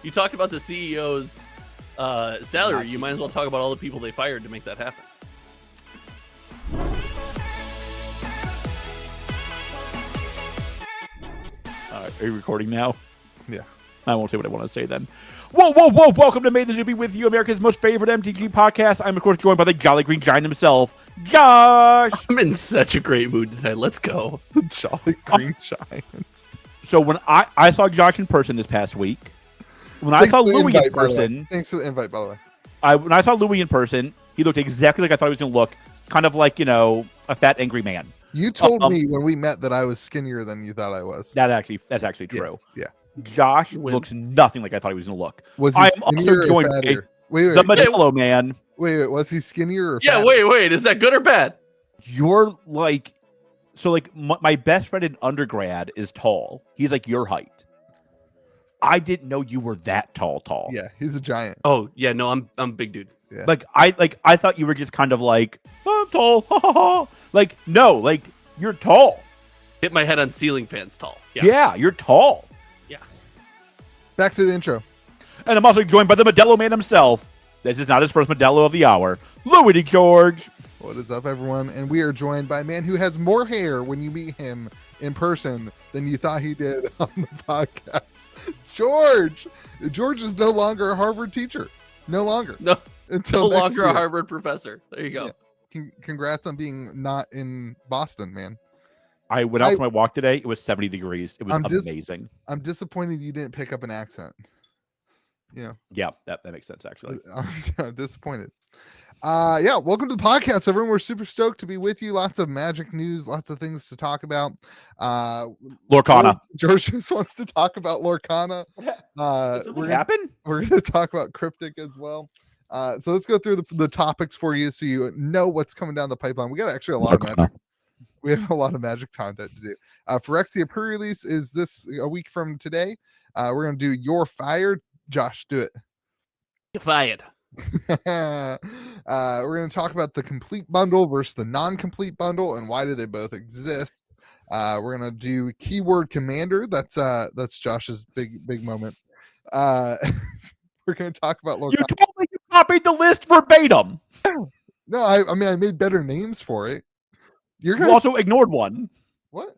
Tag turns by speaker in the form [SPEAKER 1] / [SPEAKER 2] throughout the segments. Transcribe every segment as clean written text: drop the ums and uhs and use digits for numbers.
[SPEAKER 1] you talked about the CEO's salary. You might as well talk about all the people they fired to make that happen.
[SPEAKER 2] Are you recording now?
[SPEAKER 3] Yeah.
[SPEAKER 2] I won't say what I want to say then. Whoa, whoa, whoa. Welcome to MTZBWY with you, America's most favorite MTG podcast. I'm, of course, joined by the Jolly Green Giant himself, Josh.
[SPEAKER 1] I'm in such a great mood tonight. Let's go.
[SPEAKER 3] The Jolly Green Giant.
[SPEAKER 2] So when I saw Josh in person this past week, when I saw Louis in person...
[SPEAKER 3] Thanks for the invite, by the way.
[SPEAKER 2] When I saw Louis in person, he looked exactly like I thought he was going to look. Kind of like, a fat, angry man.
[SPEAKER 3] You told me when we met that I was skinnier than you thought I was.
[SPEAKER 2] That's actually true.
[SPEAKER 3] Yeah.
[SPEAKER 2] Josh looks nothing like I thought he was going to look.
[SPEAKER 3] Was he
[SPEAKER 2] I'm
[SPEAKER 3] skinnier
[SPEAKER 2] also
[SPEAKER 3] or
[SPEAKER 2] joined
[SPEAKER 3] fattier?
[SPEAKER 2] by the Modelo man.
[SPEAKER 3] Wait, was he skinnier or
[SPEAKER 1] fattier? Wait, is that good or bad?
[SPEAKER 2] You're like... So, like, my best friend in undergrad is tall. He's like your height. I didn't know you were that tall.
[SPEAKER 3] Yeah, he's a giant.
[SPEAKER 1] Oh, yeah, no, I'm a big dude.
[SPEAKER 3] Yeah.
[SPEAKER 2] I thought you were just kind of like, oh, I'm tall. Ha, ha, ha. Like, no, like, you're tall.
[SPEAKER 1] Hit my head on ceiling fans tall.
[SPEAKER 2] Yeah, you're tall.
[SPEAKER 1] Yeah.
[SPEAKER 3] Back to the intro.
[SPEAKER 2] And I'm also joined by the Modelo man himself. This is not his first Modelo of the hour. Louis George.
[SPEAKER 3] What is up, everyone? And we are joined by a man who has more hair when you meet him in person than you thought he did on the podcast. George! George is no longer a Harvard teacher. No longer.
[SPEAKER 1] No,
[SPEAKER 3] until
[SPEAKER 1] no longer
[SPEAKER 3] year.
[SPEAKER 1] a Harvard professor. There you go.
[SPEAKER 3] Yeah. Congrats on being not in Boston, man.
[SPEAKER 2] I went out for my walk today. It was 70 degrees. It was amazing.
[SPEAKER 3] I'm disappointed you didn't pick up an accent.
[SPEAKER 2] Yeah, that makes sense, actually.
[SPEAKER 3] I'm disappointed. Yeah, welcome to the podcast, everyone. We're super stoked to be with you. Lots of Magic news, lots of things to talk about.
[SPEAKER 2] Lorcana.
[SPEAKER 3] George just wants to talk about Lorcana.
[SPEAKER 2] We're
[SPEAKER 3] going to talk about Cryptic as well. So let's go through the topics for you so you know what's coming down the pipeline. We got actually a lot of Magic. We have a lot of Magic content to do. Phyrexia pre-release is a week from today. We're going to do You're Fired. Josh, do it.
[SPEAKER 1] You're fired.
[SPEAKER 3] We're going to talk about the complete bundle versus the non-complete bundle and why do they both exist. We're going to do keyword commander. That's Josh's big moment. We're going to talk about Lorcana.
[SPEAKER 2] You told me you copied the list verbatim.
[SPEAKER 3] No, I mean I made better names for it. You
[SPEAKER 2] also ignored one.
[SPEAKER 3] What?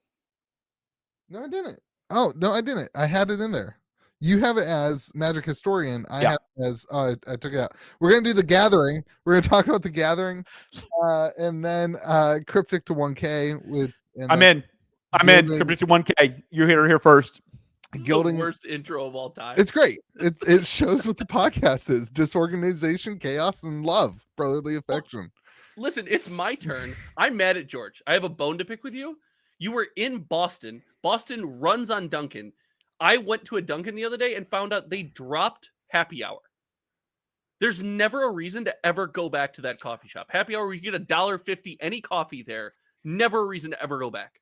[SPEAKER 3] No, I didn't. Oh no, I didn't. I had it in there. You have it as Magic Historian. I have it as I took it out. We're gonna do the Gathering. We're gonna talk about the Gathering, and then Cryptic to 1K with.
[SPEAKER 2] I'm in. Cryptic to 1K. You're here first.
[SPEAKER 3] Gilding,
[SPEAKER 1] the worst intro of all time.
[SPEAKER 3] It's great. It shows what the podcast is: disorganization, chaos, and love, brotherly affection.
[SPEAKER 1] Listen, it's my turn. I'm mad at George. I have a bone to pick with you. You were in Boston. Boston runs on Dunkin'. I went to a Dunkin' the other day and found out they dropped happy hour. There's never a reason to ever go back to that coffee shop. Happy hour, where you get $1.50 any coffee there. Never a reason to ever go back.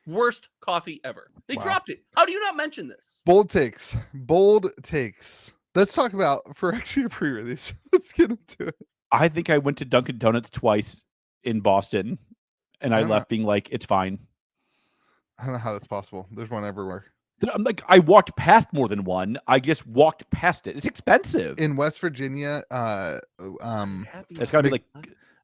[SPEAKER 1] Worst coffee ever. They dropped it. How do you not mention this?
[SPEAKER 3] Bold takes. Let's talk about Phyrexia pre-release. Let's get into it.
[SPEAKER 2] I think I went to Dunkin' Donuts twice in Boston, and I left being like, it's fine.
[SPEAKER 3] I don't know how that's possible. There's one everywhere.
[SPEAKER 2] I'm like, I walked past more than one. I just walked past it. It's expensive.
[SPEAKER 3] In West Virginia,
[SPEAKER 2] it's gotta be like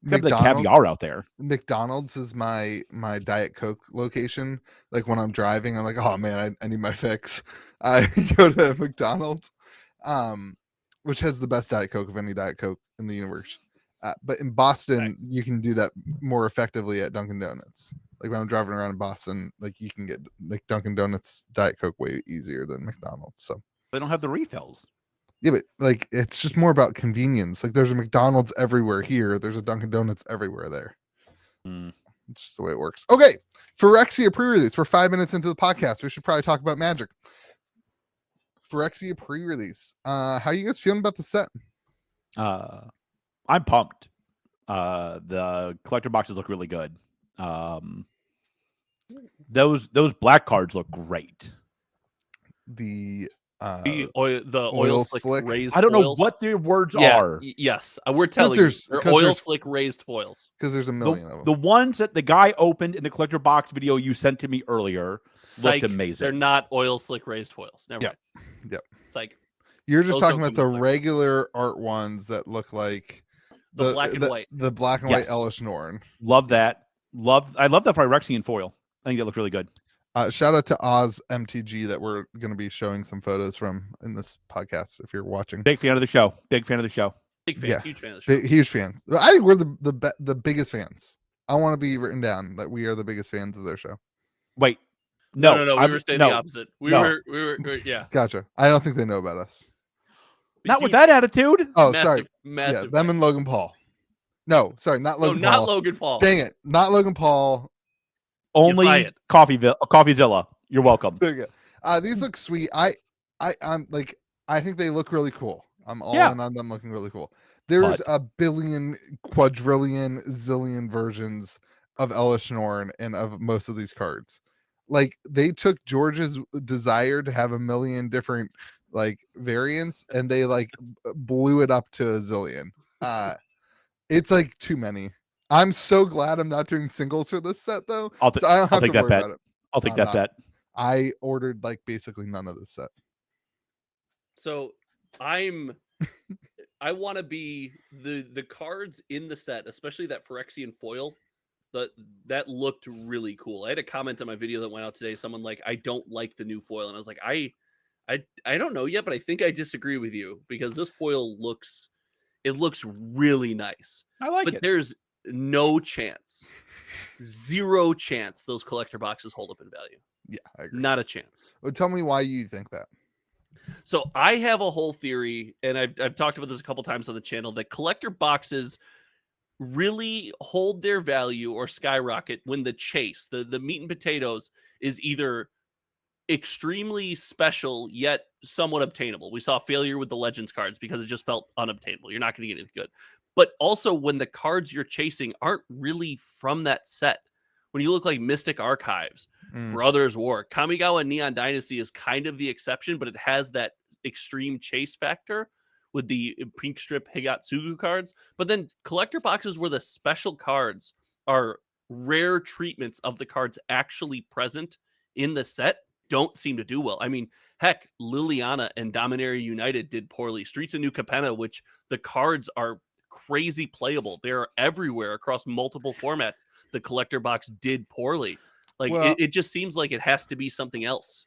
[SPEAKER 2] caviar out there.
[SPEAKER 3] McDonald's is my Diet Coke location. Like when I'm driving, I'm like, oh man, I need my fix. I go to McDonald's, which has the best Diet Coke of any Diet Coke in the universe. But in Boston, you can do that more effectively at Dunkin' Donuts. Like when I'm driving around in Boston, like you can get like Dunkin' Donuts Diet Coke way easier than McDonald's. So
[SPEAKER 2] they don't have the refills.
[SPEAKER 3] Yeah, but like it's just more about convenience. Like there's a McDonald's everywhere here. There's a Dunkin' Donuts everywhere there. It's just the way it works. Okay, Phyrexia pre-release. We're 5 minutes into the podcast. We should probably talk about Magic. Phyrexia pre-release. How are you guys feeling about the set?
[SPEAKER 2] I'm pumped. The collector boxes look really good. Those black cards look great.
[SPEAKER 3] The
[SPEAKER 1] oil slick raised
[SPEAKER 2] I don't know
[SPEAKER 1] foils.
[SPEAKER 2] what their words are.
[SPEAKER 1] Yes, we're telling you. They're oil slick raised foils.
[SPEAKER 3] Because there's a million of them.
[SPEAKER 2] The ones that the guy opened in the collector box video you sent to me earlier looked amazing.
[SPEAKER 1] They're not oil slick raised foils. Never mind.
[SPEAKER 3] Yep.
[SPEAKER 1] It's like
[SPEAKER 3] You're just
[SPEAKER 1] Those
[SPEAKER 3] talking
[SPEAKER 1] don't
[SPEAKER 3] about
[SPEAKER 1] come
[SPEAKER 3] the
[SPEAKER 1] with
[SPEAKER 3] regular art ones that look like
[SPEAKER 1] the black and white.
[SPEAKER 3] the black and white
[SPEAKER 2] Yes.
[SPEAKER 3] Elish Norn.
[SPEAKER 2] Love that. I love that Phyrexian foil. I think that looks really good.
[SPEAKER 3] Shout out to Oz MTG that we're going to be showing some photos from in this podcast if you're watching.
[SPEAKER 2] Big fan of the show. Big fan of the show.
[SPEAKER 1] Big fan,
[SPEAKER 3] Yeah.
[SPEAKER 1] huge fan of the show.
[SPEAKER 3] Huge fans. I think we're the biggest fans. I want to be written down that we are the biggest fans of their show.
[SPEAKER 2] Wait.
[SPEAKER 1] No. We were saying the opposite. We were yeah.
[SPEAKER 3] Gotcha. I don't think they know about us.
[SPEAKER 2] Not with that attitude.
[SPEAKER 3] Oh,
[SPEAKER 1] Massive,
[SPEAKER 3] sorry.
[SPEAKER 1] Massive.
[SPEAKER 3] Yeah, them and Logan Paul. No, sorry, not Logan Paul.
[SPEAKER 1] Not Logan Paul.
[SPEAKER 3] Dang it. Not Logan Paul.
[SPEAKER 2] Only Coffeezilla. You're welcome.
[SPEAKER 3] There you go. These look sweet. I'm like, I think they look really cool. I'm all in on them looking really cool. There's a billion, quadrillion, zillion versions of Elish Norn and of most of these cards. Like they took George's desire to have a million different like variants and they like blew it up to a zillion. It's like too many. I'm so glad I'm not doing singles for this set though. So I don't have to worry about it.
[SPEAKER 2] I'll take that bet.
[SPEAKER 3] I ordered like basically none of this set.
[SPEAKER 1] So I want to be the cards in the set, especially that Phyrexian foil. That looked really cool. I had a comment on my video that went out today. Someone like, I don't like the new foil, and I was like, I don't know yet, but I think I disagree with you because this foil looks really nice.
[SPEAKER 2] I like it.
[SPEAKER 1] But there's no chance, 0 chance those collector boxes hold up in value.
[SPEAKER 3] Yeah, I agree.
[SPEAKER 1] Not a chance.
[SPEAKER 3] Well, tell me why you think that.
[SPEAKER 1] So I have a whole theory, and I've talked about this a couple times on the channel, that collector boxes really hold their value or skyrocket when the chase, the meat and potatoes, is either extremely special yet somewhat obtainable. We saw failure with the Legends cards because it just felt unobtainable. You're not going to get anything good. But also when the cards you're chasing aren't really from that set. When you look like Mystic Archives, Brothers War, Kamigawa Neon Dynasty is kind of the exception, but it has that extreme chase factor with the pink strip Higatsugu cards. But then collector boxes where the special cards are rare treatments of the cards actually present in the set don't seem to do well. I mean, heck, Liliana and Dominaria United did poorly. Streets of New Capenna, which the cards are crazy playable. They're everywhere across multiple formats. The collector box did poorly. Like, well, it just seems like it has to be something else.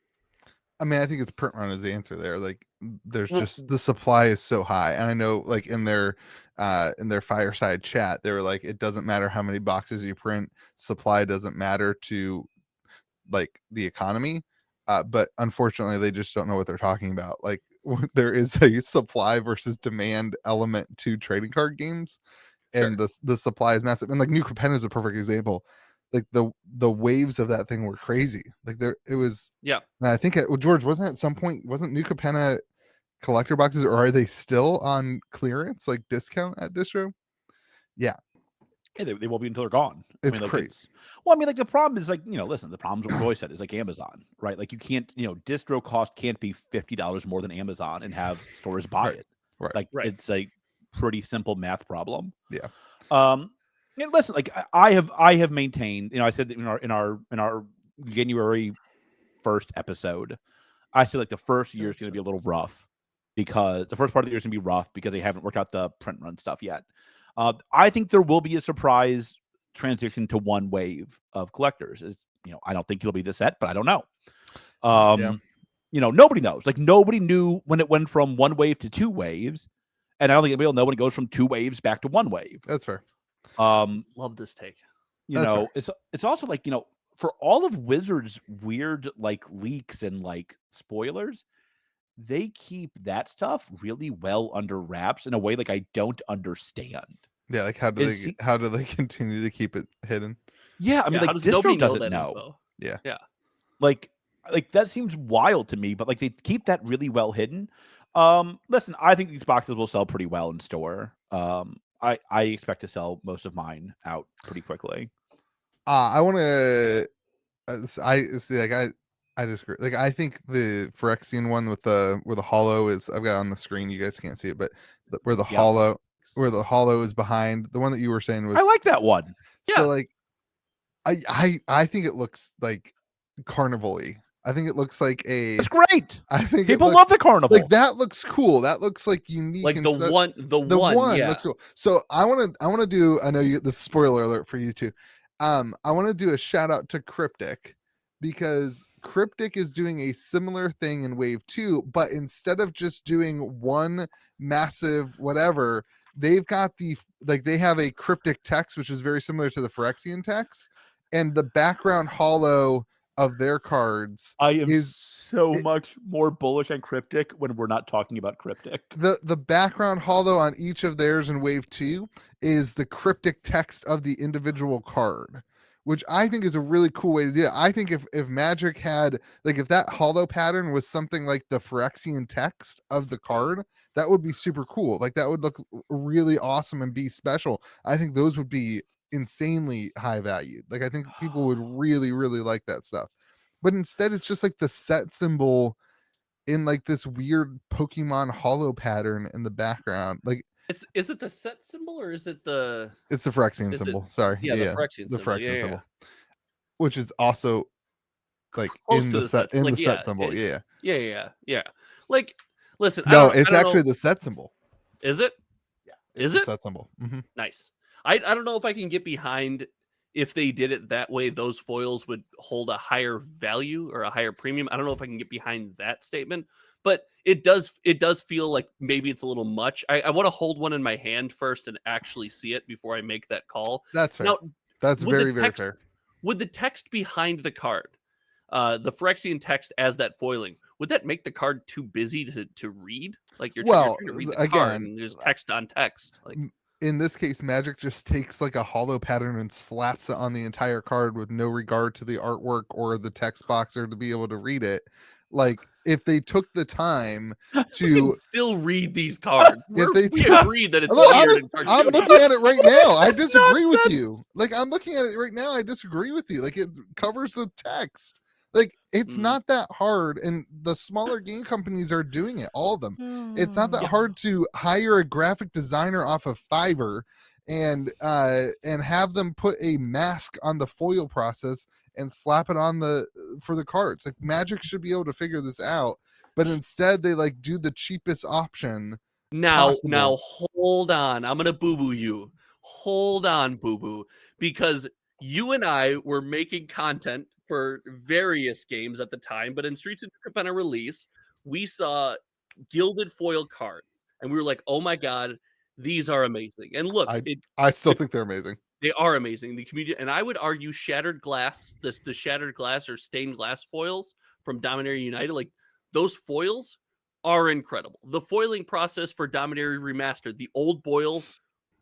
[SPEAKER 3] I mean, I think it's print run is the answer there. Like, there's just the supply is so high, and I know, like in their fireside chat, they were like, it doesn't matter how many boxes you print, supply doesn't matter to like the economy. But unfortunately, they just don't know what they're talking about. Like, there is a supply versus demand element to trading card games, and the supply is massive. And like New Capenna is a perfect example. Like the waves of that thing were crazy. Like it was.
[SPEAKER 1] Yeah.
[SPEAKER 3] And I think George, wasn't at some point, wasn't New Capenna collector boxes, or are they still on clearance, like discount at distro? Yeah.
[SPEAKER 2] Yeah, they won't be until they're gone.
[SPEAKER 3] It's
[SPEAKER 2] crazy. Well, I mean, like the problem is like, listen, the problems with what Roy said is like Amazon, right? Like you can't, distro cost can't be $50 more than Amazon and have stores buy it.
[SPEAKER 3] Right.
[SPEAKER 2] Like it's a pretty simple math problem.
[SPEAKER 3] Yeah.
[SPEAKER 2] Listen, like I have maintained, I said that in our January 1st episode, I said like the first year is going to be a little rough because the first part of the year is going to be rough because they haven't worked out the print run stuff yet. I think there will be a surprise transition to one wave of collectors. I don't think it'll be the set, but I don't know. Nobody knows. Like nobody knew when it went from one wave to two waves, and I don't think anybody will know when it goes from two waves back to one wave.
[SPEAKER 3] That's fair.
[SPEAKER 1] Love this take.
[SPEAKER 2] It's also like for all of Wizards' weird like leaks and like spoilers, they keep that stuff really well under wraps in a way like I don't understand.
[SPEAKER 3] Yeah, like how do they continue to keep it hidden?
[SPEAKER 2] Yeah, I mean, like distro doesn't know.
[SPEAKER 3] Yeah.
[SPEAKER 2] Like that seems wild to me, but like they keep that really well hidden. Listen, I think these boxes will sell pretty well in store. I expect to sell most of mine out pretty quickly.
[SPEAKER 3] I want to. I see. Like I disagree. Like I think the Phyrexian one with where the hollow is, I've got it on the screen. You guys can't see it, but where the hollow is behind, the one that you were saying was.
[SPEAKER 2] I like that one.
[SPEAKER 3] So like, I think it looks like carnival-y. I think it looks like a.
[SPEAKER 2] It's great.
[SPEAKER 3] I think
[SPEAKER 2] People
[SPEAKER 3] it
[SPEAKER 2] love the carnival.
[SPEAKER 3] like that looks cool. That looks like unique.
[SPEAKER 1] Like
[SPEAKER 3] and
[SPEAKER 1] the one, yeah.
[SPEAKER 3] looks cool. So I want to do. I know you. This is spoiler alert for you too. I want to do a shout out to Cryptic because Cryptic is doing a similar thing in Wave 2, but instead of just doing one massive whatever, they've got they have a cryptic text which is very similar to the Phyrexian text, and the background hollow of their cards
[SPEAKER 2] I am
[SPEAKER 3] is
[SPEAKER 2] so much more bullish on Cryptic when we're not talking about Cryptic.
[SPEAKER 3] the background hollow on each of theirs in Wave 2 is the cryptic text of the individual card, which I think is a really cool way to do it. I think if Magic had if that hollow pattern was something like the Phyrexian text of the card, that would be super cool. Like that would look really awesome and be special. I think those would be insanely high value. Like I think people would really, really like that stuff. But instead it's just like the set symbol in like this weird Pokemon hollow pattern in the background. Like
[SPEAKER 1] Is it the set symbol or is it the?
[SPEAKER 3] it's the Phyrexian symbol. Sorry.
[SPEAKER 1] Yeah, the Phyrexian
[SPEAKER 3] the
[SPEAKER 1] symbol.
[SPEAKER 3] Phyrexian
[SPEAKER 1] Yeah.
[SPEAKER 3] symbol. Which is also like
[SPEAKER 1] Close
[SPEAKER 3] in
[SPEAKER 1] to
[SPEAKER 3] the set in
[SPEAKER 1] like,
[SPEAKER 3] the set symbol. Yeah.
[SPEAKER 1] Yeah. Like, listen.
[SPEAKER 3] No,
[SPEAKER 1] I
[SPEAKER 3] it's
[SPEAKER 1] don't
[SPEAKER 3] actually
[SPEAKER 1] know.
[SPEAKER 3] the set symbol.
[SPEAKER 1] Is it?
[SPEAKER 3] Yeah.
[SPEAKER 1] Is
[SPEAKER 3] the
[SPEAKER 1] it?
[SPEAKER 3] set symbol? Mm-hmm.
[SPEAKER 1] Nice. I don't know if I can get behind if they did it that way. Those foils would hold a higher value or a higher premium. I don't know if I can get behind that statement, but it does feel like maybe it's a little much. I want to hold one in my hand first and actually see it before I make that call.
[SPEAKER 3] That's fair.
[SPEAKER 1] Now,
[SPEAKER 3] That's
[SPEAKER 1] would the
[SPEAKER 3] very, very
[SPEAKER 1] text-
[SPEAKER 3] fair.
[SPEAKER 1] Would the text behind the card, the Phyrexian text as that foiling, would that make the card too busy to read? Like you're trying to read the card
[SPEAKER 3] again,
[SPEAKER 1] and there's text on text. Like
[SPEAKER 3] in this case, Magic just takes like a hollow pattern and slaps it on the entire card with no regard to the artwork or the text box or to be able to read it. Like if they took the time
[SPEAKER 1] we
[SPEAKER 3] to
[SPEAKER 1] can still read these cards. We agree that it's
[SPEAKER 3] Look,
[SPEAKER 1] weird and
[SPEAKER 3] I'm
[SPEAKER 1] cartoony.
[SPEAKER 3] looking at it right now. I
[SPEAKER 2] It's
[SPEAKER 3] disagree with
[SPEAKER 2] nonsense.
[SPEAKER 3] you. Like I'm looking at it right now. I disagree with you. Like it covers the text. Like it's not that hard, and the smaller game companies are doing it. All of them. It's not that hard to hire a graphic designer off of Fiverr and have them put a mask on the foil process and slap it on for the cards. Like Magic should be able to figure this out, but instead they like do the cheapest option.
[SPEAKER 1] Now
[SPEAKER 3] possible.
[SPEAKER 1] hold on. I'm gonna boo-boo you. Hold on, boo-boo, because you and I were making content for various games at the time, but in Streets of Capenna release, we saw gilded foil cards, and we were like, "Oh my god, these are amazing!" And look,
[SPEAKER 3] I still think they're amazing.
[SPEAKER 1] they are amazing. The community, and I would argue, shattered glass, the shattered glass or stained glass foils from Dominaria United, like those foils are incredible. The foiling process for Dominaria Remastered, the old boil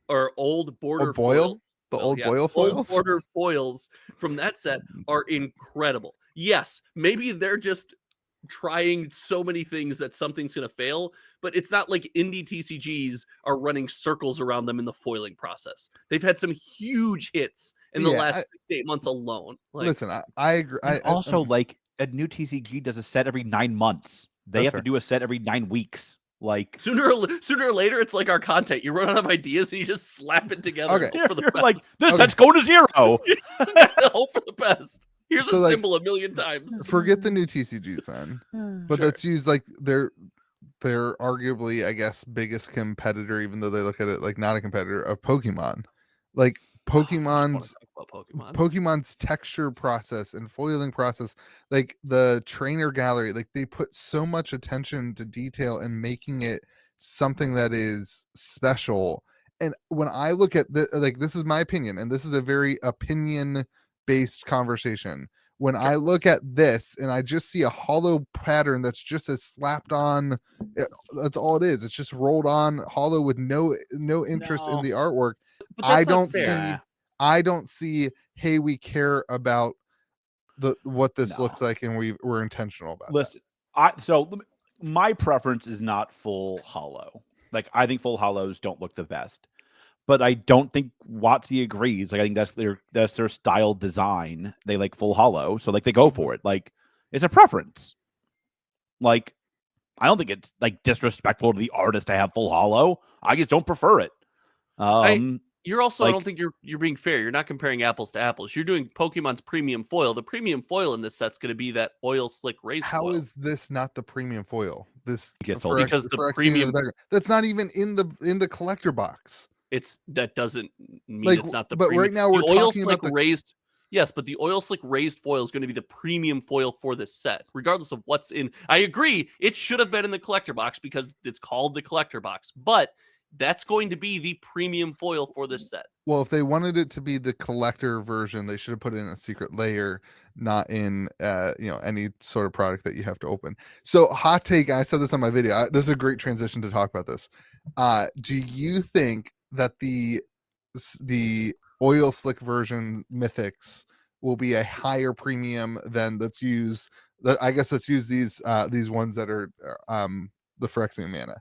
[SPEAKER 1] or old border foil.
[SPEAKER 3] The
[SPEAKER 1] Oh,
[SPEAKER 3] old
[SPEAKER 1] yeah.
[SPEAKER 3] boil foils.
[SPEAKER 1] Old border foils from that set are incredible. Yes, maybe they're just trying so many things that something's going to fail, but it's not like indie TCGs are running circles around them in the foiling process. They've had some huge hits in the last 6 to 8 months alone. Like,
[SPEAKER 3] listen, I agree.
[SPEAKER 2] Also, like a new TCG does a set every 9 months. They have to do a set every 9 weeks. Like
[SPEAKER 1] sooner or later, it's like our content. You run out of ideas and you just slap it together.
[SPEAKER 3] Okay.
[SPEAKER 1] Hope for the
[SPEAKER 2] you're
[SPEAKER 1] best.
[SPEAKER 2] like, this set's going to 0.
[SPEAKER 1] Hope for the best. Here's
[SPEAKER 3] So,
[SPEAKER 1] a
[SPEAKER 3] like,
[SPEAKER 1] symbol a million times.
[SPEAKER 3] Forget the new TCGs then, but
[SPEAKER 1] Sure.
[SPEAKER 3] let's use like they're arguably, I guess, biggest competitor, even though they look at it like not a competitor of Pokemon. Like Pokemon's Pokemon's texture process and foiling process, like the trainer gallery, like they put so much attention to detail and making it something that is special. And when I look at this is my opinion, and this is a very opinion based conversation. When I look at this and I just see a hollow pattern that's just as slapped on, that's all it is. It's just rolled on hollow with no interest in the artwork.
[SPEAKER 1] But that's
[SPEAKER 3] I
[SPEAKER 1] not
[SPEAKER 3] don't
[SPEAKER 1] fair.
[SPEAKER 3] see. I don't see. Hey, we care about what this looks like, and we're intentional about.
[SPEAKER 2] Listen, my preference is not full hollow. Like I think full hollows don't look the best, but I don't think Watsy agrees. Like I think that's their style design. They like full hollow, so like they go for it. Like it's a preference. Like I don't think it's like disrespectful to the artist to have full hollow. I just don't prefer it.
[SPEAKER 1] You're also, I
[SPEAKER 2] Like-
[SPEAKER 1] don't think you're being fair. You're not comparing apples to apples. You're doing Pokemon's premium foil. The premium foil in this set's going to be that oil slick raised
[SPEAKER 3] How
[SPEAKER 1] foil.
[SPEAKER 3] is this not the premium foil? This
[SPEAKER 2] Gets
[SPEAKER 3] for
[SPEAKER 2] sold.
[SPEAKER 1] Because the
[SPEAKER 3] Phyrexia in
[SPEAKER 1] premium-
[SPEAKER 3] background. That's not even in the collector box.
[SPEAKER 1] That doesn't mean
[SPEAKER 3] Like,
[SPEAKER 1] it's not the
[SPEAKER 3] but
[SPEAKER 1] premium.
[SPEAKER 3] right now we're
[SPEAKER 1] the oil
[SPEAKER 3] talking
[SPEAKER 1] slick
[SPEAKER 3] about the
[SPEAKER 1] raised. Yes, but the oil slick raised foil is going to be the premium foil for this set, regardless of what's in. I agree, it should have been in the collector box because it's called the collector box, but that's going to be the premium foil for this set.
[SPEAKER 3] Well, if they wanted it to be the collector version, they should have put it in a secret layer, not in any sort of product that you have to open. So, hot take, I said this on my video. This is a great transition to talk about this. Do you think that the oil slick version mythics will be a higher premium than let's use these ones that are the Phyrexia mana?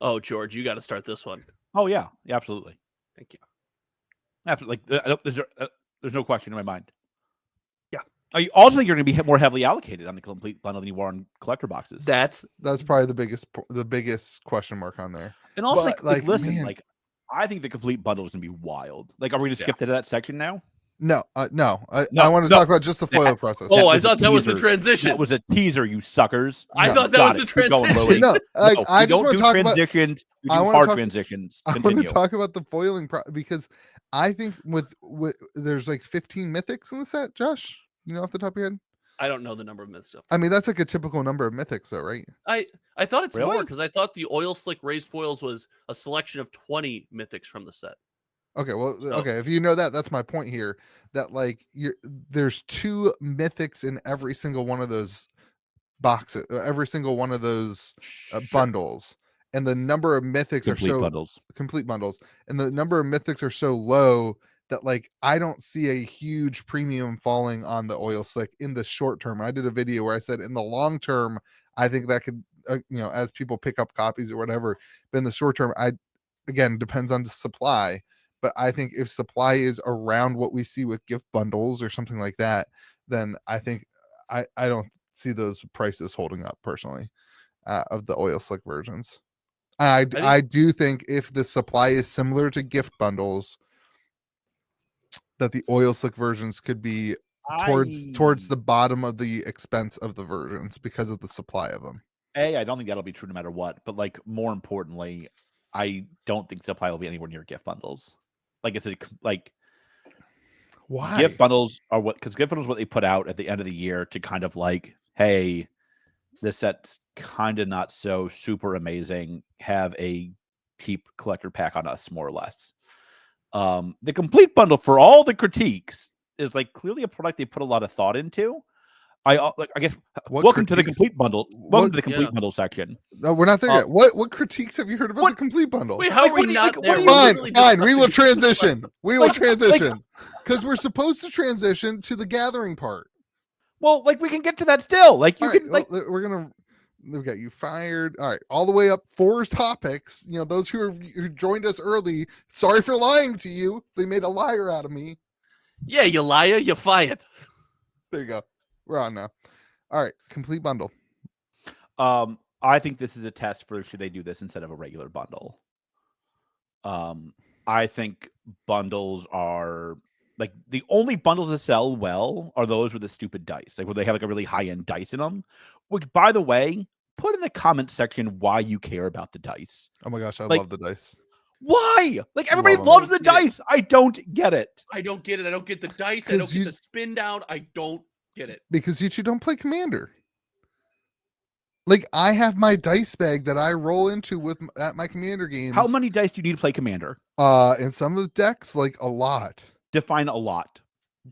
[SPEAKER 1] Oh, George, you got to start this one.
[SPEAKER 2] Oh yeah, absolutely,
[SPEAKER 1] Thank you.
[SPEAKER 2] absolutely. There's no question in my mind.
[SPEAKER 1] Yeah.
[SPEAKER 2] I also think you're going to be more heavily allocated on the complete bundle than you are on collector boxes.
[SPEAKER 1] That's
[SPEAKER 3] Probably the biggest question mark on there.
[SPEAKER 2] And also,
[SPEAKER 3] But,
[SPEAKER 2] listen,
[SPEAKER 3] man.
[SPEAKER 2] I think the complete bundle is going to be wild. Like, are we going to skip to that section now?
[SPEAKER 3] No. I
[SPEAKER 2] No,
[SPEAKER 3] want to talk about just the foil process.
[SPEAKER 1] Oh, I
[SPEAKER 2] was a
[SPEAKER 1] thought that was the
[SPEAKER 2] teaser.
[SPEAKER 1] transition.
[SPEAKER 2] That was a teaser, you suckers.
[SPEAKER 1] I
[SPEAKER 3] No.
[SPEAKER 1] thought that
[SPEAKER 2] Got
[SPEAKER 1] was
[SPEAKER 2] it.
[SPEAKER 1] the
[SPEAKER 2] Keep going,
[SPEAKER 1] transition.
[SPEAKER 2] Louis.
[SPEAKER 3] No, I
[SPEAKER 2] we
[SPEAKER 3] just
[SPEAKER 2] don't
[SPEAKER 3] want
[SPEAKER 2] do
[SPEAKER 3] to talk about.
[SPEAKER 2] transitions. We
[SPEAKER 3] I
[SPEAKER 2] do
[SPEAKER 3] wanna
[SPEAKER 2] hard
[SPEAKER 3] talk-
[SPEAKER 2] transitions.
[SPEAKER 3] I want
[SPEAKER 2] Continue.
[SPEAKER 3] to talk about the foiling because I think with there's like 15 mythics in the set. Josh, you know off the top of your head?
[SPEAKER 1] I don't know the number of myth stuff.
[SPEAKER 3] I mean, that's like a typical number of mythics, though, right?
[SPEAKER 1] I thought it's more
[SPEAKER 2] Really?
[SPEAKER 1] because I thought the oil slick raised foils was a selection of 20 mythics from the set.
[SPEAKER 3] Okay, well,
[SPEAKER 1] So-
[SPEAKER 3] okay. If you know that, that's my point here. That like there's 2 mythics in every single one of those boxes, every single one of those
[SPEAKER 2] Sure.
[SPEAKER 3] bundles, and the number of mythics
[SPEAKER 2] Complete
[SPEAKER 3] are so
[SPEAKER 2] bundles.
[SPEAKER 3] complete bundles, and the number of mythics are so low that like I don't see a huge premium falling on the oil slick in the short term. I did a video where I said in the long term, I think that could as people pick up copies or whatever. But in the short term, again depends on the supply. But I think if supply is around what we see with gift bundles or something like that, then I think I don't see those prices holding up personally of the oil slick versions. I do think if the supply is similar to gift bundles, that the oil slick versions could be towards the bottom of the expense of the versions because of the supply of them.
[SPEAKER 2] I don't think that'll be true no matter what. But like more importantly, I don't think supply will be anywhere near gift bundles. Like it's
[SPEAKER 3] Why?
[SPEAKER 2] gift bundles are because gift bundles are what they put out at the end of the year to kind of like, hey, this set's kind of not so super amazing. Have a cheap collector pack on us, more or less. The complete bundle, for all the critiques, is like clearly a product they put a lot of thought into. I guess welcome to the complete bundle. Welcome to the complete bundle section.
[SPEAKER 3] No, we're not there yet. What critiques have you heard about the complete bundle?
[SPEAKER 1] Wait, how are we not there? We're
[SPEAKER 3] Fine,
[SPEAKER 1] literally
[SPEAKER 3] fine. We will
[SPEAKER 1] discussing-
[SPEAKER 3] transition. We will transition because we're supposed to transition to the gathering part.
[SPEAKER 2] Well, like we can get to that still. Like you
[SPEAKER 3] All right,
[SPEAKER 2] can like
[SPEAKER 3] we're gonna. We got you fired. All right, all the way up 4 topics. Those who joined us early. Sorry for lying to you. They made a liar out of me.
[SPEAKER 1] Yeah, you liar, you fired.
[SPEAKER 3] There you go. We're on now. All right, complete bundle.
[SPEAKER 2] I think this is a test for should they do this instead of a regular bundle. I think bundles are like the only bundles that sell well are those with the stupid dice, like where they have like a really high end dice in them. Which, by the way, put in the comment section why you care about the dice.
[SPEAKER 3] Oh my gosh, I
[SPEAKER 2] Like-
[SPEAKER 3] love the dice.
[SPEAKER 2] Why? Like everybody
[SPEAKER 3] Love 'em.
[SPEAKER 2] loves the dice. I don't get it.
[SPEAKER 1] I don't get it. I don't get the dice. I don't
[SPEAKER 3] 'Cause
[SPEAKER 1] get
[SPEAKER 3] you-
[SPEAKER 1] the spin down. I don't get it.
[SPEAKER 3] Because you two don't play Commander. Like I have my dice bag that I roll into at my Commander games.
[SPEAKER 2] How many dice do you need to play Commander?
[SPEAKER 3] In some of the decks, like a lot.
[SPEAKER 2] Define a lot.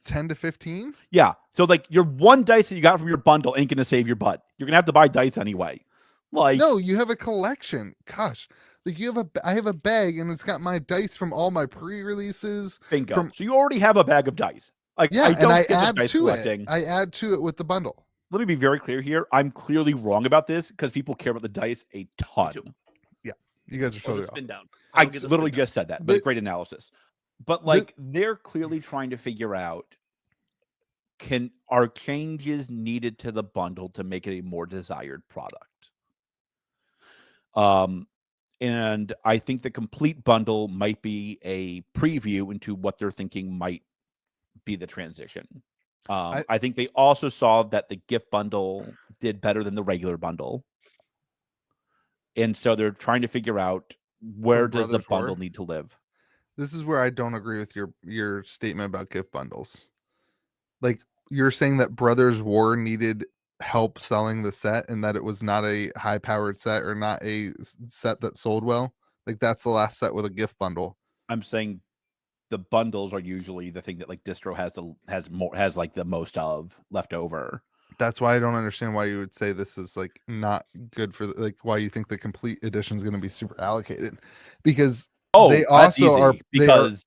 [SPEAKER 3] 10 to 15.
[SPEAKER 2] Yeah. So like your one dice that you got from your bundle ain't gonna save your butt. You're gonna have to buy dice anyway. Like
[SPEAKER 3] No, you have a collection. Gosh, like I have a bag and it's got my dice from all my pre-releases.
[SPEAKER 2] bingo. So you already have a bag of dice. Like
[SPEAKER 3] Yeah,
[SPEAKER 2] I
[SPEAKER 3] and
[SPEAKER 2] don't
[SPEAKER 3] I
[SPEAKER 2] get this
[SPEAKER 3] add
[SPEAKER 2] dice
[SPEAKER 3] to
[SPEAKER 2] collecting.
[SPEAKER 3] it. I add to it with the bundle.
[SPEAKER 2] Let me be very clear here. I'm clearly wrong about this because people care about the dice a ton.
[SPEAKER 1] too.
[SPEAKER 3] You guys are
[SPEAKER 1] Or
[SPEAKER 3] totally
[SPEAKER 1] the
[SPEAKER 3] off.
[SPEAKER 1] spin down.
[SPEAKER 2] I
[SPEAKER 1] don't get the
[SPEAKER 2] literally
[SPEAKER 1] spin down.
[SPEAKER 2] just said that, but
[SPEAKER 3] The-
[SPEAKER 2] great analysis. But like they're clearly trying to figure out are changes needed to the bundle to make it a more desired product? And I think the complete bundle might be a preview into what they're thinking might be the transition. I think they also saw that the gift bundle did better than the regular bundle. And so they're trying to figure out where does the
[SPEAKER 3] Brothers
[SPEAKER 2] bundle
[SPEAKER 3] War?
[SPEAKER 2] need to live.
[SPEAKER 3] This is where I don't agree with your statement about gift bundles. Like, you're saying that Brothers War needed help selling the set and that it was not a high powered set or not a set that sold well. Like, that's the last set with a gift bundle.
[SPEAKER 2] I'm saying the bundles are usually the thing that like distro has like the most of left over.
[SPEAKER 3] That's why I don't understand why you would say this is like not good for like why you think the complete edition is going to be super allocated, because they also are
[SPEAKER 2] because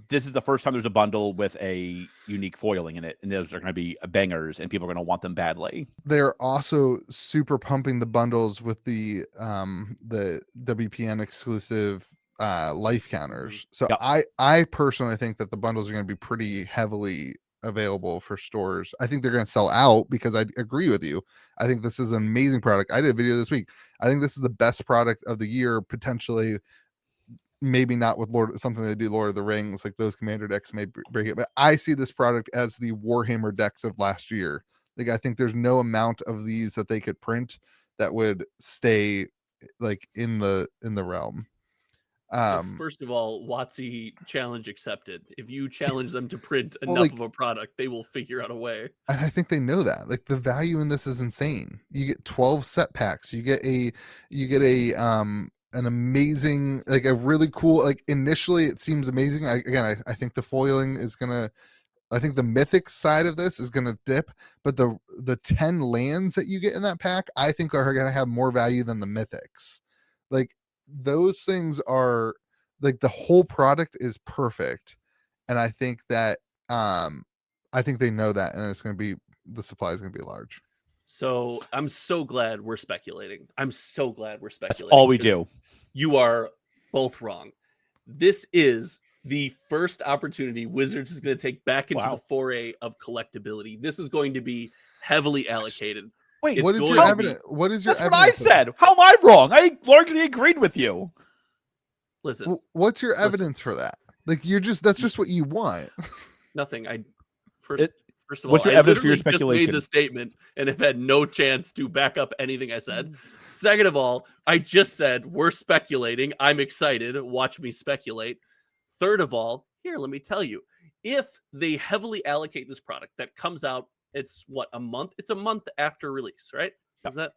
[SPEAKER 2] this is the first time there's a bundle with a unique foiling in it, and those are going to be bangers, and people are going to want them badly.
[SPEAKER 3] They're also super pumping the bundles with the WPN exclusive life counters. So
[SPEAKER 2] Yep.
[SPEAKER 3] I personally think that the bundles are going to be pretty heavily available for stores. I think they're going to sell out because I agree with you. I think this is an amazing product. I did a video this week. I think this is the best product of the year, potentially. Maybe not with something they do Lord of the Rings, like those commander decks may break it, but I see this product as the Warhammer decks of last year. Like, I think there's no amount of these that they could print that would stay like in the realm.
[SPEAKER 1] So first of all, WotC challenge accepted. If you challenge them to print enough of a product, they will figure out a way.
[SPEAKER 3] And I think they know that. Like, the value in this is insane. You get 12 set packs. You get an amazing, like a really cool, like initially it seems amazing. I think the foiling is gonna, I think the mythic side of this is gonna dip, but the 10 lands that you get in that pack, I think are gonna have more value than the mythics. Like, those things are like, the whole product is perfect, and I think that I think they know that, and it's gonna be, the supply is gonna be large.
[SPEAKER 1] So I'm so glad we're speculating. That's
[SPEAKER 2] all we do.
[SPEAKER 1] You are both wrong. This is the first opportunity Wizards is going to take back into the foray of collectability. This is going to be heavily allocated.
[SPEAKER 2] Wait,
[SPEAKER 3] what is your evidence? What is your
[SPEAKER 2] That's
[SPEAKER 3] evidence?
[SPEAKER 2] what I said. How am I wrong? I largely agreed with you.
[SPEAKER 1] Listen.
[SPEAKER 3] What's your evidence for that? Like, that's just what you want.
[SPEAKER 1] Nothing. First of all,
[SPEAKER 2] what's your evidence for your
[SPEAKER 1] just made the statement and have had no chance to back up anything I said. Second of all, I just said we're speculating. I'm excited. Watch me speculate. Third of all, here, let me tell you, if they heavily allocate this product that comes out, it's what, a month? It's a month after release, right? Is that,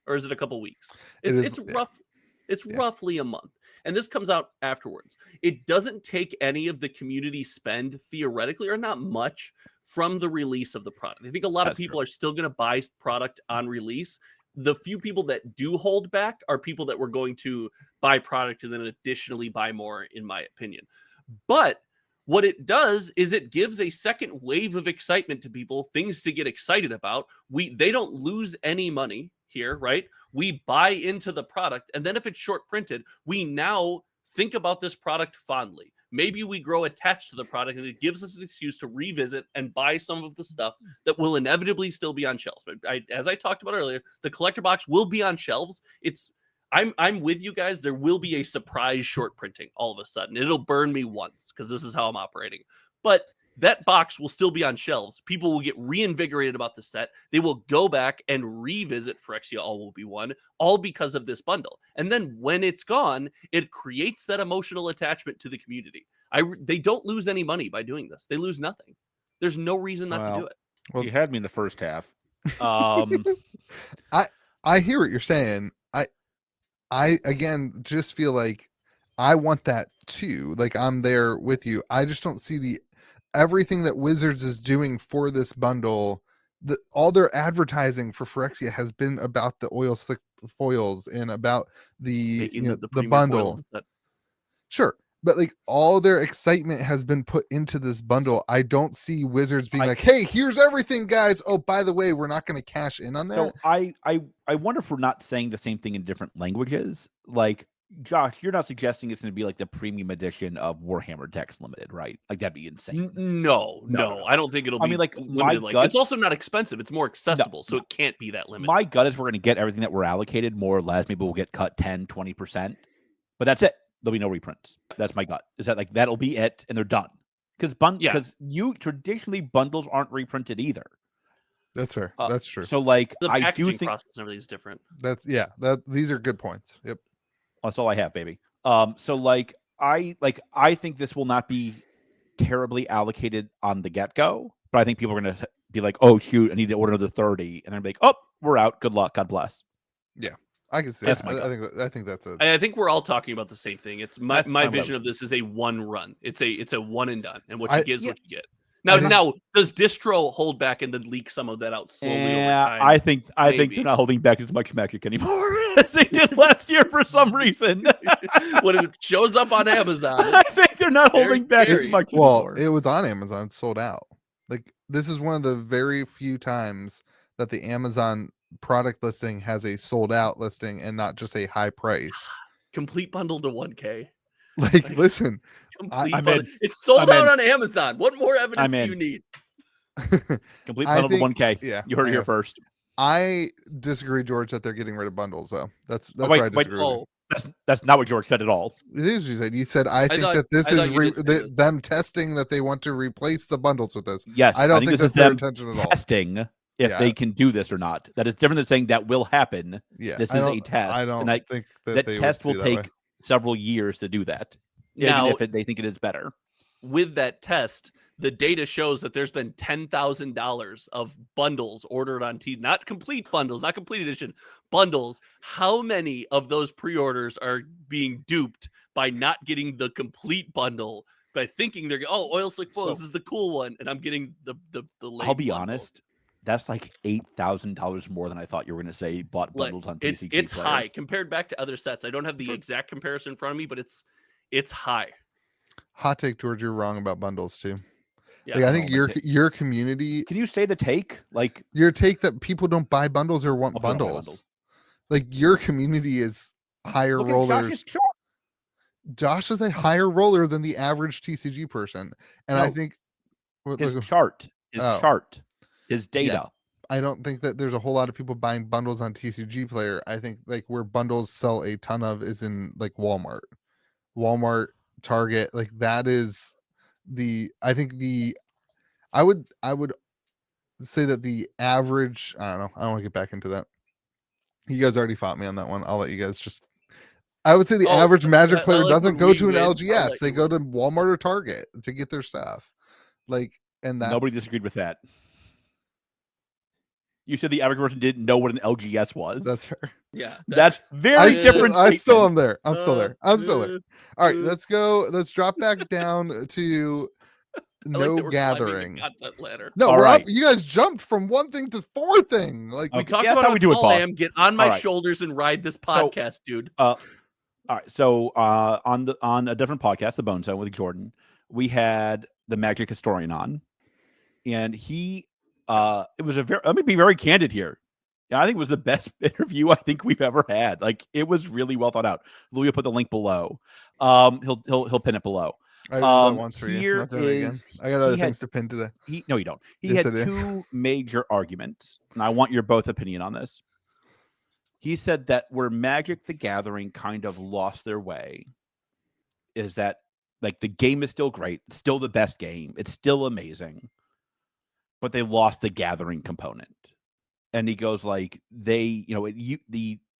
[SPEAKER 1] or is it a couple weeks? It's rough. It's roughly a month. And this comes out afterwards. It doesn't take any of the community spend, theoretically, or not much, from the release of the product. I think a lot of people are still going to buy product on release. The few people that do hold back are people that were going to buy product and then additionally buy more, in my opinion. But what it does is it gives a second wave of excitement to people, things to get excited about. They don't lose any money here, right? We buy into the product, and then if it's short printed, we now think about this product fondly. Maybe we grow attached to the product, and it gives us an excuse to revisit and buy some of the stuff that will inevitably still be on shelves. But as I talked about earlier, the collector box will be on shelves. I'm with you guys. There will be a surprise short printing all of a sudden. It'll burn me once because this is how I'm operating. But that box will still be on shelves. People will get reinvigorated about the set. They will go back and revisit Phyrexia All Will Be One, all because of this bundle. And then when it's gone, it creates that emotional attachment to the community. They don't lose any money by doing this. They lose nothing. There's no reason not to do it.
[SPEAKER 2] Well, you had me in the first half.
[SPEAKER 3] I hear what you're saying. I again just feel like I want that too. Like, I'm there with you. I just don't see everything that Wizards is doing for this bundle. All their advertising for Phyrexia has been about the oil slick foils and about the bundle. Sure. But like, all their excitement has been put into this bundle. I don't see Wizards being like, hey, here's everything, guys. Oh, by the way, we're not going to cash in on that.
[SPEAKER 2] So I wonder if we're not saying the same thing in different languages. Like, Josh, you're not suggesting it's going to be like the premium edition of Warhammer Decks Limited, right? Like, that'd be insane.
[SPEAKER 1] No. I don't think it'll be limited. It's also not expensive. It's more accessible, so it can't be that limited.
[SPEAKER 2] My gut is we're going to get everything that we're allocated, more or less. Maybe we'll get cut 10, 20%. But that's it. There'll be no reprints. That's my gut. Is that like that'll be it and they're done? Because you traditionally bundles aren't reprinted either.
[SPEAKER 3] That's fair. That's true.
[SPEAKER 2] So like
[SPEAKER 1] The
[SPEAKER 2] I do
[SPEAKER 1] packaging
[SPEAKER 2] think
[SPEAKER 1] process and everything is different.
[SPEAKER 3] These are good points. Yep.
[SPEAKER 2] that's all I have, baby. So like I think this will not be terribly allocated on the get-go, but I think people are gonna be like, oh shoot, I need to order another 30, and they're like, oh, we're out. Good luck. God bless.
[SPEAKER 3] Yeah. I can see
[SPEAKER 2] That's
[SPEAKER 3] that.
[SPEAKER 2] my
[SPEAKER 3] I think that's a
[SPEAKER 1] I think we're all talking about the same thing. It's my
[SPEAKER 2] That's
[SPEAKER 1] vision
[SPEAKER 2] what
[SPEAKER 1] of this is a one run. It's a one and done, and what
[SPEAKER 3] I-
[SPEAKER 1] you get is
[SPEAKER 2] yeah.
[SPEAKER 1] what you get. Now,
[SPEAKER 3] I think-
[SPEAKER 1] now does distro hold back and then leak some of that out slowly over
[SPEAKER 2] Yeah,
[SPEAKER 1] time?
[SPEAKER 2] I think
[SPEAKER 1] Maybe.
[SPEAKER 2] they're not holding back as much magic anymore as they did last year for some reason.
[SPEAKER 1] When it shows up on Amazon,
[SPEAKER 2] I
[SPEAKER 1] it's,
[SPEAKER 2] think they're not
[SPEAKER 1] very
[SPEAKER 2] holding back as
[SPEAKER 1] scary.
[SPEAKER 2] much
[SPEAKER 3] well,
[SPEAKER 2] anymore.
[SPEAKER 3] it was on Amazon, sold out. Like this is one of the very few times that the Amazon product listing has a sold out listing and not just a high price.
[SPEAKER 1] complete bundle to 1K.
[SPEAKER 3] Like, listen,
[SPEAKER 1] Complete
[SPEAKER 2] I'm
[SPEAKER 1] bundle.
[SPEAKER 2] in.
[SPEAKER 1] It's sold
[SPEAKER 2] I'm
[SPEAKER 1] out
[SPEAKER 2] in.
[SPEAKER 1] on Amazon. What more evidence
[SPEAKER 2] I'm
[SPEAKER 1] do
[SPEAKER 2] in.
[SPEAKER 1] you need?
[SPEAKER 2] Complete
[SPEAKER 3] I
[SPEAKER 2] bundle to
[SPEAKER 3] think-
[SPEAKER 2] 1K.
[SPEAKER 3] yeah,
[SPEAKER 2] You heard
[SPEAKER 3] I
[SPEAKER 2] it here
[SPEAKER 3] know.
[SPEAKER 2] first.
[SPEAKER 3] I disagree, George, that they're getting rid of bundles though. That's
[SPEAKER 2] wait,
[SPEAKER 3] where I
[SPEAKER 2] wait,
[SPEAKER 3] disagree. with you.
[SPEAKER 2] That's not what George said at all.
[SPEAKER 3] It is what you said. You said I think
[SPEAKER 1] thought-
[SPEAKER 3] that this
[SPEAKER 1] I thought
[SPEAKER 3] is
[SPEAKER 1] you did say this.
[SPEAKER 3] them testing that they want to replace the bundles with this.
[SPEAKER 2] Yes,
[SPEAKER 3] I don't think
[SPEAKER 2] this
[SPEAKER 3] that's
[SPEAKER 2] is
[SPEAKER 3] their
[SPEAKER 2] them
[SPEAKER 3] intention at all.
[SPEAKER 2] testing if
[SPEAKER 3] Yeah.
[SPEAKER 2] they can do this or not. That is different than saying that will happen.
[SPEAKER 3] Yeah,
[SPEAKER 2] This
[SPEAKER 3] I
[SPEAKER 2] is a
[SPEAKER 3] don't-
[SPEAKER 2] test,
[SPEAKER 3] I don't
[SPEAKER 2] and
[SPEAKER 3] think that
[SPEAKER 2] that
[SPEAKER 3] they
[SPEAKER 2] test
[SPEAKER 3] would
[SPEAKER 2] will
[SPEAKER 3] see that
[SPEAKER 2] take
[SPEAKER 3] way.
[SPEAKER 2] several years to do that.
[SPEAKER 1] Now-
[SPEAKER 2] Even if they think it is better.
[SPEAKER 1] With that test, the data shows that there's been $10,000 of bundles ordered on not complete bundles, not complete edition bundles. How many of those pre-orders are being duped by not getting the complete bundle, by thinking they're oil slick foil, this is the cool one, and I'm getting the late
[SPEAKER 2] I'll be
[SPEAKER 1] bundle.
[SPEAKER 2] honest. That's like $8,000 more than I thought you were going to say. Bought
[SPEAKER 1] Like,
[SPEAKER 2] bundles on
[SPEAKER 1] it's
[SPEAKER 2] TCG Player.
[SPEAKER 1] high compared back to other sets. I don't have the exact comparison in front of me, but it's high.
[SPEAKER 3] Hot take, George. You're wrong about bundles too.
[SPEAKER 1] Yeah.
[SPEAKER 3] Like I think
[SPEAKER 2] No, but
[SPEAKER 3] your community,
[SPEAKER 2] Can you say the take? Like
[SPEAKER 3] your take that people don't buy bundles or want
[SPEAKER 2] Oh, people don't buy
[SPEAKER 3] bundles.
[SPEAKER 2] bundles.
[SPEAKER 3] Like your community is higher
[SPEAKER 2] look at
[SPEAKER 3] rollers.
[SPEAKER 2] Josh's chart.
[SPEAKER 3] Josh is a higher roller than the average TCG person, and I
[SPEAKER 2] No.
[SPEAKER 3] think
[SPEAKER 2] His
[SPEAKER 3] look,
[SPEAKER 2] chart.
[SPEAKER 3] Oh.
[SPEAKER 2] His data.
[SPEAKER 3] I don't think that there's a whole lot of people buying bundles on TCG Player. I think like where bundles sell a ton of is in like Walmart, Target. Like that is I would say that the average, I don't know, I don't want to get back into that. You guys already fought me on that one. I'll let you guys just I would say the average Magic player
[SPEAKER 1] like
[SPEAKER 3] doesn't
[SPEAKER 1] when
[SPEAKER 3] go
[SPEAKER 1] we
[SPEAKER 3] to an
[SPEAKER 1] win, I'll
[SPEAKER 3] LGS.
[SPEAKER 1] let
[SPEAKER 3] They
[SPEAKER 1] you
[SPEAKER 3] go to Walmart or Target to get their stuff. Like, and that's
[SPEAKER 2] Nobody disagreed with that. You said the average person didn't know what an LGS was.
[SPEAKER 3] that's fair.
[SPEAKER 1] Yeah.
[SPEAKER 2] That's very different.
[SPEAKER 3] I still
[SPEAKER 2] statement.
[SPEAKER 3] am there. I'm still there. I'm still there. All right, let's go. Let's drop back down to
[SPEAKER 1] I like
[SPEAKER 3] no
[SPEAKER 1] that we're climbing the
[SPEAKER 3] gathering.
[SPEAKER 1] content ladder.
[SPEAKER 3] No,
[SPEAKER 2] All
[SPEAKER 3] we're
[SPEAKER 2] right.
[SPEAKER 3] up. You guys jumped from one thing to four thing. Like
[SPEAKER 1] We
[SPEAKER 2] Okay,
[SPEAKER 1] talked
[SPEAKER 2] that's
[SPEAKER 1] about
[SPEAKER 2] how
[SPEAKER 1] how
[SPEAKER 2] we do it,
[SPEAKER 1] tall I
[SPEAKER 2] boss.
[SPEAKER 1] am. Get on my
[SPEAKER 2] All right.
[SPEAKER 1] shoulders and ride this
[SPEAKER 2] So-
[SPEAKER 1] podcast, dude.
[SPEAKER 2] All right. So on a different podcast, the Bone Zone with Jordan, we had the Magic historian on, and he it was a very, let me be very candid here. Yeah, I think it was the best interview I think we've ever had. Like it was really well thought out. Louis will put the link below. He'll pin it below.
[SPEAKER 3] I did that once for you.
[SPEAKER 2] here
[SPEAKER 3] Not doing it again.
[SPEAKER 2] is-
[SPEAKER 3] I got other
[SPEAKER 2] he had-
[SPEAKER 3] things to pin today.
[SPEAKER 2] No, you don't. He
[SPEAKER 3] Yes, I
[SPEAKER 2] had
[SPEAKER 3] do.
[SPEAKER 2] two major arguments, and I want your both opinion on this. He said that where Magic the Gathering kind of lost their way is that like the game is still great, it's still the best game, it's still amazing, but they lost the gathering component. And he goes like the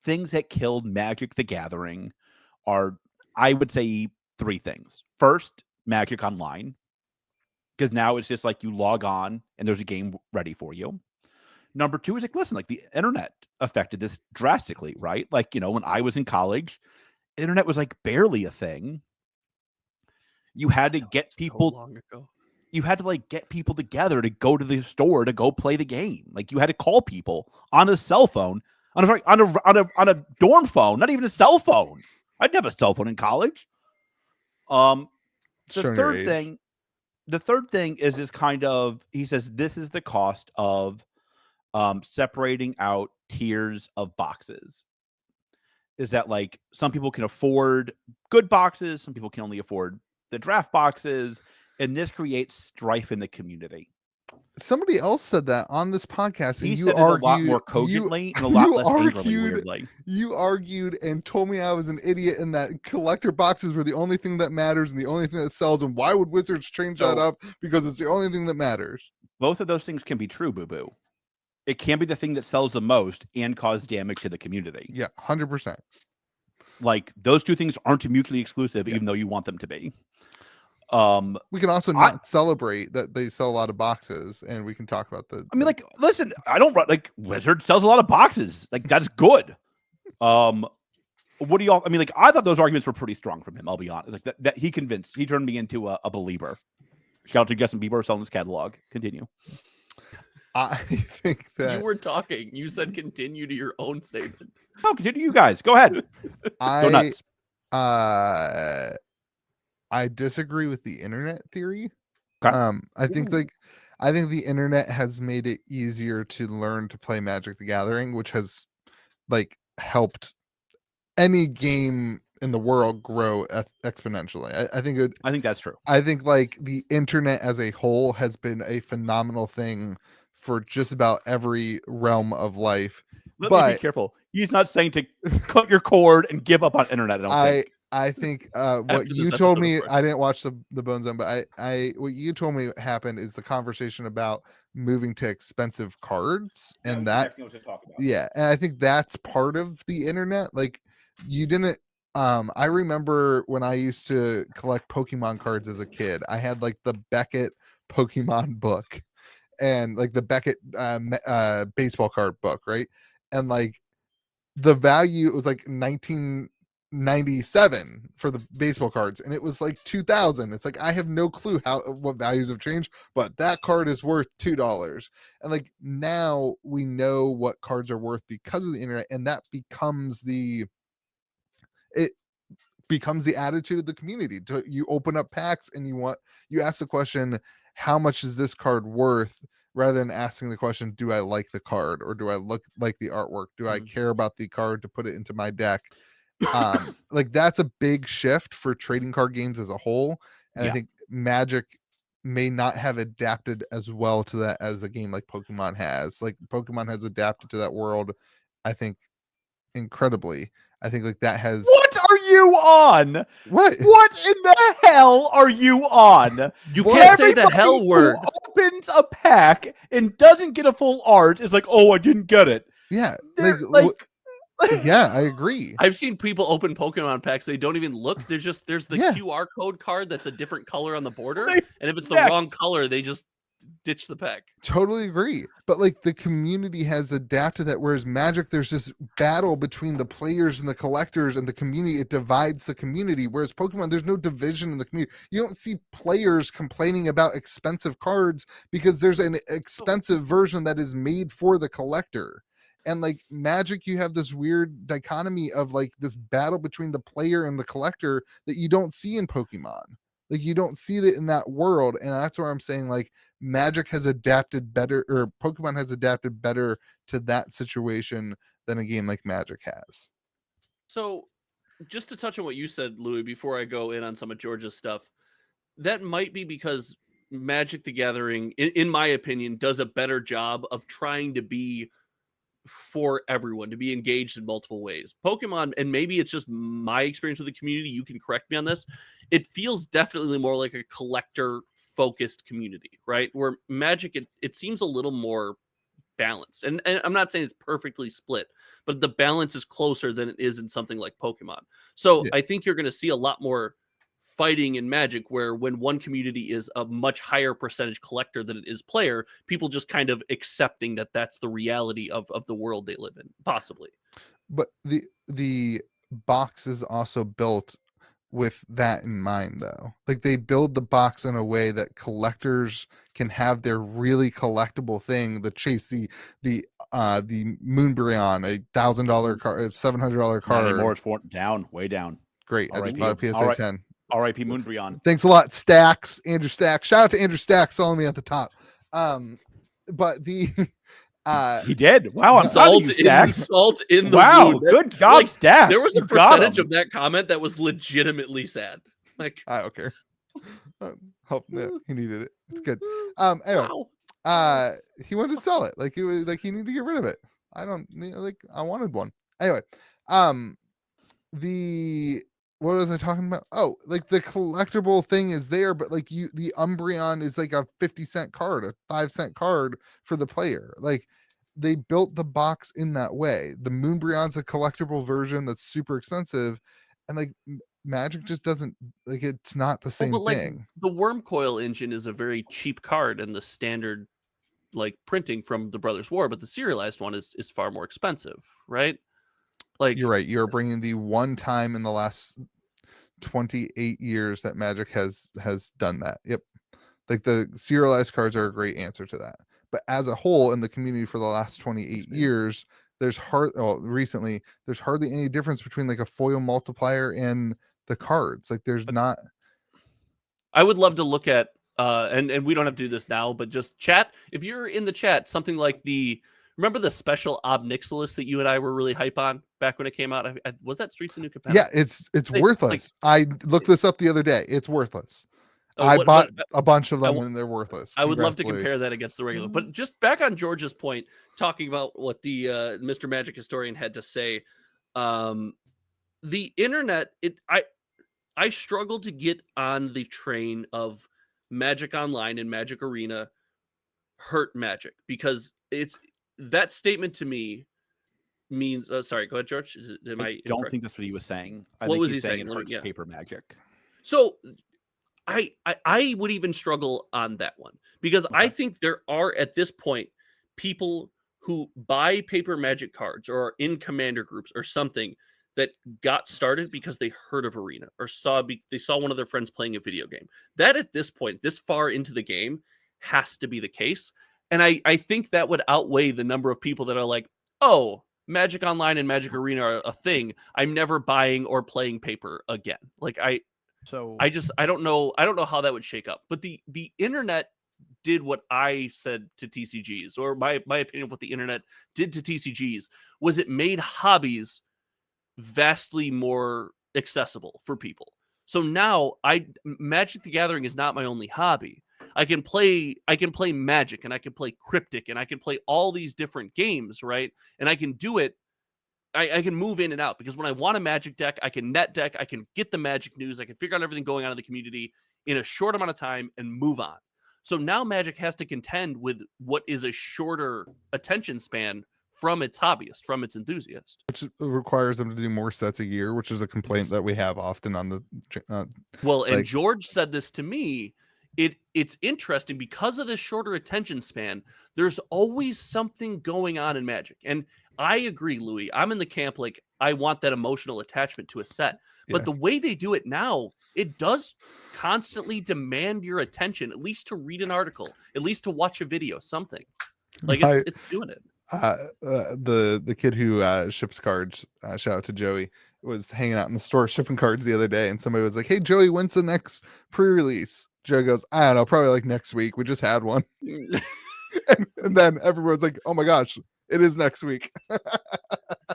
[SPEAKER 2] things that killed Magic the Gathering are, I would say, three things. First, Magic Online, because now it's just like you log on and there's a game ready for you. Number two is like, listen, like the internet affected this drastically, right? Like, when I was in college, internet was like barely a thing. You had to get people,
[SPEAKER 1] so long ago.
[SPEAKER 2] you had to like get people together to go to the store to go play the game. Like you had to call people on a cell phone, on a dorm phone, not even a cell phone. I didn't have a cell phone in college. The
[SPEAKER 3] Showing your
[SPEAKER 2] third
[SPEAKER 3] age.
[SPEAKER 2] thing, is this kind of, he says this is the cost of separating out tiers of boxes. Is that like some people can afford good boxes, some people can only afford the draft boxes, and this creates strife in the community.
[SPEAKER 3] Somebody else said that on this podcast,
[SPEAKER 2] He
[SPEAKER 3] and you
[SPEAKER 2] said it
[SPEAKER 3] argued
[SPEAKER 2] a lot more cogently and a lot less angrily, weirdly.
[SPEAKER 3] You argued and told me I was an idiot and that collector boxes were the only thing that matters and the only thing that sells. And why would Wizards change that up? Because it's the only thing that matters.
[SPEAKER 2] Both of those things can be true, Boo Boo. It can be the thing that sells the most and cause damage to the community.
[SPEAKER 3] Yeah, 100%.
[SPEAKER 2] Like, those two things aren't mutually exclusive, even though you want them to be.
[SPEAKER 3] We can also not celebrate that they sell a lot of boxes, and we can talk about the.
[SPEAKER 2] I mean, like, listen, I don't like Wizard sells a lot of boxes. Like, that's good. What do y'all? I mean, like, I thought those arguments were pretty strong from him. I'll be honest. Like that he turned me into a believer. Shout out to Justin Bieber selling his catalog. Continue.
[SPEAKER 3] I think that
[SPEAKER 1] you were talking. You said continue to your own statement.
[SPEAKER 2] No, continue, you guys. Go ahead. Go nuts.
[SPEAKER 3] I disagree with the internet theory.
[SPEAKER 2] Okay.
[SPEAKER 3] I think the internet has made it easier to learn to play Magic the Gathering, which has like helped any game in the world grow exponentially. I think
[SPEAKER 2] that's true.
[SPEAKER 3] I think like the internet as a whole has been a phenomenal thing for just about every realm of life.
[SPEAKER 2] Let me be careful. He's not saying to cut your cord and give up on internet.
[SPEAKER 3] I think what you told me, I didn't watch the Bone Zone, but what you told me happened is the conversation about moving to expensive cards, and that, yeah, and I think that's part of the internet. Like, you didn't. I remember when I used to collect Pokemon cards as a kid. I had like the Beckett Pokemon book, and like the Beckett baseball card book, right? And like the value, it was like 1997 for the baseball cards, and it was like 2000. It's like I have no clue what values have changed, but that card is worth $2. And like now we know what cards are worth because of the internet, and that becomes the attitude of the community. You open up packs and you ask the question, how much is this card worth, rather than asking the question, do I like the card, or do I like the artwork? Do I care about the card to put it into my deck? Like that's a big shift for trading card games as a whole, and I think Magic may not have adapted as well to that as a game like Pokemon has. Like Pokemon has adapted to that world, I think, incredibly. I think like that has.
[SPEAKER 2] What are you on? What in the hell are you on?
[SPEAKER 1] You can't say the hell word.
[SPEAKER 2] Opens a pack and doesn't get a full art. It's like, oh, I didn't get it.
[SPEAKER 3] Yeah, yeah, I agree.
[SPEAKER 1] I've seen people open Pokemon packs. They don't even look. There's the QR code card that's a different color on the border, and if it's the wrong color, they just ditch the pack.
[SPEAKER 3] Totally agree. But like the community has adapted that, whereas Magic, there's this battle between the players and the collectors and the community. It divides the community, whereas Pokemon, there's no division in the community. You don't see players complaining about expensive cards because there's an expensive version that is made for the collector. And like Magic, you have this weird dichotomy of like this battle between the player and the collector that you don't see in Pokemon. Like you don't see that in that world. And that's where I'm saying like Magic has adapted better, or Pokemon has adapted better to that situation than a game like Magic has.
[SPEAKER 1] So just to touch on what you said, Louis, before I go in on some of George's stuff, that might be because Magic the Gathering, in my opinion, does a better job of trying to be for everyone, to be engaged in multiple ways. Pokemon, and maybe it's just my experience with the community, you can correct me on this, it feels definitely more like a collector focused community, right? Where Magic, it seems a little more balanced, and I'm not saying it's perfectly split, but the balance is closer than it is in something like Pokemon. So I think you're going to see a lot more fighting in Magic, where when one community is a much higher percentage collector than it is player, people just kind of accepting that that's the reality of the world they live in, possibly.
[SPEAKER 3] But the box is also built with that in mind, though. Like they build the box in a way that collectors can have their really collectible thing, the chase, the Moonbryon, $1,000 card, $700 card.
[SPEAKER 2] Not anymore, it's down, way down.
[SPEAKER 3] Great. I just bought a PSA 10.
[SPEAKER 2] R.I.P. Moonbryon.
[SPEAKER 3] Thanks a lot, Stacks. Andrew Stacks. Shout out to Andrew Stacks selling me at the top. But the
[SPEAKER 2] he did. Wow, I'm
[SPEAKER 1] salt in the
[SPEAKER 2] wound. Good job,
[SPEAKER 1] like,
[SPEAKER 2] Stacks.
[SPEAKER 1] There was a percentage of that comment that was legitimately sad. Like
[SPEAKER 3] I don't care. Hope he needed it. It's good. Anyway, He wanted to sell it. Like, he was like, he needed to get rid of it. I don't like, I wanted one. Anyway, what was I talking about? Oh, like the collectible thing is there, but like the Umbreon is like a 50-cent card, a 5-cent card for the player. Like, they built the box in that way. The Moonbreon's a collectible version that's super expensive, and like Magic just doesn't, like, it's not the same
[SPEAKER 1] but like
[SPEAKER 3] thing.
[SPEAKER 1] the Worm Coil engine is a very cheap card in the standard like printing from the Brothers War, but the serialized one is far more expensive, right? Like,
[SPEAKER 3] You're right. You're bringing the one time in the last 28 years that Magic has done that. Yep. Like, the serialized cards are a great answer to that. But as a whole, in the community for the last 28 years, recently, there's hardly any difference between like a foil multiplier and the cards. Like, there's not.
[SPEAKER 1] I would love to look at and we don't have to do this now, but just chat. If you're in the chat, something like remember the special Ob Nixilis that you and I were really hype on back when it came out? Was that Streets of New Capenna?
[SPEAKER 3] Yeah, it's worthless. I looked this up the other day. It's worthless. I bought a bunch of them and they're worthless.
[SPEAKER 1] I would love to compare that against the regular. But just back on George's point, talking about what the Mr. Magic historian had to say, the internet, I struggle to get on the train of Magic Online and Magic Arena hurt Magic, because that statement to me means. Sorry, go ahead, George.
[SPEAKER 2] I don't think that's what he was saying.
[SPEAKER 1] What was he saying?
[SPEAKER 2] It hurts paper Magic.
[SPEAKER 1] So I would even struggle on that one, because I think there are at this point people who buy paper Magic cards or are in commander groups or something that got started because they heard of Arena or they saw one of their friends playing a video game. That at this point, this far into the game, has to be the case. And I think that would outweigh the number of people that are like, oh, Magic Online and Magic Arena are a thing. I'm never buying or playing paper again. Like, I don't know how that would shake up. But the internet did what I said to TCGs, or my opinion of what the internet did to TCGs was it made hobbies vastly more accessible for people. So now Magic the Gathering is not my only hobby. I can play Magic, and I can play Cryptic, and I can play all these different games, right? And I can do it. I can move in and out, because when I want a Magic deck, I can net deck, I can get the Magic news, I can figure out everything going on in the community in a short amount of time and move on. So now Magic has to contend with what is a shorter attention span from its hobbyist, from its enthusiast.
[SPEAKER 3] Which requires them to do more sets a year, which is a complaint that we have often on the...
[SPEAKER 1] and George said this to me. It's interesting because of this shorter attention span. There's always something going on in Magic. And I agree, Louis. I'm in the camp, like, I want that emotional attachment to a set. But the way they do it now, it does constantly demand your attention, at least to read an article, at least to watch a video, something. Like, it's doing it.
[SPEAKER 3] The kid who ships cards, shout out to Joey, was hanging out in the store shipping cards the other day, and somebody was like, "Hey Joey, when's the next pre-release?" Joe goes, "I don't know, probably like next week. We just had one." and then everyone's like, "Oh my gosh, it is next week."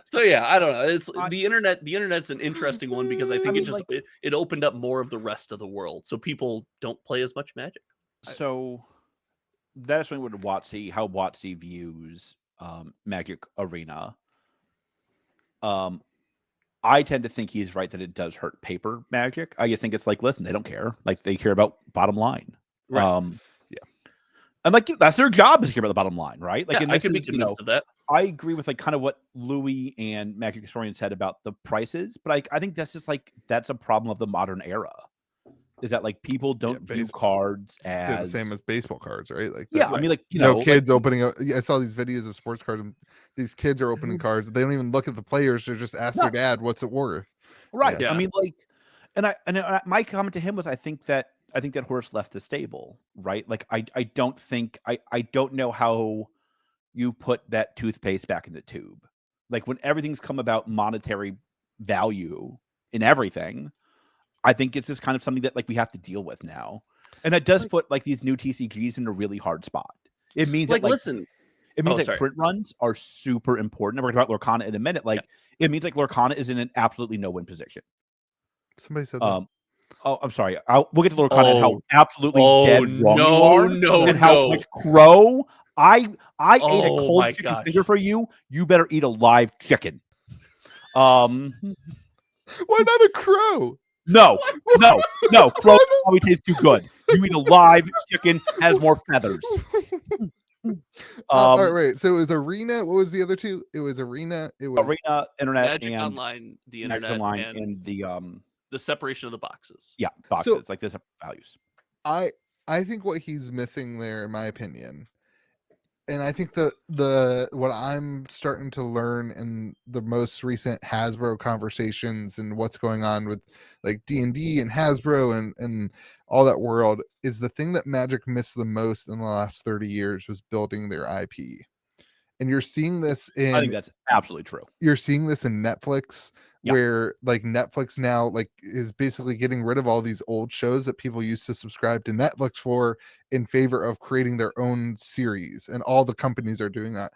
[SPEAKER 1] So yeah, I don't know. It's the internet. The internet's an interesting one, because I think it opened up more of the rest of the world, so people don't play as much Magic.
[SPEAKER 2] So that's when how WotC views Magic Arena. I tend to think he's right that it does hurt paper Magic. I just think it's like, listen, they don't care. Like, they care about bottom line.
[SPEAKER 1] Right.
[SPEAKER 2] And like, that's their job, is to care about the bottom line, right? Like,
[SPEAKER 1] I can be convinced of that.
[SPEAKER 2] I agree with like kind of what Louis and Magic historian said about the prices, but I think that's just like, that's a problem of the modern era. Is that like people don't view cards as
[SPEAKER 3] the same as baseball cards, right? Like,
[SPEAKER 2] I mean, like, you know,
[SPEAKER 3] kids opening up. I saw these videos of sports cards, and these kids are opening cards. They don't even look at the players. They just ask their dad, "What's it worth?"
[SPEAKER 2] Right. Yeah. I mean, like, and my comment to him was, I think that horse left the stable, right? Like, I don't know how you put that toothpaste back in the tube. Like, when everything's come about monetary value in everything, I think it's just kind of something that like we have to deal with now. And that does put like these new TCGs in a really hard spot. It means
[SPEAKER 1] like,
[SPEAKER 2] that, like,
[SPEAKER 1] listen,
[SPEAKER 2] it means like print runs are super important. And we're going to talk about Lorcana in a minute. Like, it means like Lorcana is in an absolutely no-win position.
[SPEAKER 3] Somebody said that.
[SPEAKER 2] Oh, I'm sorry. We'll get to Lorcana and how
[SPEAKER 1] Oh.
[SPEAKER 2] absolutely
[SPEAKER 1] Oh,
[SPEAKER 2] dead wrong you are, and how much crow. I ate a
[SPEAKER 1] Oh
[SPEAKER 2] cold
[SPEAKER 1] my
[SPEAKER 2] chicken
[SPEAKER 1] gosh.
[SPEAKER 2] finger for you. You better eat a live chicken.
[SPEAKER 3] Why not a crow?
[SPEAKER 2] No. Crow probably tastes too good. You eat a live chicken, has more feathers.
[SPEAKER 3] All right, wait. So it was Arena. What was the other two? It was Arena. It was
[SPEAKER 2] Arena, Internet,
[SPEAKER 1] Magic
[SPEAKER 2] and
[SPEAKER 1] Online, the
[SPEAKER 2] Magic
[SPEAKER 1] internet,
[SPEAKER 2] Online,
[SPEAKER 1] and
[SPEAKER 2] the
[SPEAKER 1] the separation of the boxes.
[SPEAKER 2] yeah, boxes. Like there's values.
[SPEAKER 3] I think what he's missing there, in my opinion, and I think the what I'm starting to learn in the most recent Hasbro conversations and what's going on with like D&D and Hasbro and all that world is the thing that Magic missed the most in the last 30 years was building their IP. And you're seeing this in
[SPEAKER 2] I think that's absolutely true.
[SPEAKER 3] You're seeing this in Netflix, where like Netflix now like is basically getting rid of all these old shows that people used to subscribe to Netflix for in favor of creating their own series, and all the companies are doing that.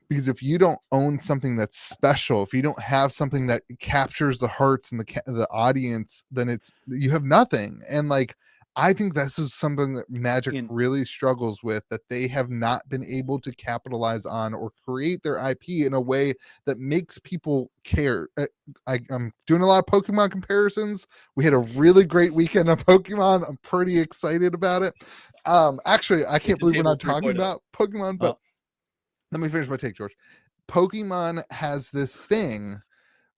[SPEAKER 3] Because if you don't own something that's special, if you don't have something that captures the hearts and the audience, then you have nothing. And like I think this is something that Magic really struggles with, that they have not been able to capitalize on or create their IP in a way that makes people care. I'm doing a lot of Pokemon comparisons. We had a really great weekend of Pokemon. I'm pretty excited about it. Actually, I can't believe we're not talking about Pokemon, but let me finish my take, George. Pokemon has this thing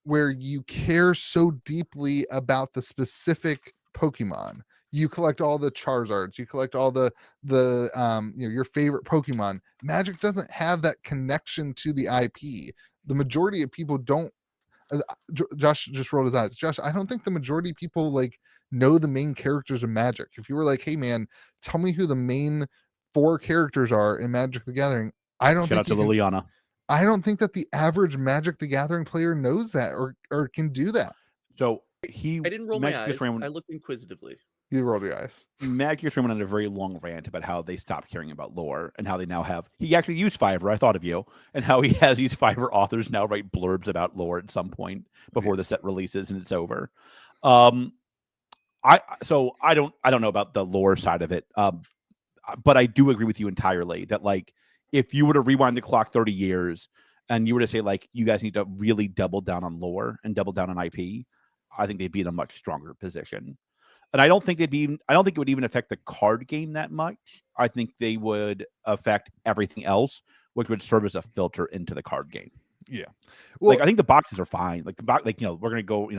[SPEAKER 3] where you care so deeply about the specific Pokemon. You collect all the Charizards, you collect all the your favorite Pokemon. Magic doesn't have that connection to the IP. The majority of people don't. Josh just rolled his eyes. Josh, I don't think the majority of people like know the main characters of Magic. If you were like, hey man, tell me who the main 4 characters are in Magic the Gathering, I don't
[SPEAKER 2] Shout out to Liliana.
[SPEAKER 3] I don't think that the average Magic the Gathering player knows that or can do that.
[SPEAKER 2] So
[SPEAKER 1] I didn't roll my eyes. I looked inquisitively.
[SPEAKER 3] You rolled your eyes.
[SPEAKER 2] Magicthegathering went on a very long rant about how they stopped caring about lore and how they now have. He actually used Fiverr. I thought of you, and how he has these Fiverr authors now write blurbs about lore at some point before the set releases and it's over. I don't know about the lore side of it, but I do agree with you entirely that like if you were to rewind the clock 30 years and you were to say like you guys need to really double down on lore and double down on IP, I think they'd be in a much stronger position. And I don't think it would even affect the card game that much. I think they would affect everything else, which would serve as a filter into the card game.
[SPEAKER 3] Yeah.
[SPEAKER 2] Well, like I think the boxes are fine. Like the box, like we're gonna go.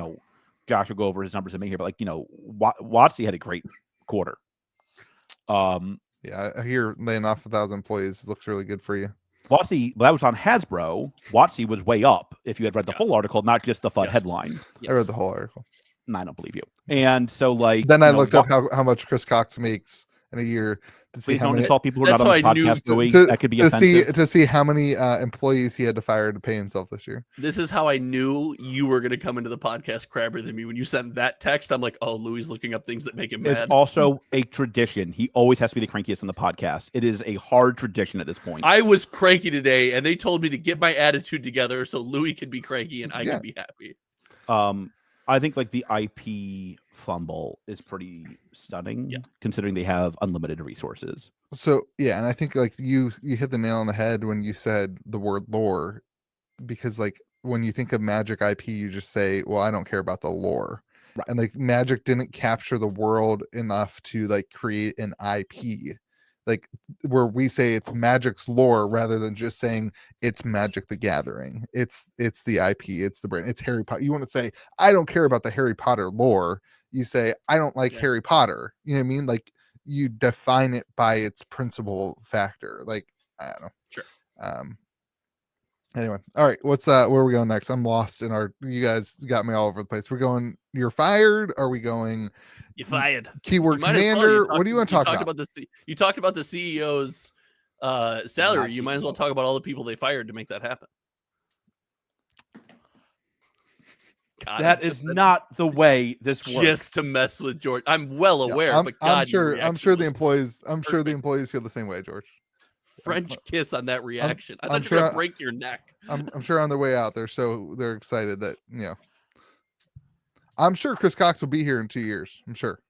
[SPEAKER 2] Josh will go over his numbers in me here, but like Watsy had a great quarter.
[SPEAKER 3] Yeah, I hear laying off 1,000 employees looks really good for you.
[SPEAKER 2] Watsy, that was on Hasbro. Watsy was way up if you had read the full article, not just the FUD headline.
[SPEAKER 3] Yes. I read the whole article.
[SPEAKER 2] I don't believe you. And so, like,
[SPEAKER 3] then I looked up how much Chris Cox makes in a year to see how many
[SPEAKER 2] people who are not on the podcast. That could be
[SPEAKER 3] to see how many employees he had to fire to pay himself this year.
[SPEAKER 1] This is how I knew you were going to come into the podcast crabber than me. When you sent that text, I'm like, oh, Louis looking up things that make him mad.
[SPEAKER 2] It's also a tradition. He always has to be the crankiest on the podcast. It is a hard tradition at this point.
[SPEAKER 1] I was cranky today, and they told me to get my attitude together so Louis could be cranky and I could be happy.
[SPEAKER 2] I think like the IP fumble is pretty stunning, considering they have unlimited resources.
[SPEAKER 3] So yeah, and I think like you hit the nail on the head when you said the word lore, because like when you think of Magic IP, you just say, well, I don't care about the lore. Right. And like Magic didn't capture the world enough to like create an IP. Like where we say it's Magic's lore rather than just saying it's Magic the Gathering. It's the IP, it's the brand, it's Harry Potter. You want to say, I don't care about the Harry Potter lore. You say, I don't like Harry Potter. You know what I mean? Like you define it by its principal factor. Like, I don't know.
[SPEAKER 1] Sure.
[SPEAKER 3] Anyway, all right. What's where are we going next? I'm lost in you guys got me all over the place. We're going, you're fired. Are we going?
[SPEAKER 1] You fired.
[SPEAKER 3] Keyword commander. What do you want to talk about?
[SPEAKER 1] You talked about the CEO's salary. You might as well talk about all the people they fired to make that happen.
[SPEAKER 2] God, that is not the way this works.
[SPEAKER 1] Just to mess with George. I'm well aware, but
[SPEAKER 3] God, I'm sure the employees feel the same way, George.
[SPEAKER 1] French kiss on that reaction. I thought you were gonna break your neck.
[SPEAKER 3] I'm sure on their way out, they're excited that I'm sure Chris Cox will be here in 2 years. I'm sure.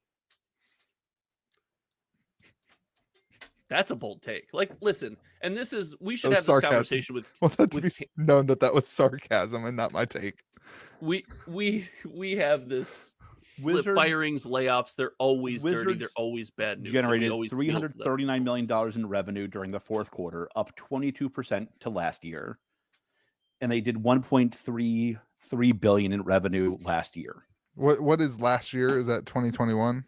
[SPEAKER 1] That's a bold take. Like, listen, and we should
[SPEAKER 3] That
[SPEAKER 1] have
[SPEAKER 3] was
[SPEAKER 1] this conversation with
[SPEAKER 3] Well, that to
[SPEAKER 1] with
[SPEAKER 3] be known that was sarcasm and not my take.
[SPEAKER 1] we have this
[SPEAKER 2] Wizards
[SPEAKER 1] firings, layoffs. They're always dirty.
[SPEAKER 2] Wizards
[SPEAKER 1] They're always bad news. and we
[SPEAKER 2] generated
[SPEAKER 1] always feel for them.
[SPEAKER 2] $339 million in revenue during the fourth quarter, up 22% to last year. And they did 1.33 billion in revenue last year.
[SPEAKER 3] What is last year? Is that 2021?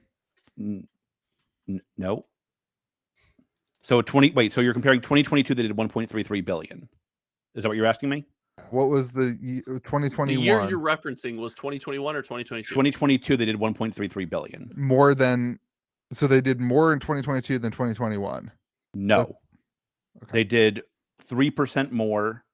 [SPEAKER 2] No. So so you're comparing 2022, they did 1.33 billion. Is that what you're asking me?
[SPEAKER 3] What was the 2021?
[SPEAKER 1] The year you're referencing was 2021 or 2022?
[SPEAKER 2] 2022, they did 1.33 billion.
[SPEAKER 3] More than, so they did more in 2022 than 2021.
[SPEAKER 2] No.
[SPEAKER 3] Okay.
[SPEAKER 2] They did 3% more.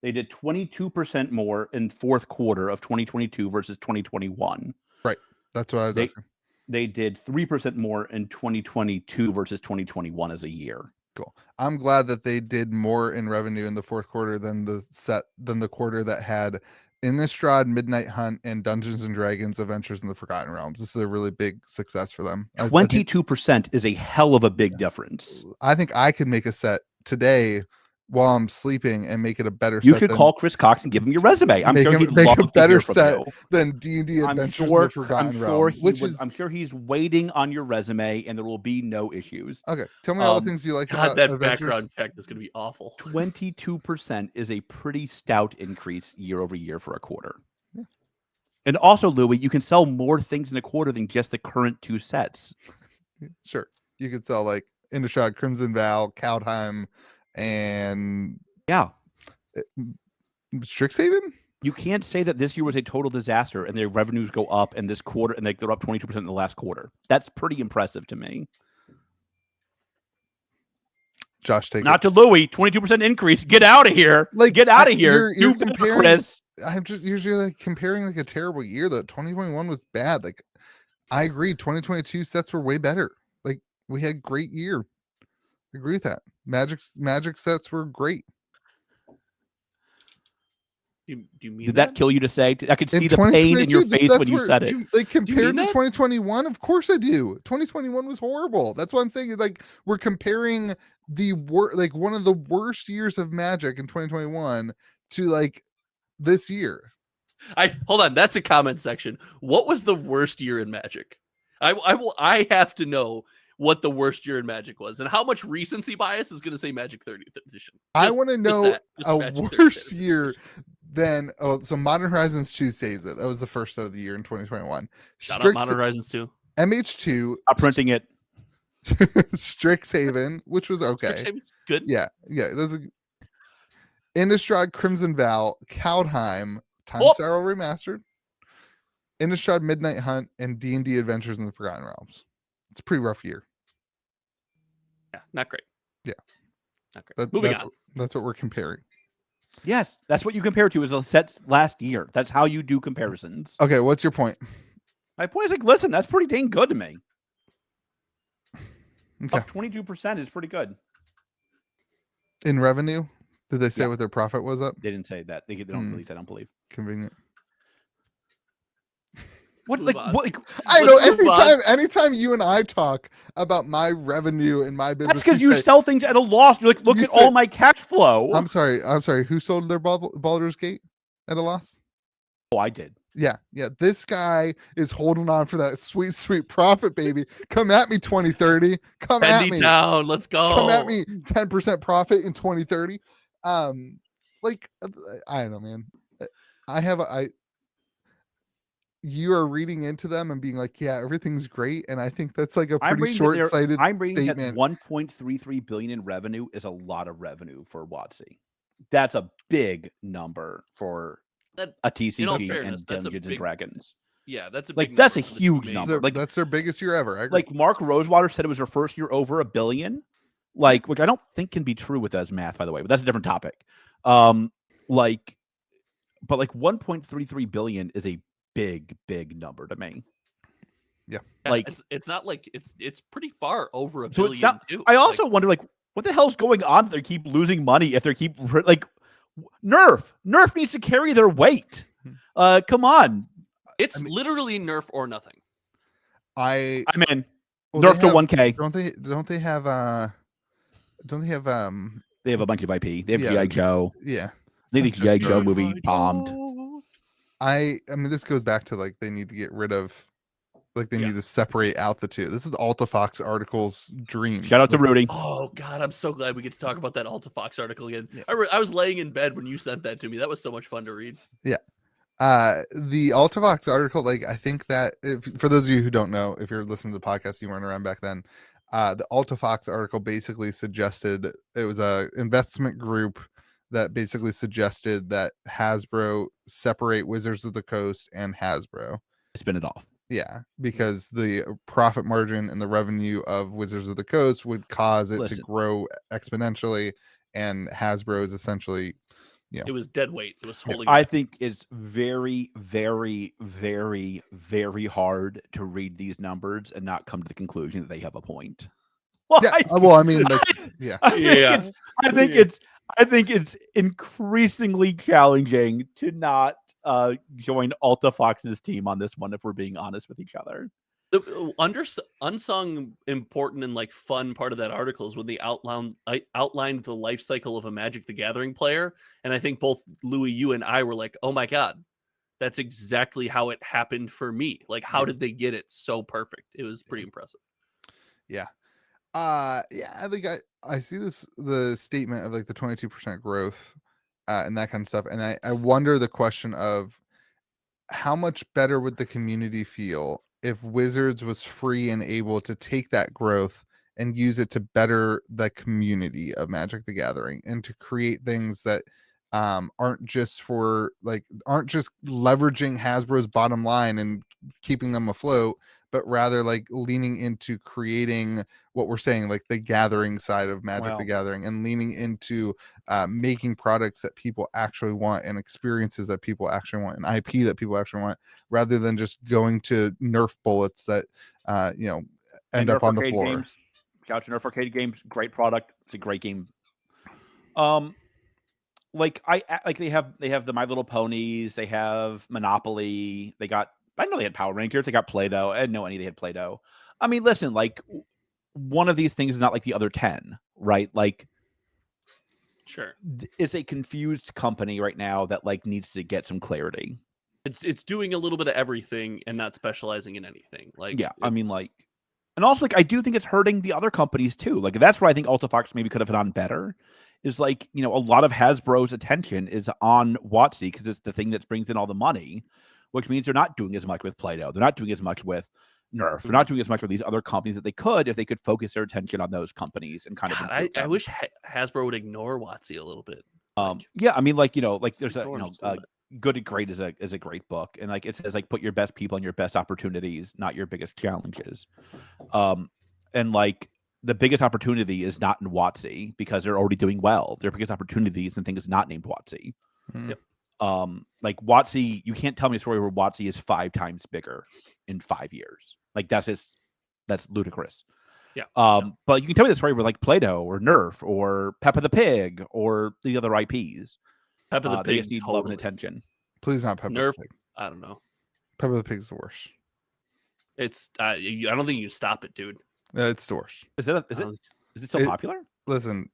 [SPEAKER 2] They did 22% more in fourth quarter of 2022 versus 2021.
[SPEAKER 3] Right. That's what I was asking.
[SPEAKER 2] They did 3% more in 2022 versus 2021 as a year.
[SPEAKER 3] Cool. I'm glad that they did more in revenue in the fourth quarter than the quarter that had Innistrad, Midnight Hunt, and Dungeons and Dragons Adventures in the Forgotten Realms. This is a really big success for them.
[SPEAKER 2] 22% is a hell of a big difference.
[SPEAKER 3] I think I could make a set today while I'm sleeping and make it a better
[SPEAKER 2] You
[SPEAKER 3] set.
[SPEAKER 2] should call Chris Cox and give him your resume. I'm sure he'd
[SPEAKER 3] make
[SPEAKER 2] love
[SPEAKER 3] a
[SPEAKER 2] to
[SPEAKER 3] better
[SPEAKER 2] hear from
[SPEAKER 3] set
[SPEAKER 2] you.
[SPEAKER 3] than D&D Adventures in the Forgotten Realms.
[SPEAKER 2] I'm sure he's waiting on your resume and there will be no issues.
[SPEAKER 3] Okay. Tell me all the things you like
[SPEAKER 1] God,
[SPEAKER 3] about
[SPEAKER 1] that
[SPEAKER 3] Adventures.
[SPEAKER 1] background check is going to be awful.
[SPEAKER 2] 22% is a pretty stout increase year over year for a quarter.
[SPEAKER 3] Yeah.
[SPEAKER 2] And also, Louis, you can sell more things in a quarter than just the current two sets.
[SPEAKER 3] Sure. You could sell like Innistrad, Crimson Vow, Kaldheim, and
[SPEAKER 2] Yeah.
[SPEAKER 3] Strixhaven?
[SPEAKER 2] You can't say that this year was a total disaster and their revenues go up and this quarter and they're up 22% in the last quarter. That's pretty impressive to me.
[SPEAKER 3] Josh, take
[SPEAKER 2] Not to Louis, 22% increase. Get out of here.
[SPEAKER 3] Like,
[SPEAKER 2] Get out of here.
[SPEAKER 3] You're
[SPEAKER 2] Do better,
[SPEAKER 3] comparing.
[SPEAKER 2] Chris.
[SPEAKER 3] I'm just usually like comparing like a terrible year. That 2021 was bad. Like, I agree. 2022 sets were way better. Like, we had great year. I agree with that. Magic sets were great.
[SPEAKER 1] Do you mean
[SPEAKER 2] Did that kill you to say? I could
[SPEAKER 3] In
[SPEAKER 2] see the pain in your
[SPEAKER 3] 2022, the
[SPEAKER 2] face
[SPEAKER 3] sets
[SPEAKER 2] when you
[SPEAKER 3] were-
[SPEAKER 2] said it.
[SPEAKER 3] Like, compared to
[SPEAKER 1] that?
[SPEAKER 3] 2021, of course I do. 2021 was horrible. That's why I'm saying like we're comparing like one of the worst years of Magic in 2021 to like this year.
[SPEAKER 1] Hold on. That's a comment section. What was the worst year in Magic? I have to know what the worst year in Magic was and how much recency bias is going to say Magic 30th edition.
[SPEAKER 3] I want to know
[SPEAKER 1] Just
[SPEAKER 3] a
[SPEAKER 1] Magic 30th
[SPEAKER 3] worse
[SPEAKER 1] edition.
[SPEAKER 3] year than so Modern Horizons 2 saves it. That was the first set of the year in 2021.
[SPEAKER 1] Shout out Modern Horizons 2.
[SPEAKER 3] MH2
[SPEAKER 2] Stop printing it.
[SPEAKER 3] Strixhaven, which was okay.
[SPEAKER 1] Strixhaven's good.
[SPEAKER 3] Yeah. That's Innistrad, Crimson Vow, Kaldheim, Time Spiral Remastered, Innistrad, Midnight Hunt, and D&D Adventures in the Forgotten Realms. It's a pretty rough year.
[SPEAKER 1] Yeah, not great.
[SPEAKER 3] Yeah.
[SPEAKER 1] Not great. Moving on.
[SPEAKER 3] That's what we're comparing.
[SPEAKER 2] Yes, that's what you compare to is the sets last year. That's how you do comparisons.
[SPEAKER 3] Okay, what's your point?
[SPEAKER 2] My point is like, listen, that's pretty dang good to me.
[SPEAKER 3] Okay.
[SPEAKER 2] Up 22% is pretty good.
[SPEAKER 3] In revenue, did they say what their profit was up?
[SPEAKER 2] They didn't say that. They don't release that, I don't believe.
[SPEAKER 3] Convenient.
[SPEAKER 2] What like
[SPEAKER 3] I know anytime you and I talk about my revenue and my business,
[SPEAKER 2] that's because you sell things at a loss. You're like, look at all my cash flow.
[SPEAKER 3] I'm sorry. Who sold their Baldur's Gate at a loss?
[SPEAKER 2] Oh, I did.
[SPEAKER 3] Yeah. This guy is holding on for that sweet profit, baby. Come at me, 2030. Come at me.
[SPEAKER 1] Down. Let's go.
[SPEAKER 3] Come at me, 10% profit in 2030. Like I don't know, man. You are reading into them and being like, yeah, everything's great. And I think that's like a pretty short-sighted
[SPEAKER 2] I'm reading
[SPEAKER 3] statement.
[SPEAKER 2] that 1.33 billion in revenue is a lot of revenue for WotC. That's a big number for a TCG and Dungeons and Dragons.
[SPEAKER 1] Yeah, that's a
[SPEAKER 2] like
[SPEAKER 1] big
[SPEAKER 2] that's a
[SPEAKER 1] number
[SPEAKER 2] huge number.
[SPEAKER 3] Like that's their biggest year ever.
[SPEAKER 2] Like Mark Rosewater said it was her first year over $1 billion. Like, which I don't think can be true with as math, by the way, but that's a different topic. But like 1.33 billion is a big number to me.
[SPEAKER 3] Yeah.
[SPEAKER 2] Like
[SPEAKER 1] it's not like it's pretty far over $1 billion too.
[SPEAKER 2] I also wonder like what the hell's going on? They keep losing money if they keep like Nerf needs to carry their weight. Come on.
[SPEAKER 1] It's literally nerf or nothing.
[SPEAKER 2] I'm in.
[SPEAKER 3] Well,
[SPEAKER 2] Nerf
[SPEAKER 3] they
[SPEAKER 2] to
[SPEAKER 3] have-
[SPEAKER 2] 1K.
[SPEAKER 3] Don't they have
[SPEAKER 2] They have a bunch of IP. They have
[SPEAKER 3] yeah,
[SPEAKER 2] G.I. Joe.
[SPEAKER 3] yeah.
[SPEAKER 2] They think
[SPEAKER 3] It's not
[SPEAKER 2] G.I.
[SPEAKER 3] just
[SPEAKER 2] Joe
[SPEAKER 3] Nerf.
[SPEAKER 2] movie bombed.
[SPEAKER 3] I mean, this goes back to like they need to get rid of, like they need to separate out the two. This is AltaFox article's dream.
[SPEAKER 2] Shout out to Rudy.
[SPEAKER 1] Oh God, I'm so glad we get to talk about that AltaFox article again.
[SPEAKER 3] Yeah.
[SPEAKER 1] I was laying in bed when you sent that to me. That was so much fun to read.
[SPEAKER 3] Yeah. The AltaFox article, like I think that for those of you who don't know, if you're listening to the podcast, you weren't around back then. The AltaFox article basically suggested, it was a investment group that basically suggested that Hasbro separate Wizards of the Coast and Hasbro.
[SPEAKER 2] Spin it off.
[SPEAKER 3] Yeah, because the profit margin and the revenue of Wizards of the Coast would cause it to grow exponentially, and Hasbro is essentially,
[SPEAKER 1] it was dead weight. It was holding.
[SPEAKER 2] I think it's very, very, very, very hard to read these numbers and not come to the conclusion that they have a point.
[SPEAKER 3] Well, I mean, like, yeah.
[SPEAKER 2] I think it's increasingly challenging to not join AltaFox's team on this one, if we're being honest with each other.
[SPEAKER 1] The unsung, important, and like fun part of that article is when they outlined the life cycle of a Magic the Gathering player, and I think both Louis, you and I were like, "Oh my God, that's exactly how it happened for me." Like, how did they get it so perfect? It was pretty impressive.
[SPEAKER 3] Yeah. I think I see the statement of like the 22% growth and that kind of stuff, and I wonder the question of how much better would the community feel if Wizards was free and able to take that growth and use it to better the community of Magic the Gathering and to create things that aren't just leveraging Hasbro's bottom line and keeping them afloat, but rather like leaning into creating what we're saying, like the gathering side of Magic the Gathering, and leaning into making products that people actually want and experiences that people actually want and IP that people actually want, rather than just going to Nerf bullets that end up on the floor.
[SPEAKER 2] Games. Shout out to Nerf Arcade Games. Great product. It's a great game. Like they have the My Little Ponies, they have Monopoly, I know they had Power Rangers, they got Play-Doh. I didn't know any they had Play-Doh. I mean, listen, like one of these things is not like the other 10, right? Like,
[SPEAKER 1] sure,
[SPEAKER 2] it's a confused company right now that like needs to get some clarity.
[SPEAKER 1] It's doing a little bit of everything and not specializing in anything. Like,
[SPEAKER 2] I mean, like, and also like I do think it's hurting the other companies too. Like that's where I think AltaFox maybe could have done better. Is like, a lot of Hasbro's attention is on WotC because it's the thing that brings in all the money, which means they're not doing as much with Play-Doh. They're not doing as much with Nerf. They're not doing as much with these other companies that they could if they could focus their attention on those companies and kind of.
[SPEAKER 1] I wish Hasbro would ignore WotC a little bit.
[SPEAKER 2] Yeah, I mean, like there's Good and Great is a great book, and like it says like put your best people and your best opportunities, not your biggest challenges. And like the biggest opportunity is not in WotC because they're already doing well. Their biggest opportunities and things not named WotC.
[SPEAKER 1] Yep.
[SPEAKER 2] Like WotC, you can't tell me a story where WotC is 5 times bigger in 5 years. Like that's ludicrous.
[SPEAKER 1] Yeah.
[SPEAKER 2] But you can tell me the story where like Play-Doh or Nerf or Peppa the Pig or the other IPs.
[SPEAKER 1] Peppa the Pig
[SPEAKER 2] they just need love and attention.
[SPEAKER 3] Please not Peppa
[SPEAKER 1] Nerf.
[SPEAKER 3] the Pig.
[SPEAKER 1] I don't know.
[SPEAKER 3] Peppa the Pig's the worst.
[SPEAKER 1] It's I don't think you can stop it, dude.
[SPEAKER 3] It's the worst.
[SPEAKER 2] Is it still popular?
[SPEAKER 3] Listen,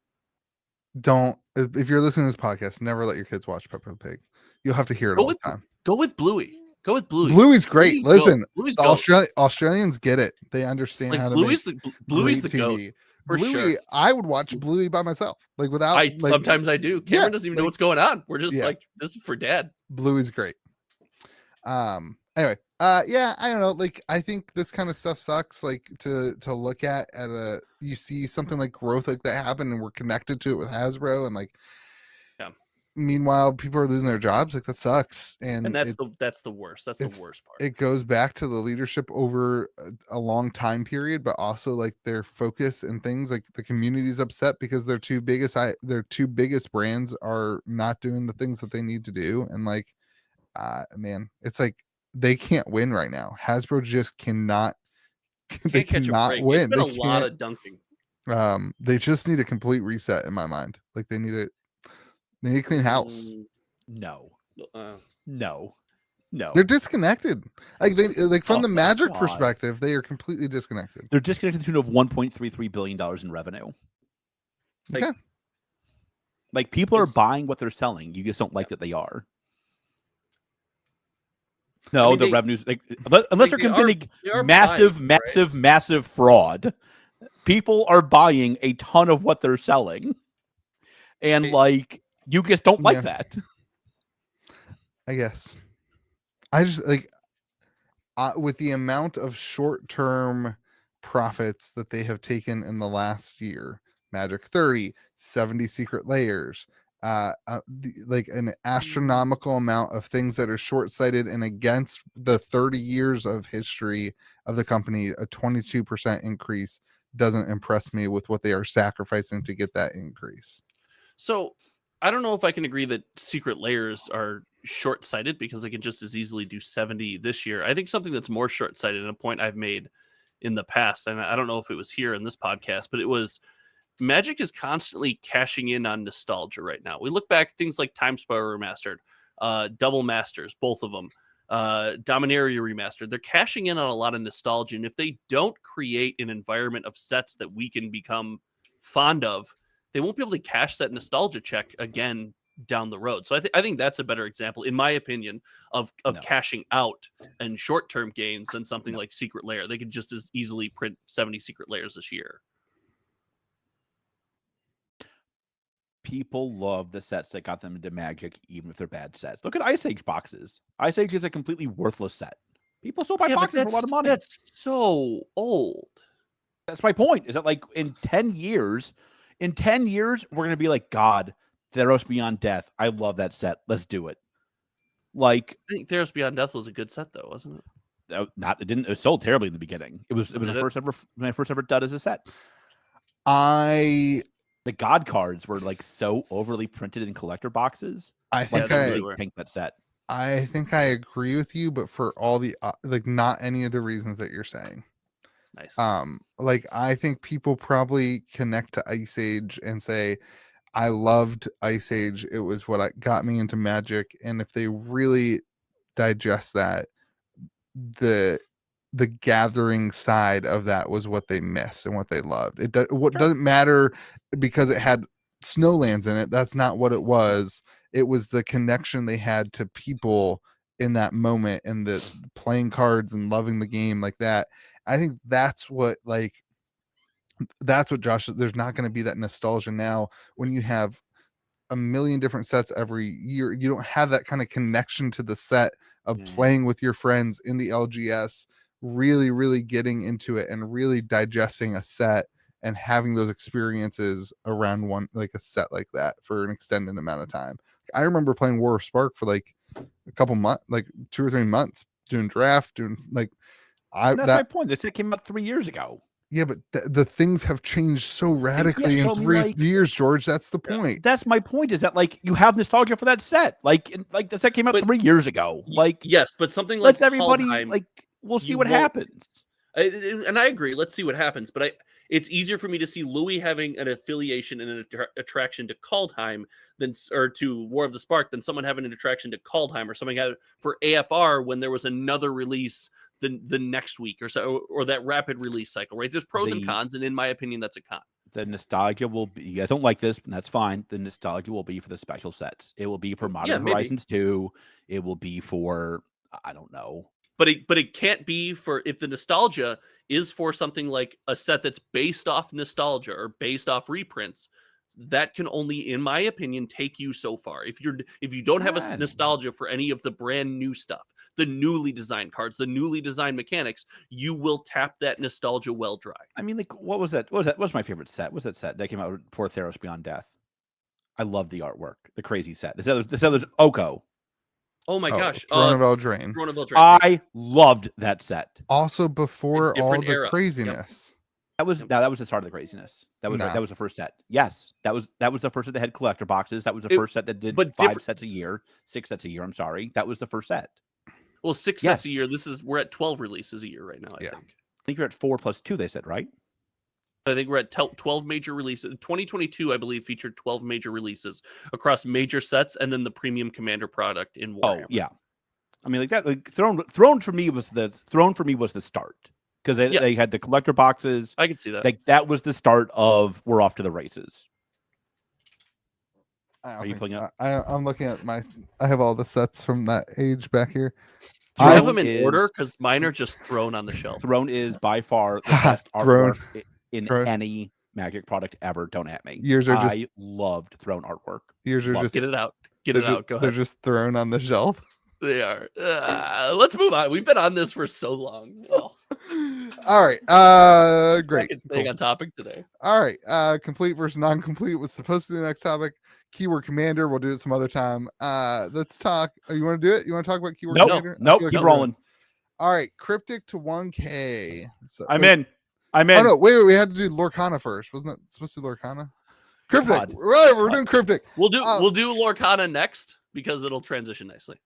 [SPEAKER 3] don't. If you're listening to this podcast, never let your kids watch Peppa the Pig. You'll have to hear it all the time.
[SPEAKER 1] Go with Bluey. Go with Bluey.
[SPEAKER 3] Bluey's great. Listen,
[SPEAKER 1] Bluey's
[SPEAKER 3] Australians get it. They understand
[SPEAKER 1] like
[SPEAKER 3] how to
[SPEAKER 1] Bluey's
[SPEAKER 3] make
[SPEAKER 1] Bluey's the
[SPEAKER 3] TV.
[SPEAKER 1] goat. For
[SPEAKER 3] Bluey,
[SPEAKER 1] sure.
[SPEAKER 3] I would watch Bluey by myself, like without.
[SPEAKER 1] Sometimes I do. Cameron doesn't even know what's going on. We're just like, this is for Dad.
[SPEAKER 3] Bluey's great. Anyway, I don't know. Like, I think this kind of stuff sucks. Like to look at you see something like growth like that happen, and we're connected to it with Hasbro, and like, meanwhile, people are losing their jobs. Like that sucks. And
[SPEAKER 1] that's the worst. That's the worst part.
[SPEAKER 3] It goes back to the leadership over a long time period, but also like their focus and things. Like the community's upset because their two biggest brands are not doing the things that they need to do. And like, man, it's like they can't win right now. Hasbro just cannot. They cannot win.
[SPEAKER 1] It's been a lot of dunking.
[SPEAKER 3] They just need a complete reset in my mind. Like they need a clean house.
[SPEAKER 2] No. No,
[SPEAKER 3] They're disconnected. Like from
[SPEAKER 2] Oh
[SPEAKER 3] the
[SPEAKER 2] my
[SPEAKER 3] Magic
[SPEAKER 2] God.
[SPEAKER 3] perspective, they are completely disconnected.
[SPEAKER 2] They're disconnected to the tune of $1.33 billion in revenue.
[SPEAKER 1] Like,
[SPEAKER 3] Okay.
[SPEAKER 2] Like people are
[SPEAKER 1] It's-
[SPEAKER 2] buying what they're selling. You just don't like that they are. No,
[SPEAKER 1] I mean,
[SPEAKER 2] the
[SPEAKER 1] they-
[SPEAKER 2] revenues, like, unless they're
[SPEAKER 1] they are-
[SPEAKER 2] committing
[SPEAKER 1] they are
[SPEAKER 2] massive,
[SPEAKER 1] buying, right?
[SPEAKER 2] massive fraud, people are buying a ton of what they're selling, and
[SPEAKER 1] It-
[SPEAKER 2] like you just don't like
[SPEAKER 3] Yeah.
[SPEAKER 2] that.
[SPEAKER 3] I guess. I just like with the amount of short-term profits that they have taken in the last year, Magic 30, 70 secret layers, like an astronomical amount of things that are short-sighted and against the 30 years of history of the company, a 22% increase doesn't impress me with what they are sacrificing to get that increase.
[SPEAKER 1] So I don't know if I can agree that secret layers are short-sighted because they can just as easily do 70 this year. I think something that's more short-sighted, and a point I've made in the past, and I don't know if it was here in this podcast, but it was Magic is constantly cashing in on nostalgia right now. We look back at things like Time Spiral Remastered, Double Masters, both of them, Dominaria Remastered. They're cashing in on a lot of nostalgia, and if they don't create an environment of sets that we can become fond of, they won't be able to cash that nostalgia check again down the road. So I think that's a better example, in my opinion, of
[SPEAKER 2] No.
[SPEAKER 1] cashing out and short-term gains than something like Secret Lair. They could just as easily print 70 Secret Lairs this year.
[SPEAKER 2] People love the sets that got them into Magic, even if they're bad sets. Look at Ice Age boxes. Ice Age is a completely worthless set. People still buy
[SPEAKER 1] Yeah, but
[SPEAKER 2] boxes for a lot of money.
[SPEAKER 1] That's so old.
[SPEAKER 2] That's my point. Is that like in 10 years, we're gonna be like, God, Theros Beyond Death. I love that set. Let's do it. Like,
[SPEAKER 1] I think Theros Beyond Death was a good set, though, wasn't it?
[SPEAKER 2] it was sold terribly in the beginning. It was
[SPEAKER 1] Did
[SPEAKER 2] the
[SPEAKER 1] it?
[SPEAKER 2] my first ever dud as a set.
[SPEAKER 3] I
[SPEAKER 2] The God cards were like so overly printed in collector boxes.
[SPEAKER 3] I think
[SPEAKER 2] Like,
[SPEAKER 1] they
[SPEAKER 2] I
[SPEAKER 1] really
[SPEAKER 2] really
[SPEAKER 1] were.
[SPEAKER 2] tanked that set.
[SPEAKER 3] I think I agree with you, but for all the like not any of the reasons that you're saying.
[SPEAKER 1] Nice.
[SPEAKER 3] Like I think people probably connect to Ice Age and say, I loved Ice Age. It was what got me into Magic. And if they really digest that, the gathering side of that was what they miss and what they loved. Doesn't matter because it had snowlands in it. That's not what it was. It was the connection they had to people in that moment and the playing cards and loving the game like that. I think that's what Josh, there's not going to be that nostalgia now when you have a million different sets every year. You don't have that kind of connection to the set of playing with your friends in the LGS, really getting into it and really digesting a set and having those experiences around one, like a set like that for an extended amount of time. I remember playing War of Spark for like a couple months, like 2 or 3 months, doing draft, doing like
[SPEAKER 2] That's my point. The set came out 3 years ago.
[SPEAKER 3] yeah, but the things have changed so radically in 3 years, George. That's the point.
[SPEAKER 2] That's my point. Is that like you have nostalgia for that set? Like the set came out 3 years ago. Like
[SPEAKER 1] yes, but something like
[SPEAKER 2] let's everybody
[SPEAKER 1] Kaldheim,
[SPEAKER 2] like we'll see
[SPEAKER 1] you
[SPEAKER 2] what
[SPEAKER 1] won't-
[SPEAKER 2] happens.
[SPEAKER 1] And I agree. Let's see what happens. But it's easier for me to see Louis having an affiliation and an attraction to Kaldheim or to War of the Spark than someone having an attraction to Kaldheim or something for AFR when there was another release the next week or so, or that rapid release cycle, right? There's pros and cons, and in my opinion, that's a con.
[SPEAKER 2] The nostalgia will be, you guys don't like this, and that's fine. The nostalgia will be for the special sets. It will be for Modern Horizons 2. It will be for, I don't know.
[SPEAKER 1] But it can't be for, if the nostalgia is for something like a set that's based off nostalgia or based off reprints, that can only, in my opinion, take you so far. If you don't have a nostalgia for any of the brand new stuff, the newly designed cards, the newly designed mechanics, you will tap that nostalgia well dry.
[SPEAKER 2] I mean, like, what was that? What was my favorite set? What was that set that came out for Theros Beyond Death? I love the artwork. The crazy set. This other's Oko.
[SPEAKER 1] Oh my gosh.
[SPEAKER 3] Throne of Eldraine.
[SPEAKER 1] Throne of Eldraine.
[SPEAKER 2] I loved that set.
[SPEAKER 3] Also before all the
[SPEAKER 1] era.
[SPEAKER 3] craziness.
[SPEAKER 2] Yep. That was the start of the craziness. That was that was the first set. Yes, that was the first set that had collector boxes. That was the first set that did 5 sets a year, 6 sets a year. I'm sorry, that was the first set.
[SPEAKER 1] Well, 6 sets a year. We're at 12 releases a year right now. I
[SPEAKER 2] think you're at 4 plus 2. They said, right?
[SPEAKER 1] I think we're at 12 major releases. 2022, I believe, featured 12 major releases across major sets, and then the premium Commander product in Warhammer.
[SPEAKER 2] Oh yeah. I mean, like that. Like Throne for me was the start because they had the collector boxes.
[SPEAKER 1] I can see that.
[SPEAKER 2] Like that was the start of we're off to the races.
[SPEAKER 3] Are
[SPEAKER 2] you pulling up?
[SPEAKER 3] I'm looking at I have all the sets from that age back here.
[SPEAKER 1] Do you have them in order? Because mine are just thrown on the shelf.
[SPEAKER 2] Throne is by far the best artwork in any Magic product ever. Don't at me. I loved Throne artwork.
[SPEAKER 3] Yours are just
[SPEAKER 1] get it out. Get it out. Go ahead.
[SPEAKER 3] They're just thrown on the shelf.
[SPEAKER 1] They are. Let's move on. We've been on this for so long. Oh.
[SPEAKER 3] All right. Great.
[SPEAKER 1] Staying on topic today.
[SPEAKER 3] All right. Complete versus non-complete was supposed to be the next topic. Keyword Commander. We'll do it some other time. Let's talk. You want to do it? You want to talk about Keyword Commander?
[SPEAKER 2] Nope. Keep rolling.
[SPEAKER 3] All right. Cryptic to 1K. So,
[SPEAKER 2] I'm in.
[SPEAKER 3] Oh no! Wait. We had to do Lorcana first. Wasn't that supposed to be Lorcana? Cryptic. Right. We're doing Cryptic.
[SPEAKER 1] We'll do Lorcana next because it'll transition nicely.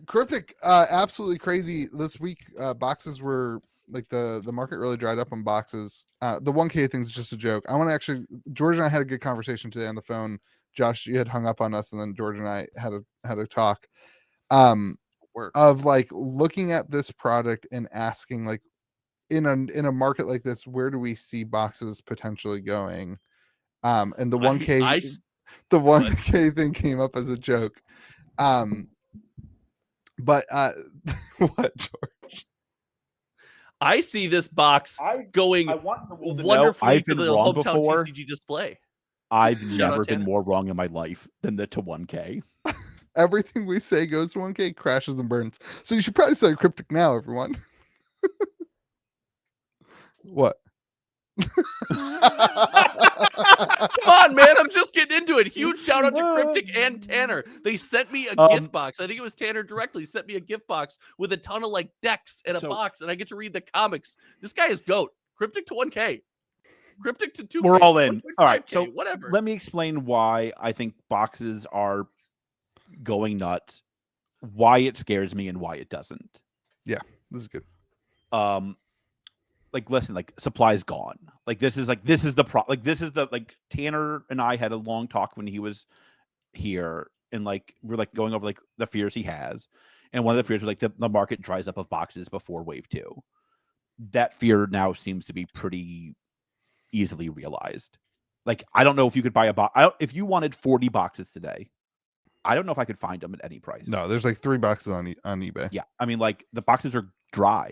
[SPEAKER 3] Cryptic. Absolutely crazy this week. Boxes were like the market really dried up on boxes. The 1K thing's just a joke. I want to actually. George and I had a good conversation today on the phone. Josh, you had hung up on us, and then George and I had a talk. Of like looking at this product and asking like in a market like this, where do we see boxes potentially going? And the 1K the 1K thing came up as a joke. But what, George?
[SPEAKER 1] I see this box going wonderfully to the hometown TCG display.
[SPEAKER 2] I've never been more wrong in my life than the to 1K.
[SPEAKER 3] Everything we say goes to 1K, crashes and burns. So you should probably say Cryptic now, everyone. What?
[SPEAKER 1] Come on, man. I'm just getting into it. Huge shout out to Cryptic and Tanner. They sent me a gift box. I think it was Tanner directly sent me a gift box with a ton of like decks and a box, and I get to read the comics. This guy is GOAT. Cryptic to 1K. Cryptic to 2K.
[SPEAKER 2] We're all in. All right. So
[SPEAKER 1] whatever.
[SPEAKER 2] Let me explain why I think boxes are going nuts, why it scares me and why it doesn't.
[SPEAKER 3] Yeah, this is good.
[SPEAKER 2] Like listen, like supply's gone. This is the Tanner and I had a long talk when he was here, and like we're like going over like the fears he has, and one of the fears was like the market dries up of boxes before wave 2. That fear now seems to be pretty easily realized. Like I don't know if you could buy a box. If you wanted 40 boxes today, I don't know if I could find them at any price.
[SPEAKER 3] No, there's like 3 boxes on eBay.
[SPEAKER 2] Yeah, I mean like the boxes are dry.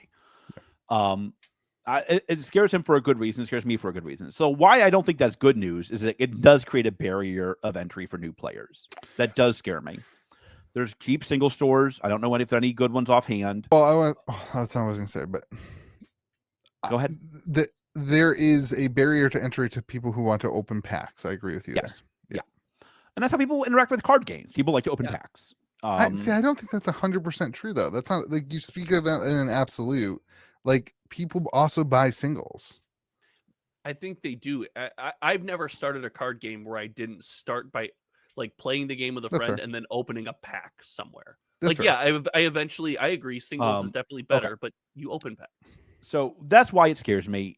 [SPEAKER 2] Yeah. It scares him for a good reason. It scares me for a good reason. So why I don't think that's good news is that it does create a barrier of entry for new players. That does scare me. There's cheap single stores. I don't know if there are any good ones offhand.
[SPEAKER 3] Well, that's not what I was going to say, but
[SPEAKER 2] go ahead.
[SPEAKER 3] There is a barrier to entry to people who want to open packs. I agree with you.
[SPEAKER 2] Yes. There. Yeah. And that's how people interact with card games. People like to open packs.
[SPEAKER 3] I don't think that's 100% true though. That's not like you speak of that in an absolute. Like people also buy singles.
[SPEAKER 1] I think they do. I've never started a card game where I didn't start by like playing the game with a friend and then opening a pack somewhere. That's like, right. I eventually, I agree. Singles is definitely better, but you open packs.
[SPEAKER 2] So that's why it scares me.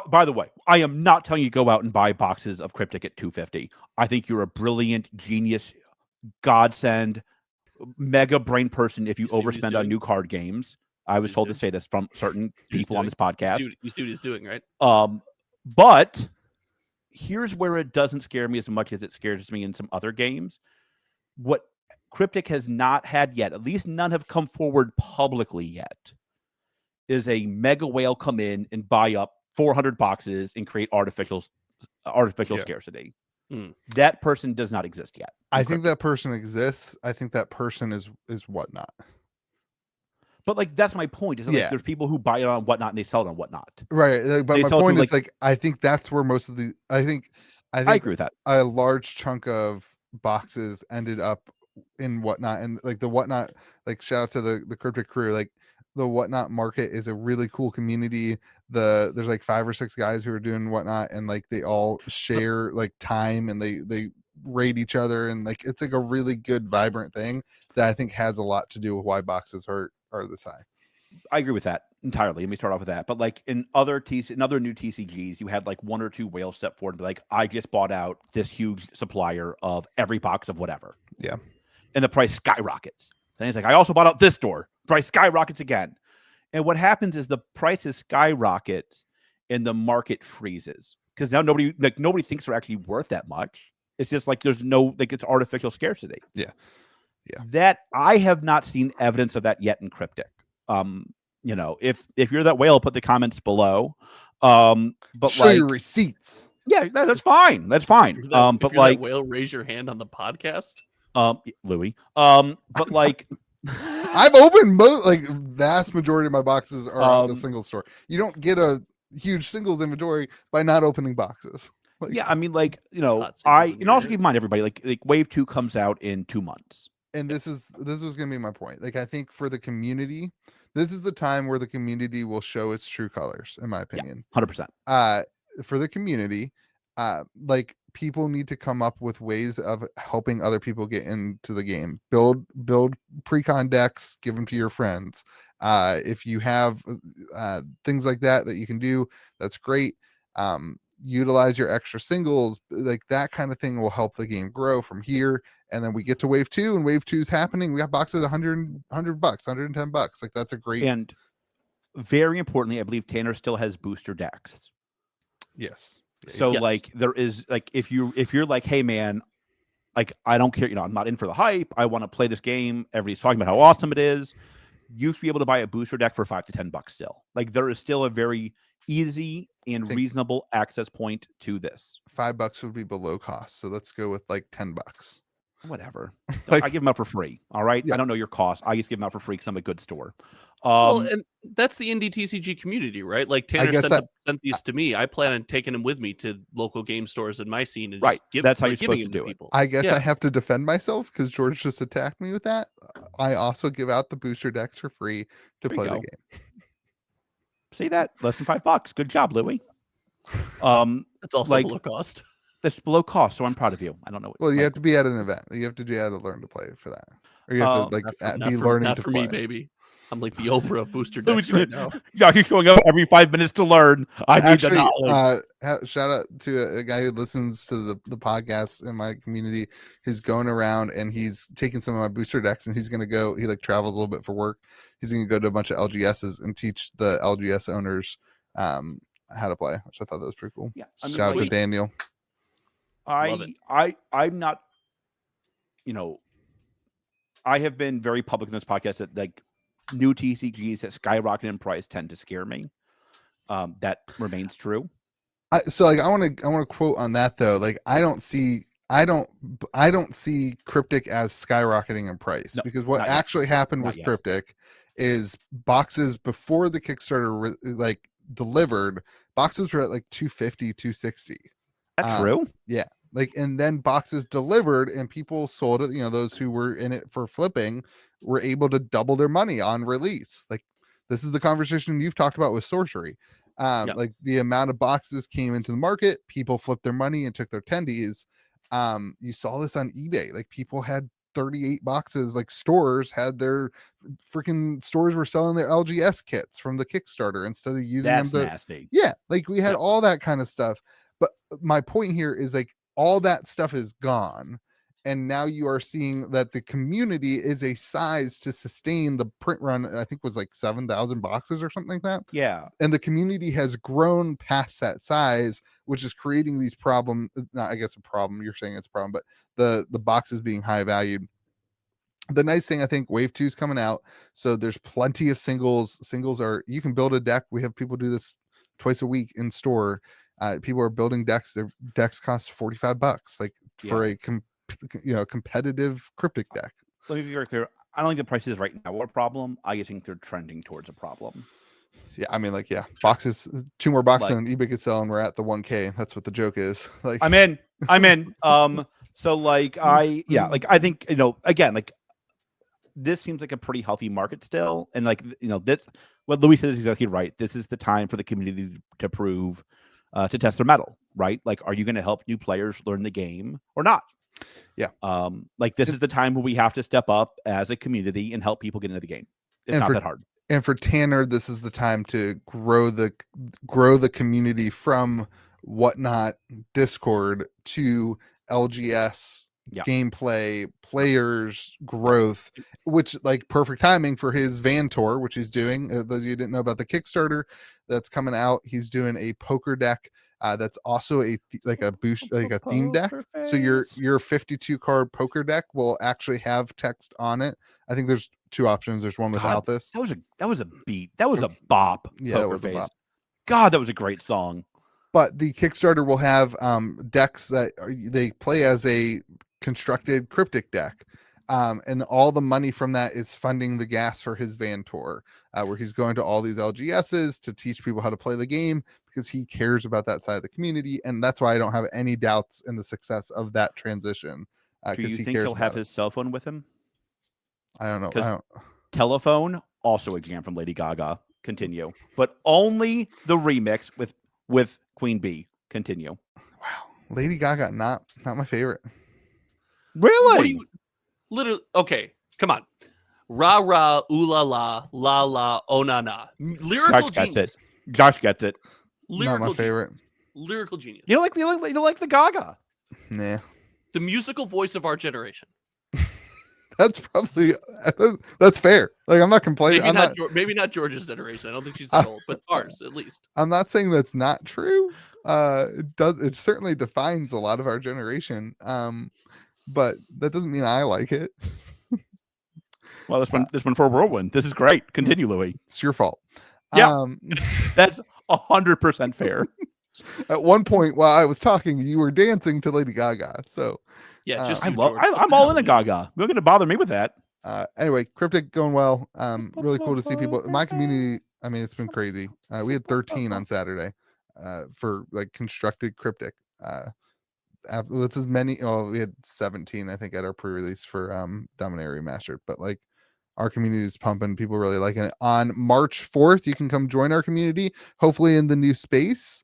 [SPEAKER 2] By the way, I am not telling you to go out and buy boxes of Cryptic at $250. I think you're a brilliant genius, godsend, mega brain person if you overspend on new card games. I was told to say this from certain people on this podcast.
[SPEAKER 1] You see what he's doing, right?
[SPEAKER 2] But here's where it doesn't scare me as much as it scares me in some other games. What Cryptic has not had yet, at least none have come forward publicly yet, is a mega whale come in and buy up 400 boxes and create artificial scarcity. That person does not exist yet.
[SPEAKER 3] I think that person exists. I think that person is Whatnot.
[SPEAKER 2] But like that's my point. Is like there's people who buy it on Whatnot and they sell it on Whatnot.
[SPEAKER 3] Right. But my point is like I think that's where most of the I agree with that. A large chunk of boxes ended up in Whatnot, and like the Whatnot, like shout out to the Cryptic crew, like the Whatnot market is a really cool community. There's like 5 or 6 guys who are doing Whatnot, and like they all share like time and they raid each other, and like it's like a really good vibrant thing that I think has a lot to do with why boxes are this high.
[SPEAKER 2] I agree with that entirely. Let me start off with that. But like in other new TCGs, you had like 1 or 2 whales step forward and be like, I just bought out this huge supplier of every box of whatever.
[SPEAKER 3] Yeah.
[SPEAKER 2] And the price skyrockets. Then he's like, I also bought out this store. Price skyrockets again. And what happens is the prices skyrocket and the market freezes because now nobody thinks they're actually worth that much. It's just like there's no it's artificial scarcity.
[SPEAKER 3] Yeah.
[SPEAKER 2] That I have not seen evidence of that yet in Cryptic. If you're that whale, put the comments below. But
[SPEAKER 3] show your receipts.
[SPEAKER 2] Yeah, that's fine. That's fine.
[SPEAKER 1] If
[SPEAKER 2] But
[SPEAKER 1] you're that whale, raise your hand on the podcast.
[SPEAKER 2] Louis. But like.
[SPEAKER 3] I've opened vast majority of my boxes are on the single store. You don't get a huge singles inventory by not opening boxes.
[SPEAKER 2] I mean, and also keep in mind, everybody, like Wave 2 comes out in 2 months.
[SPEAKER 3] And this was going to be my point. Like, I think for the community, this is the time where the community will show its true colors, in my opinion.
[SPEAKER 2] 100%.
[SPEAKER 3] For the community, people need to come up with ways of helping other people get into the game. Build pre-con decks, give them to your friends. If you have things like that you can do, that's great. Utilize your extra singles, like that kind of thing will help the game grow from here. And then we get to Wave 2, and Wave 2 is happening. We got boxes $100, $100, $110. Like, that's a great.
[SPEAKER 2] And very importantly, I believe Tanner still has booster decks.
[SPEAKER 3] Yes.
[SPEAKER 2] So there is if you're like, hey man, like I don't care, I'm not in for the hype. I want to play this game. Everybody's talking about how awesome it is. You should be able to buy a booster deck for $5 to $10 still. Like there is still a very easy and reasonable access point to this.
[SPEAKER 3] $5 would be below cost. So let's go with $10.
[SPEAKER 2] Whatever. I give them out for free. All right.
[SPEAKER 3] Yeah.
[SPEAKER 2] I don't know your cost. I just give them out for free because I'm a good store.
[SPEAKER 1] And that's the indie TCG community, right? Like Tanner sent these to me. I plan on taking them with me to local game stores in my scene and just
[SPEAKER 2] that's how you're supposed to do it.
[SPEAKER 1] People.
[SPEAKER 3] I guess I have to defend myself because George just attacked me with that. I also give out the booster decks for free to play the game.
[SPEAKER 2] See that? Less than $5. Good job, Louis.
[SPEAKER 1] It's also below cost.
[SPEAKER 2] That's below cost, so I'm proud of you. I don't know.
[SPEAKER 3] You have to be at an event. You have to be able to learn to play for that, or you have to be learning to play.
[SPEAKER 1] Not for me, baby. I'm like the Oprah of booster decks right now.
[SPEAKER 2] Yeah, he's showing up every 5 minutes to learn. I need the knowledge.
[SPEAKER 3] Shout out to a guy who listens to the podcast in my community. He's going around and he's taking some of my booster decks, and he's gonna go. He travels a little bit for work. He's gonna go to a bunch of LGSs and teach the LGS owners how to play, which I thought that was pretty cool. Yeah, shout out to Daniel.
[SPEAKER 2] I'm not. I have been very public in this podcast that new TCGs that skyrocket in price tend to scare me. That remains true.
[SPEAKER 3] I want to quote on that though. Like I don't see Cryptic as skyrocketing in price because what actually happened with Cryptic is boxes before the Kickstarter delivered, boxes were at $250, $260.
[SPEAKER 2] That's true.
[SPEAKER 3] Yeah. And then boxes delivered and people sold it. Those who were in it for flipping were able to double their money on release. This is the conversation you've talked about with sorcery. The amount of boxes came into the market, people flipped their money and took their tendies. You saw this on eBay. People had 38 boxes. Stores had their freaking stores were selling their LGS kits from the Kickstarter instead of using them to.
[SPEAKER 2] Nasty.
[SPEAKER 3] Yeah. We had all that kind of stuff. But my point here is all that stuff is gone. And now you are seeing that the community is a size to sustain the print run. I think was 7,000 boxes or something like that.
[SPEAKER 2] Yeah.
[SPEAKER 3] And the community has grown past that size, which is creating these problems. Not, I guess, a problem. You're saying it's a problem, but the boxes being high valued. The nice thing, I think Wave 2 is coming out. So there's plenty of singles. Singles you can build a deck. We have people do this twice a week in store. People are building decks. Their decks cost $45 for a competitive Cryptic deck.
[SPEAKER 2] Let me be very clear. I don't think the prices right now are a problem. I just think they're trending towards a problem.
[SPEAKER 3] Yeah, I mean, boxes, 2 more boxes on eBay could sell, and we're at the 1K. That's what the joke is.
[SPEAKER 2] I'm in. So I think again, this seems like a pretty healthy market still, and this what Louis says is exactly right. This is the time for the community to prove. To test their mettle, right? Are you going to help new players learn the game or not?
[SPEAKER 3] Yeah.
[SPEAKER 2] This is the time where we have to step up as a community and help people get into the game. It's not that hard.
[SPEAKER 3] And for Tanner, this is the time to grow the community from Whatnot Discord to LGS gameplay, players, growth, which like perfect timing for his Van Tour, which he's doing. Those of you didn't know about the Kickstarter that's coming out, he's doing a poker deck that's also a theme deck. So your 52 card poker deck will actually have text on it. I think there's two options. There's one without this.
[SPEAKER 2] That was a beat. That was a bop.
[SPEAKER 3] Yeah, it was a bop.
[SPEAKER 2] God, that was a great song.
[SPEAKER 3] But the Kickstarter will have decks that they play as a constructed cryptic deck. And all the money from that is funding the gas for his Van Tour, where he's going to all these LGSs to teach people how to play the game because he cares about that side of the community. And that's why I don't have any doubts in the success of that transition.
[SPEAKER 2] Do you think he'll have his cell phone with him?
[SPEAKER 3] I don't know.
[SPEAKER 2] Telephone, also a jam from Lady Gaga. Continue. But only the remix with Queen Bee. Continue.
[SPEAKER 3] Wow. Lady Gaga, not my favorite.
[SPEAKER 2] Really?
[SPEAKER 1] Literally, okay, come on. Ra ra, ooh la la, la la, oh na na. Lyrical genius.
[SPEAKER 2] Josh gets it.
[SPEAKER 3] Not my favorite.
[SPEAKER 1] Lyrical genius.
[SPEAKER 2] You don't like the Gaga?
[SPEAKER 3] Nah.
[SPEAKER 1] The musical voice of our generation.
[SPEAKER 3] That's fair. Like, I'm not complaining.
[SPEAKER 1] Maybe not George's generation. I don't think she's that old, but ours at least.
[SPEAKER 3] I'm not saying that's not true. It certainly defines a lot of our generation. But that doesn't mean I like it.
[SPEAKER 2] Well, this one for a whirlwind. This is great. Continue, Louis.
[SPEAKER 3] It's your fault.
[SPEAKER 2] Yeah, that's 100% fair.
[SPEAKER 3] At one point while I was talking, you were dancing to Lady Gaga. So
[SPEAKER 1] yeah,
[SPEAKER 2] I'm all in a Gaga. You're not going to bother me with that.
[SPEAKER 3] Anyway, Cryptic going well. Really cool to see people. My community, I mean, it's been crazy. We had 13 on Saturday for like constructed Cryptic. That's as many. Oh, we had 17, I think, at our pre-release for Dominaria Remastered. But like, our community is pumping. People really liking it. On March 4th, you can come join our community. Hopefully, in the new space,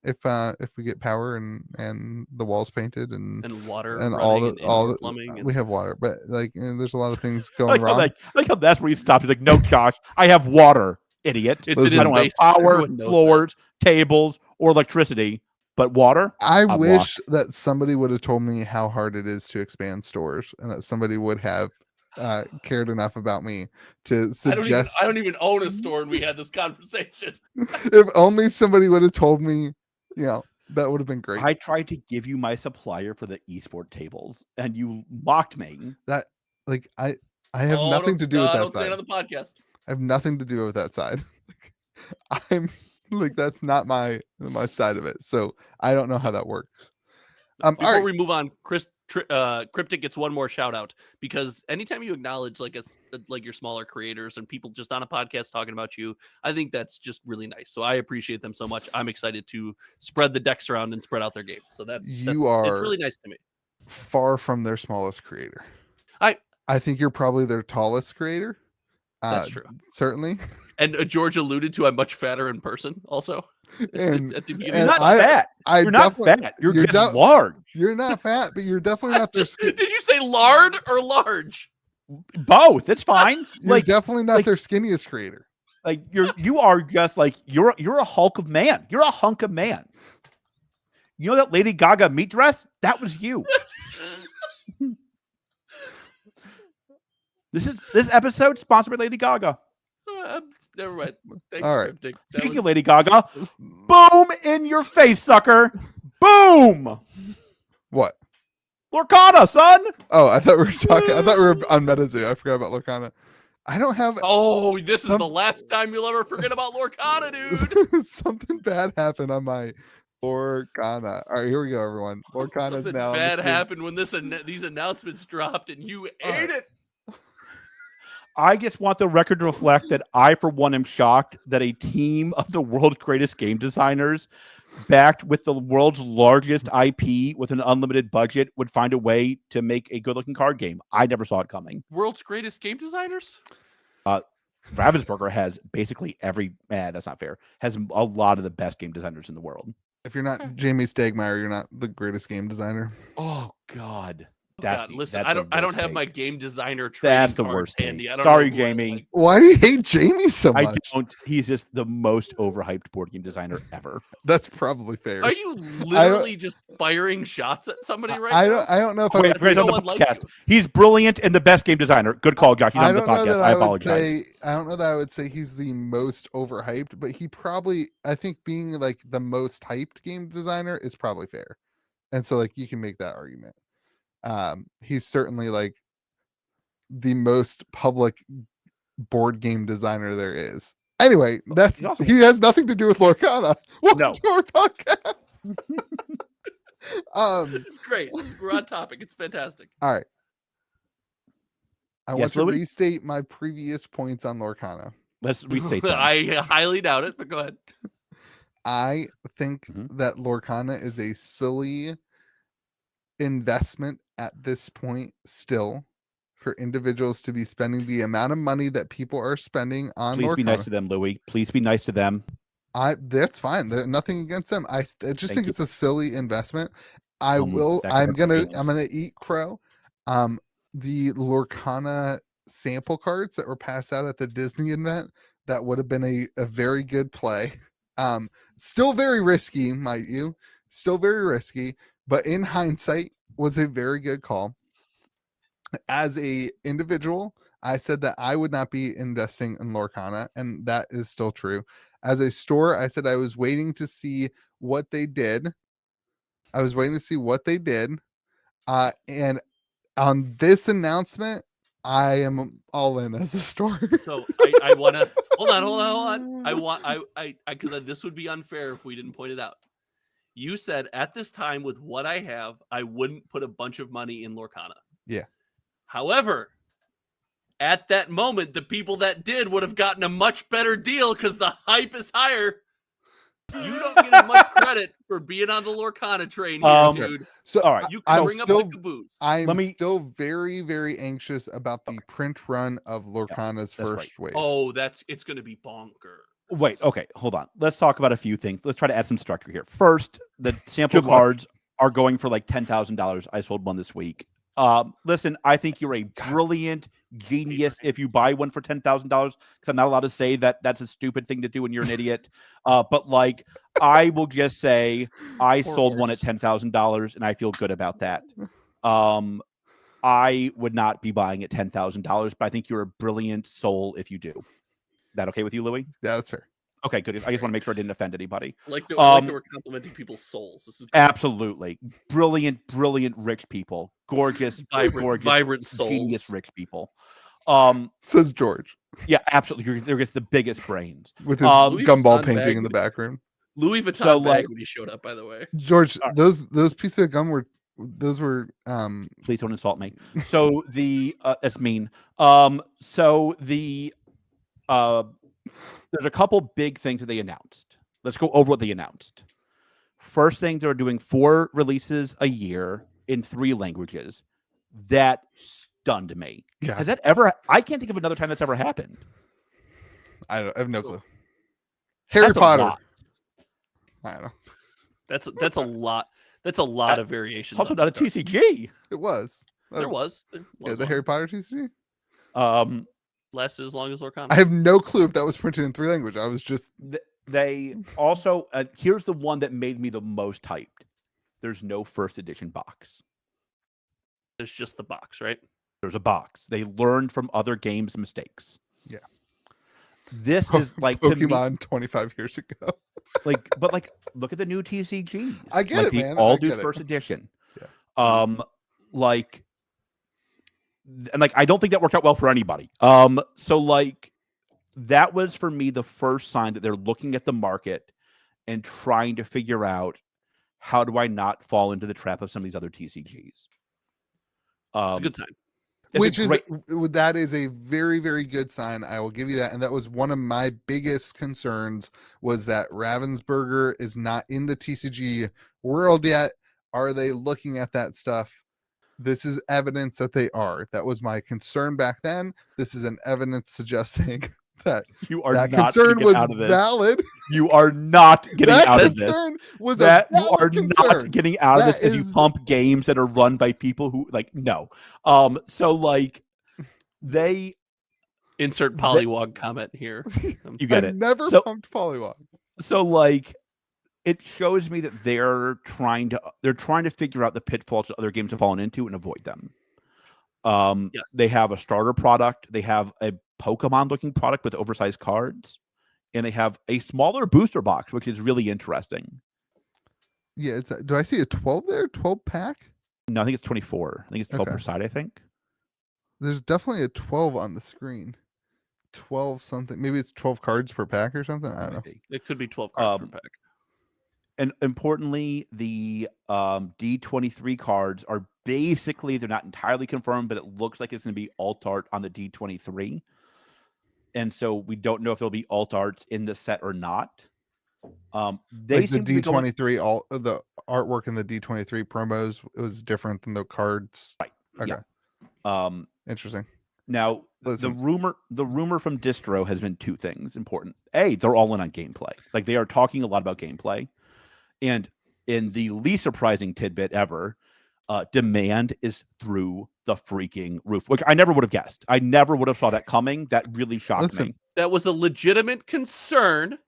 [SPEAKER 3] if we get power and the walls painted and
[SPEAKER 1] water
[SPEAKER 3] and all the
[SPEAKER 1] plumbing.
[SPEAKER 3] We have water, but like, there's a lot of things going wrong.
[SPEAKER 2] Like how that's where you stopped. He's like, no, Josh, I have water, idiot.
[SPEAKER 1] I don't
[SPEAKER 2] have power, floors, tables, or electricity. But water?
[SPEAKER 3] I wish that somebody would have told me how hard it is to expand stores, and that somebody would have cared enough about me to suggest.
[SPEAKER 1] I don't even own a store, and we had this conversation.
[SPEAKER 3] If only somebody would have told me, that would have been great.
[SPEAKER 2] I tried to give you my supplier for the esport tables, and you mocked me.
[SPEAKER 3] That, like, I have nothing to do with that
[SPEAKER 1] don't
[SPEAKER 3] side.
[SPEAKER 1] say it on the podcast.
[SPEAKER 3] I have nothing to do with that side. I'm like, that's not my side of it, so I don't know how that works.
[SPEAKER 1] Before we move on, Cryptic gets one more shout out, because anytime you acknowledge like your smaller creators and people just on a podcast talking about you, I think that's just really nice. So I appreciate them so much. I'm excited to spread the decks around and spread out their game. So it's really nice to me.
[SPEAKER 3] Far from their smallest creator. I think you're probably their tallest creator.
[SPEAKER 1] That's true.
[SPEAKER 3] Certainly.
[SPEAKER 1] And George alluded to, I'm much fatter in person also.
[SPEAKER 3] And,
[SPEAKER 1] at the beginning.
[SPEAKER 2] You're not fat. You're not fat. You're just large.
[SPEAKER 3] You're not fat, but you're definitely not their
[SPEAKER 1] Did you say lard or large?
[SPEAKER 2] Both. It's fine.
[SPEAKER 3] You're definitely not their skinniest creator.
[SPEAKER 2] Like you are just like you're a hulk of man. You're a hunk of man. You know that Lady Gaga meat dress? That was you. This episode sponsored by Lady Gaga.
[SPEAKER 1] Never mind. Thanks,
[SPEAKER 3] all right.
[SPEAKER 2] Speaking of Lady Gaga, boom in your face, sucker. Boom.
[SPEAKER 3] What?
[SPEAKER 2] Lorcana, son.
[SPEAKER 3] Oh, I thought we were talking. I thought we were on MetaZoo. I forgot about Lorcana. I don't have.
[SPEAKER 1] Oh, this is the last time you'll ever forget about Lorcana, dude.
[SPEAKER 3] Something bad happened on my Lorcana. All right, here we go, everyone. Lorcana is now.
[SPEAKER 1] Bad happened when these announcements dropped, and you ate it.
[SPEAKER 2] I just want the record to reflect that I, for one, am shocked that a team of the world's greatest game designers, backed with the world's largest IP with an unlimited budget, would find a way to make a good-looking card game. I never saw it coming.
[SPEAKER 1] World's greatest game designers?
[SPEAKER 2] Ravensburger has basically that's not fair. Has a lot of the best game designers in the world.
[SPEAKER 3] If you're not Jamie Stegmaier, you're not the greatest game designer.
[SPEAKER 2] Oh, God.
[SPEAKER 1] God, listen, I don't have my game designer
[SPEAKER 2] That's
[SPEAKER 1] trading
[SPEAKER 2] the
[SPEAKER 1] cards
[SPEAKER 2] worst
[SPEAKER 1] handy.
[SPEAKER 2] take.
[SPEAKER 1] I don't
[SPEAKER 2] Sorry,
[SPEAKER 1] know who I
[SPEAKER 2] Jamie.
[SPEAKER 1] like.
[SPEAKER 3] Why do you hate Jamie so
[SPEAKER 2] I
[SPEAKER 3] much?
[SPEAKER 2] don't. He's just the most overhyped board game designer ever.
[SPEAKER 3] That's probably fair.
[SPEAKER 1] Are you literally just firing shots at somebody right now?
[SPEAKER 3] I don't know if I
[SPEAKER 2] Wait,
[SPEAKER 3] would
[SPEAKER 2] Chris,
[SPEAKER 3] say,
[SPEAKER 2] on the
[SPEAKER 1] one like
[SPEAKER 2] podcast.
[SPEAKER 1] you.
[SPEAKER 2] He's brilliant and the best game designer. Good call, Josh. He's
[SPEAKER 3] I
[SPEAKER 2] on the
[SPEAKER 3] don't know
[SPEAKER 2] podcast.
[SPEAKER 3] that
[SPEAKER 2] I
[SPEAKER 3] I would
[SPEAKER 2] apologize.
[SPEAKER 3] say I don't know that I would say he's the most overhyped, but he probably, I think being like the most hyped game designer is probably fair. And so like you can make that argument. He's certainly like the most public board game designer there is. Anyway, that's
[SPEAKER 2] He's also-
[SPEAKER 3] he has nothing to do with Lorcana. Welcome
[SPEAKER 2] No.
[SPEAKER 3] to our podcast.
[SPEAKER 1] It's great. We're on topic. It's fantastic.
[SPEAKER 3] All right. I
[SPEAKER 2] Yes,
[SPEAKER 3] want to
[SPEAKER 2] Louis?
[SPEAKER 3] restate my previous points on Lorcana.
[SPEAKER 2] Let's restate that.
[SPEAKER 1] I highly doubt it, but go ahead.
[SPEAKER 3] I think
[SPEAKER 2] Mhm.
[SPEAKER 3] that Lorcana is a silly investment at this point still for individuals to be spending the amount of money that people are spending on
[SPEAKER 2] Please
[SPEAKER 3] Lorcana.
[SPEAKER 2] be nice to them, Louis. Please be nice to them.
[SPEAKER 3] That's fine. Nothing against them. I just
[SPEAKER 2] Thank
[SPEAKER 3] think
[SPEAKER 2] you.
[SPEAKER 3] it's a silly investment. I
[SPEAKER 2] That
[SPEAKER 3] will.
[SPEAKER 2] could
[SPEAKER 3] I'm
[SPEAKER 2] hurt my
[SPEAKER 3] gonna.
[SPEAKER 2] feelings.
[SPEAKER 3] I'm gonna eat crow. The Lorcana sample cards that were passed out at the Disney event, that would have been a very good play. Still very risky, might you? Still very risky, but in hindsight, was a very good call. As a individual, I said that I would not be investing in Lorcana, and that is still true. As a store, I said I was waiting to see what they did. And on this announcement, I am all in as a store.
[SPEAKER 1] So I want to hold on. I because this would be unfair if we didn't point it out. You said at this time with what I have, I wouldn't put a bunch of money in Lorcana.
[SPEAKER 3] Yeah.
[SPEAKER 1] However, at that moment, the people that did would have gotten a much better deal because the hype is higher. You don't get as much credit for being on the Lorcana train here, dude.
[SPEAKER 3] So
[SPEAKER 2] all right,
[SPEAKER 1] You
[SPEAKER 3] I'm
[SPEAKER 1] bring
[SPEAKER 3] still,
[SPEAKER 1] up the caboose.
[SPEAKER 3] I'm still very, very anxious about the print run of Lorcana's first wave.
[SPEAKER 1] Oh, it's going to be bonker.
[SPEAKER 2] Wait, okay, hold on. Let's talk about a few things. Let's try to add some structure here. First, the sample
[SPEAKER 3] Good luck.
[SPEAKER 2] cards are going for like $10,000. I sold one this week. Listen, I think you're a brilliant genius if you buy one for $10,000, because I'm not allowed to say that that's a stupid thing to do and you're an idiot. But like, I will just say I sold one at $10,000 and I feel good about that. I would not be buying at $10,000, but I think you're a brilliant soul if you do. That okay with you, Louis?
[SPEAKER 3] Yeah, that's fair.
[SPEAKER 2] Okay, good. I just want to make sure I didn't offend anybody.
[SPEAKER 1] Like that we're complimenting people's souls. This is
[SPEAKER 2] Absolutely. Brilliant, rich people. Gorgeous,
[SPEAKER 1] vibrant souls.
[SPEAKER 2] Genius, rich people.
[SPEAKER 3] Says George
[SPEAKER 2] Yeah, absolutely. They're just the biggest brains.
[SPEAKER 3] with his
[SPEAKER 1] Louis
[SPEAKER 3] gumball
[SPEAKER 1] Vuitton
[SPEAKER 3] painting
[SPEAKER 1] bag
[SPEAKER 3] in the back room.
[SPEAKER 1] Louis Vuitton
[SPEAKER 2] So,
[SPEAKER 1] bag
[SPEAKER 2] like-
[SPEAKER 1] when he showed up, by the way.
[SPEAKER 3] George,
[SPEAKER 2] All right.
[SPEAKER 3] those pieces of gum were
[SPEAKER 2] Please don't insult me. So that's mean. So there's a couple big things that they announced. Let's go over what they announced. First thing, they're doing 4 releases a year in 3 languages. That stunned me.
[SPEAKER 3] Yeah.
[SPEAKER 2] Has that ever? I can't think of another time that's ever happened.
[SPEAKER 3] I have no clue. Harry
[SPEAKER 2] That's a
[SPEAKER 3] Potter.
[SPEAKER 2] lot.
[SPEAKER 3] I don't know.
[SPEAKER 1] That's a lot. That's a lot of variations.
[SPEAKER 2] It's also
[SPEAKER 1] on
[SPEAKER 2] not a
[SPEAKER 1] this card.
[SPEAKER 2] TCG.
[SPEAKER 3] It was.
[SPEAKER 1] There was
[SPEAKER 3] Yeah, the
[SPEAKER 1] one.
[SPEAKER 3] Harry Potter TCG.
[SPEAKER 1] Lasted as long as Lorcana.
[SPEAKER 3] I have no clue if that was printed in 3 languages. I was just
[SPEAKER 2] They also here's the one that made me the most hyped. There's no first edition box.
[SPEAKER 1] There's just the box, right?
[SPEAKER 2] There's a box. They learned from other games' mistakes.
[SPEAKER 3] Yeah.
[SPEAKER 2] This is like to me,
[SPEAKER 3] Pokemon 25 years ago.
[SPEAKER 2] but look at the new TCGs.
[SPEAKER 3] I get
[SPEAKER 2] like,
[SPEAKER 3] it,
[SPEAKER 2] they
[SPEAKER 3] man.
[SPEAKER 2] all
[SPEAKER 3] I
[SPEAKER 2] do
[SPEAKER 3] get it.
[SPEAKER 2] first edition.
[SPEAKER 3] Yeah.
[SPEAKER 2] And I don't think that worked out well for anybody. So like that was for me the first sign that they're looking at the market and trying to figure out how do I not fall into the trap of some of these other TCGs.
[SPEAKER 1] It's a good sign.
[SPEAKER 3] That is a very, very good sign. I will give you that. And that was one of my biggest concerns, was that Ravensburger is not in the TCG world yet. Are they looking at that stuff? This is evidence that they are. That was my concern back then. This is an evidence suggesting
[SPEAKER 2] You are
[SPEAKER 3] That
[SPEAKER 2] not
[SPEAKER 3] concern
[SPEAKER 2] gonna get
[SPEAKER 3] was
[SPEAKER 2] out of this.
[SPEAKER 3] valid.
[SPEAKER 2] You are not getting
[SPEAKER 3] That
[SPEAKER 2] out of this.
[SPEAKER 3] concern was
[SPEAKER 2] That
[SPEAKER 3] a
[SPEAKER 2] you are
[SPEAKER 3] valid concern.
[SPEAKER 2] not getting out of this
[SPEAKER 3] That
[SPEAKER 2] because you
[SPEAKER 3] is-
[SPEAKER 2] pump games that are run by people who like no. So like they
[SPEAKER 1] Insert Polywog comment here.
[SPEAKER 2] you get
[SPEAKER 3] I
[SPEAKER 2] it.
[SPEAKER 3] never
[SPEAKER 2] So
[SPEAKER 3] pumped Polywog.
[SPEAKER 2] so like it shows me that they're trying to figure out the pitfalls that other games have fallen into and avoid them.
[SPEAKER 1] Yes.
[SPEAKER 2] They have a starter product. They have a Pokemon-looking product with oversized cards, and they have a smaller booster box, which is really interesting.
[SPEAKER 3] Yeah, do I see a 12 there? 12 pack?
[SPEAKER 2] No, I think it's 24. I think it's 12 per
[SPEAKER 3] Okay.
[SPEAKER 2] side, I think.
[SPEAKER 3] There's definitely a 12 on the screen. 12 something. Maybe it's 12 cards per pack or something. I don't know.
[SPEAKER 1] It could be 12 cards per pack.
[SPEAKER 2] And importantly, the D23 cards are basically, they're not entirely confirmed, but it looks like it's going to be alt art on the D23. And so we don't know if there'll be alt arts in the set or not. They
[SPEAKER 3] Like the
[SPEAKER 2] seem to be going,
[SPEAKER 3] D23, the artwork in the D23 promos, it was different than the cards.
[SPEAKER 2] right.
[SPEAKER 3] Okay.
[SPEAKER 2] Yeah.
[SPEAKER 3] Interesting.
[SPEAKER 2] Now,
[SPEAKER 3] Listen.
[SPEAKER 2] the rumor from Distro has been two things important. A, they're all in on gameplay. Like they are talking a lot about gameplay. And in the least surprising tidbit ever, demand is through the freaking roof, which I never would have guessed. I never would have saw that coming. That really shocked me.
[SPEAKER 1] That was a legitimate concern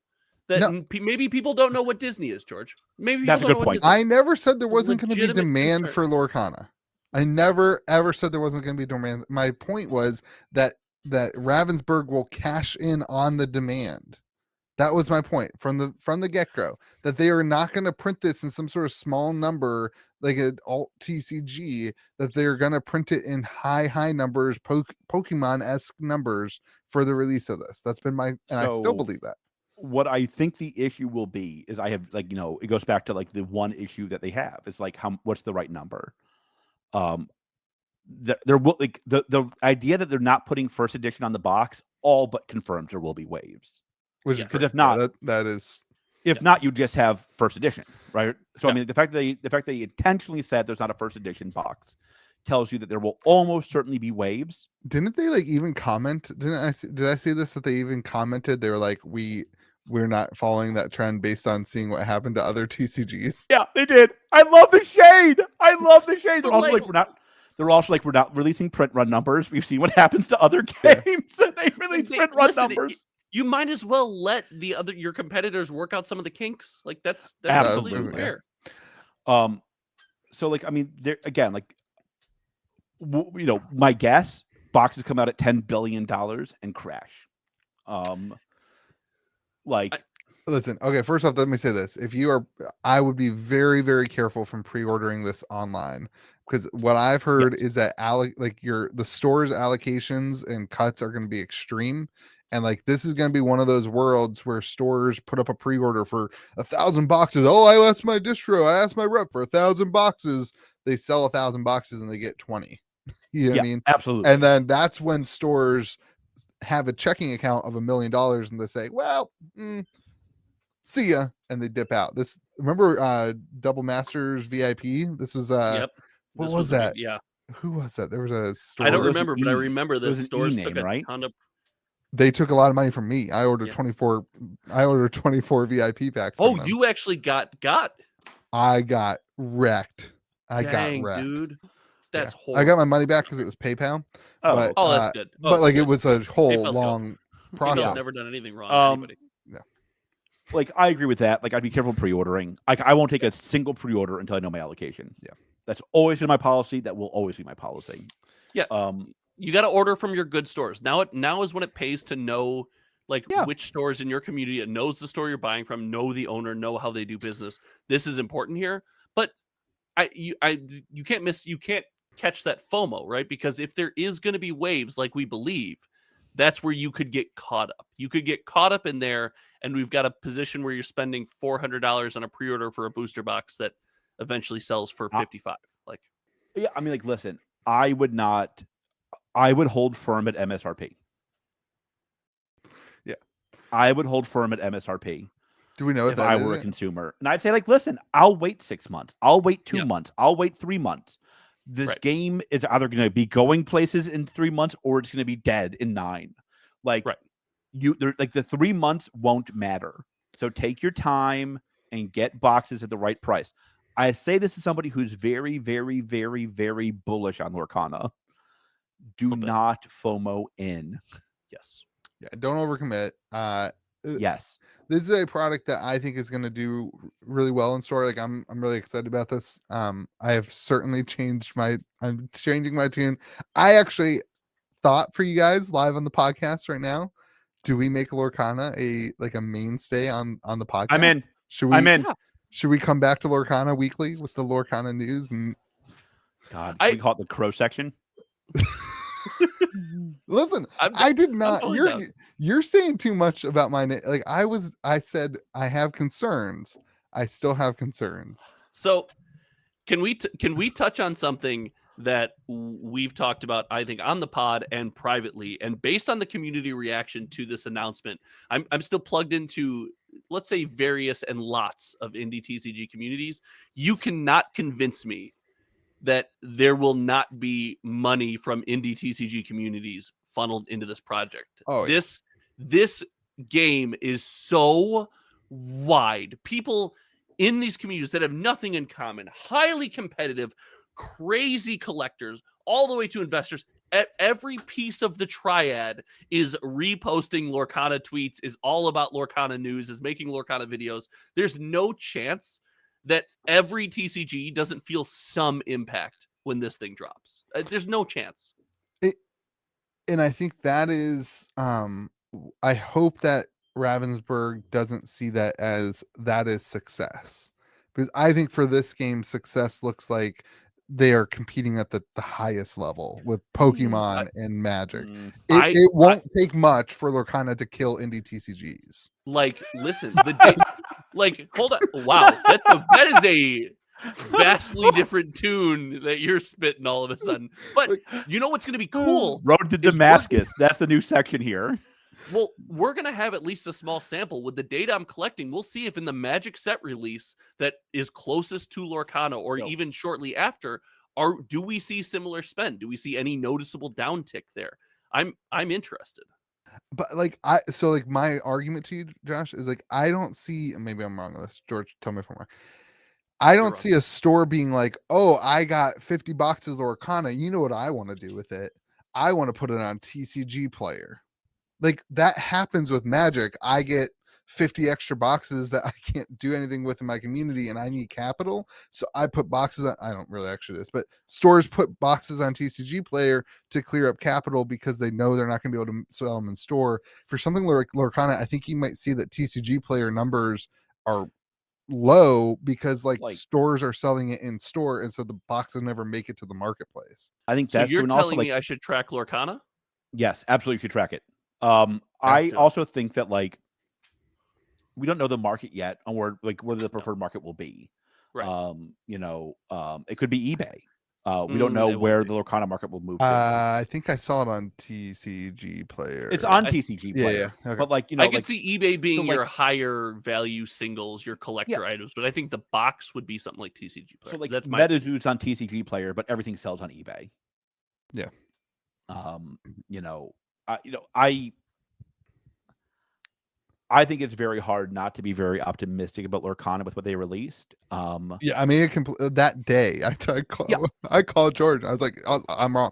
[SPEAKER 1] that
[SPEAKER 3] No.
[SPEAKER 1] maybe people don't know what Disney is, George. Maybe
[SPEAKER 2] That's a
[SPEAKER 1] people
[SPEAKER 2] good
[SPEAKER 1] don't know
[SPEAKER 2] point.
[SPEAKER 1] what Disney
[SPEAKER 3] I
[SPEAKER 1] is.
[SPEAKER 3] never said there
[SPEAKER 1] It's a
[SPEAKER 3] wasn't going to be
[SPEAKER 1] legitimate
[SPEAKER 3] demand
[SPEAKER 1] concern.
[SPEAKER 3] for Lorcana. I never ever said there wasn't going to be demand. My point was that Ravensburg will cash in on the demand. That was my point from the get-go, that they are not going to print this in some sort of small number like an alt TCG, that they're going to print it in high numbers, Pokemon-esque numbers for the release of this. That's been I still believe that.
[SPEAKER 2] What I think the issue will be is I have it goes back to like the one issue that they have is like what's the right number? There will like the idea that they're not putting first edition on the box all but confirms there will be waves.
[SPEAKER 3] Which
[SPEAKER 2] Because if not,
[SPEAKER 3] that is
[SPEAKER 2] not, you just have first edition, right? So I mean, the fact that they intentionally said there's not a first edition box tells you that there will almost certainly be waves.
[SPEAKER 3] Didn't they like even comment? Did I see this, that they even commented? They were like, we're not following that trend based on seeing what happened to other TCGs.
[SPEAKER 2] Yeah, they did. I love the shade. They're also
[SPEAKER 1] like-
[SPEAKER 2] we're not releasing print run numbers. We've seen what happens to other games. They release print run numbers.
[SPEAKER 1] You might as well let your competitors work out some of the kinks. Like that's
[SPEAKER 2] Absolutely.
[SPEAKER 1] absolutely fair.
[SPEAKER 2] So like, I mean, there again, like, my guess, boxes come out at $10 billion and crash.
[SPEAKER 3] Listen, okay, first off, let me say this. I would be very, very careful from pre-ordering this online, because what I've heard is that the store's allocations and cuts are going to be extreme. And like, this is going to be one of those worlds where stores put up a pre-order for 1,000 boxes. Oh, I asked my distro, I asked my rep for 1,000 boxes. They sell 1,000 boxes and they get 20. You know what I mean?
[SPEAKER 2] Absolutely.
[SPEAKER 3] And then that's when stores have a checking account of $1 million and they say, well, see ya, and they dip out. Remember Double Masters VIP? This was
[SPEAKER 1] Yep.
[SPEAKER 3] What was that?
[SPEAKER 1] Yeah.
[SPEAKER 3] Who was that? There was a store.
[SPEAKER 1] I don't
[SPEAKER 2] There's an
[SPEAKER 1] remember, but I
[SPEAKER 2] E.
[SPEAKER 1] remember
[SPEAKER 2] There's
[SPEAKER 1] the
[SPEAKER 2] an
[SPEAKER 1] stores
[SPEAKER 2] E
[SPEAKER 1] took
[SPEAKER 2] name,
[SPEAKER 1] a
[SPEAKER 2] right?
[SPEAKER 1] ton of.
[SPEAKER 3] They took a lot of money from me. I ordered
[SPEAKER 1] Yeah.
[SPEAKER 3] 24. I ordered 24 VIP packs.
[SPEAKER 1] Oh,
[SPEAKER 3] from them.
[SPEAKER 1] you actually got.
[SPEAKER 3] I got wrecked.
[SPEAKER 1] Dang,
[SPEAKER 3] got wrecked.
[SPEAKER 1] dude. That's
[SPEAKER 3] Yeah.
[SPEAKER 1] horrible.
[SPEAKER 3] I got my money back because it was PayPal.
[SPEAKER 2] Oh,
[SPEAKER 3] but,
[SPEAKER 1] Oh, that's good. Oh,
[SPEAKER 3] but like
[SPEAKER 1] good.
[SPEAKER 3] it was a whole
[SPEAKER 1] PayPal's
[SPEAKER 3] long
[SPEAKER 1] PayPal's
[SPEAKER 3] process.
[SPEAKER 1] never done anything wrong to anybody.
[SPEAKER 2] Like, I agree with that. Like, I'd be careful pre-ordering. Like, I won't take a single pre-order until I know my allocation.
[SPEAKER 3] Yeah.
[SPEAKER 2] That's always been my policy. That will always be my policy.
[SPEAKER 1] Yeah. You got to order from your good stores. Now is when it pays to know which stores in your community. It knows the store you're buying from, know the owner, know how they do business. This is important here. But you can't catch that FOMO, right? Because if there is going to be waves like we believe, that's where you could get caught up. You could get caught up in there, and we've got a position where you're spending $400 on a pre-order for a booster box that eventually sells for $55.
[SPEAKER 2] Yeah, I mean, like, listen, I would hold firm at MSRP.
[SPEAKER 3] Yeah.
[SPEAKER 2] I would hold firm at MSRP.
[SPEAKER 3] Do we know what
[SPEAKER 2] if
[SPEAKER 3] that
[SPEAKER 2] I
[SPEAKER 3] is?
[SPEAKER 2] were a consumer? And I'd say, like, listen, I'll wait 6 months. I'll wait 2 months. I'll wait 3 months. This game is either going to be going places in 3 months or it's going to be dead in 9. Like, like the 3 months won't matter. So take your time and get boxes at the right price. I say this is somebody who's very, very, very, very bullish on Lorcana. Do not FOMO in. Yes.
[SPEAKER 3] Yeah, don't overcommit.
[SPEAKER 2] Yes.
[SPEAKER 3] This is a product that I think is going to do really well in store. Like I'm really excited about this. I have certainly I'm changing my tune. I actually thought for you guys live on the podcast right now, do we make Lorcana a mainstay on the podcast?
[SPEAKER 2] I'm in.
[SPEAKER 3] Should we?
[SPEAKER 2] I'm in.
[SPEAKER 3] Should we come back to Lorcana weekly with the Lorcana news? And
[SPEAKER 2] God, we call it the crow section.
[SPEAKER 3] Listen, I did not. You're saying too much about my name. Like I said I have concerns. I still have concerns.
[SPEAKER 1] So can we touch on something that we've talked about, I think, on the pod and privately, and based on the community reaction to this announcement? I'm still plugged into, let's say, various and lots of indie TCG communities. You cannot convince me that there will not be money from indie TCG communities funneled into this project.
[SPEAKER 3] Oh,
[SPEAKER 1] this game is so wide. People in these communities that have nothing in common, highly competitive, crazy collectors, all the way to investors. Every piece of the triad is reposting Lorcana tweets, is all about Lorcana news, is making Lorcana videos. There's no chance that every TCG doesn't feel some impact when this thing drops. There's no chance.
[SPEAKER 3] And I think that is, I hope that Ravensburg doesn't see that as success, because I think for this game, success looks like they are competing at the highest level with Pokemon and Magic. It won't take much for Lorcana to kill indie TCGs.
[SPEAKER 1] Like, listen, hold on. Wow, that is a vastly different tune that you're spitting all of a sudden. But you know what's going to be cool?
[SPEAKER 2] Road to Damascus. That's the new section here.
[SPEAKER 1] Well, we're going to have at least a small sample. With the data I'm collecting, we'll see if in the Magic set release that is closest to Lorcana or even shortly after, do we see similar spend? Do we see any noticeable downtick there? I'm interested.
[SPEAKER 3] But my argument to you, Josh, is I don't see, maybe I'm wrong on this. George, tell me if I'm wrong. I don't see a store being like, oh, I got 50 boxes of Lorcana. You know what I want to do with it? I want to put it on TCG Player. Like that happens with Magic. I get 50 extra boxes that I can't do anything with in my community, and I need capital. So I put boxes on, I don't really actually do this, but stores put boxes on TCG Player to clear up capital because they know they're not going to be able to sell them in store. For something like Lorcana, I think you might see that TCG Player numbers are low because stores are selling it in store, and so the boxes never make it to the marketplace.
[SPEAKER 2] I think
[SPEAKER 1] that's you're telling me I should track Lorcana?
[SPEAKER 2] Yes, absolutely, you should track it. I also think that we don't know the market yet on where the preferred market will be.
[SPEAKER 1] Right.
[SPEAKER 2] It could be eBay. We don't know where the Lorcana market will move to.
[SPEAKER 3] I think I saw it on TCG Player.
[SPEAKER 2] It's on TCG Player.
[SPEAKER 3] Yeah. Okay.
[SPEAKER 2] But
[SPEAKER 1] I could see eBay being your higher value singles, your collector items, but I think the box would be something like TCG Player.
[SPEAKER 2] So
[SPEAKER 1] that's my
[SPEAKER 2] MetaZoo's on TCG Player, but everything sells on eBay.
[SPEAKER 3] Yeah.
[SPEAKER 2] I think it's very hard not to be very optimistic about Lorcana with what they released.
[SPEAKER 3] Yeah, I mean, that day I called George. I was like, I'm wrong.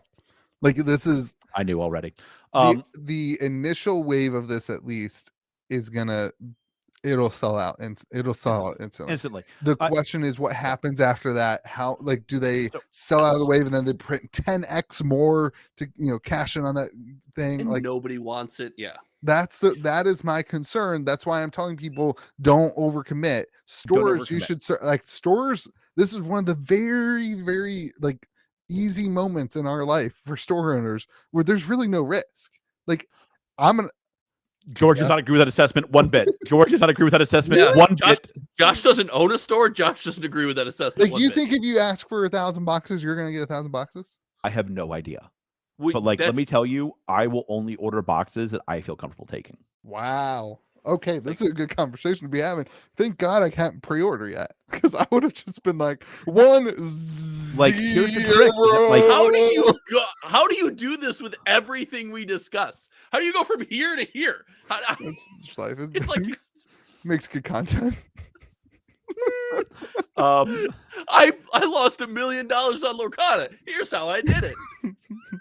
[SPEAKER 3] Like this is.
[SPEAKER 2] I knew already.
[SPEAKER 3] The initial wave of this, at least, is gonna. It'll sell out and it'll sell out instantly. The question is what happens after that. How do they sell out of the wave and then they print 10x more to cash in on that thing?
[SPEAKER 1] And nobody wants it. Yeah.
[SPEAKER 3] That is my concern. That's why I'm telling people don't overcommit. Stores, you should stores. This is one of the very, very easy moments in our life for store owners where there's really no risk.
[SPEAKER 2] George does not agree with that assessment one bit. George does not agree with that assessment one bit.
[SPEAKER 1] Josh doesn't own a store. Josh doesn't agree with that assessment.
[SPEAKER 3] You think if you ask for 1,000 boxes, you're going to get 1,000 boxes?
[SPEAKER 2] I have no idea. But let me tell you, I will only order boxes that I feel comfortable taking.
[SPEAKER 3] Wow. okay, this is a good conversation to be having. Thank God I can't pre-order yet, because I would have just been like 1-0.
[SPEAKER 2] Like, here's the trick, is that, like-
[SPEAKER 1] How do you do this with everything we discuss? How do you go from here to here?
[SPEAKER 3] It's just life.
[SPEAKER 1] It's like
[SPEAKER 3] makes good content.
[SPEAKER 1] I lost $1 million on Lorcana. Here's how I did it.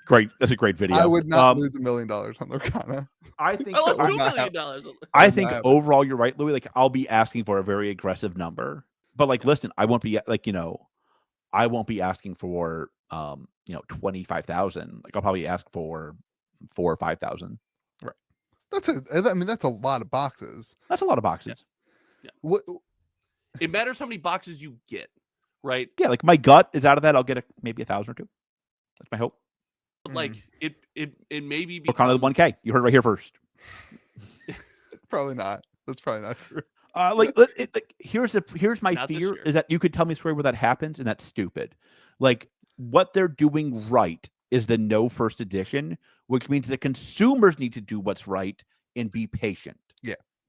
[SPEAKER 2] Great. That's a great video.
[SPEAKER 3] I would not lose $1 million on Lorcana.
[SPEAKER 2] I think
[SPEAKER 1] I lost
[SPEAKER 3] I
[SPEAKER 1] $2
[SPEAKER 3] would not
[SPEAKER 1] million.
[SPEAKER 2] I think overall you're right, Louis. Like, I'll be asking for a very aggressive number. But like, listen, I won't be like, I won't be asking for 25,000. Like, I'll probably ask for 4,000 or 5,000.
[SPEAKER 3] Right. That's a lot of boxes.
[SPEAKER 2] That's a lot of boxes.
[SPEAKER 1] Yeah.
[SPEAKER 3] What?
[SPEAKER 1] It matters how many boxes you get, right?
[SPEAKER 2] Yeah, like my gut is out of that. I'll get maybe 1,000 or 2. That's my hope.
[SPEAKER 1] Like it maybe
[SPEAKER 2] Or kind of the 1K. You heard it right here first.
[SPEAKER 3] Probably not. That's probably not true.
[SPEAKER 2] Here's my
[SPEAKER 1] Not this
[SPEAKER 2] fear
[SPEAKER 1] year.
[SPEAKER 2] is that you could tell me a story where that happens, and that's stupid. Like, what they're doing right is the no first edition, which means the consumers need to do what's right and be patient.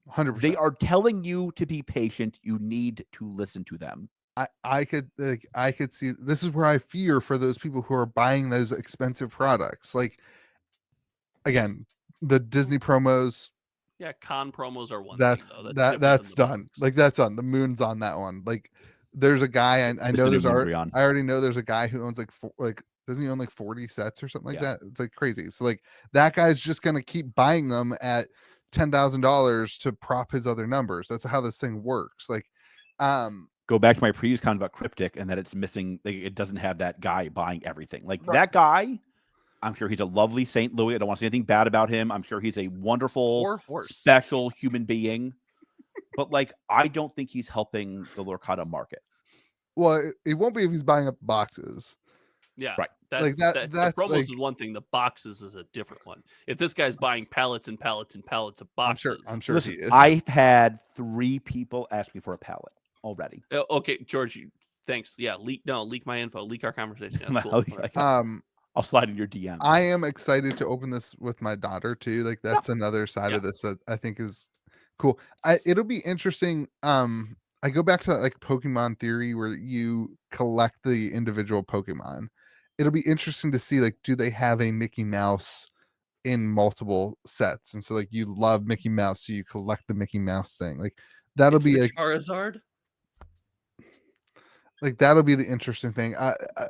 [SPEAKER 3] 100%.
[SPEAKER 2] They are telling you to be patient. You need to listen to them.
[SPEAKER 3] I could see, this is where I fear for those people who are buying those expensive products. Like, again, the Disney promos.
[SPEAKER 1] Yeah, con promos are one
[SPEAKER 3] That
[SPEAKER 1] thing, though.
[SPEAKER 3] that's done. Like, that's on. The moon's on that one. Like, there's a guy I know. I already know there's a guy who owns doesn't he own like 40 sets or something like that? It's like crazy. So like that guy's just gonna keep buying them at $10,000 to prop his other numbers. That's how this thing works. Like,
[SPEAKER 2] go back to my previous comment about Cryptic and that it's missing. Like, it doesn't have that guy buying everything. Like, that guy, I'm sure he's a lovely St. Louis. I don't want to say anything bad about him. I'm sure he's a wonderful, special human being. But like, I don't think he's helping the Lorcana market.
[SPEAKER 3] Well, it won't be if he's buying up boxes.
[SPEAKER 1] Yeah,
[SPEAKER 2] right.
[SPEAKER 1] That's the promos
[SPEAKER 3] like,
[SPEAKER 1] is one thing. The boxes is a different one. If this guy's buying pallets and pallets and pallets of boxes,
[SPEAKER 3] I'm sure
[SPEAKER 2] listen,
[SPEAKER 3] he is.
[SPEAKER 2] I've had 3 people ask me for a pallet already.
[SPEAKER 1] Okay, George, thanks. Yeah, leak my info, leak our conversation. That's cool.
[SPEAKER 2] I'll slide in your DM.
[SPEAKER 3] I am excited to open this with my daughter too. Like, that's another side of this that I think is cool. It'll be interesting. I go back to that like Pokemon theory where you collect the individual Pokemon. It'll be interesting to see, like, do they have a Mickey Mouse in multiple sets? And so like you love Mickey Mouse, so you collect the Mickey Mouse thing. Like, that'll be like
[SPEAKER 1] Charizard.
[SPEAKER 3] Like, that'll be the interesting thing.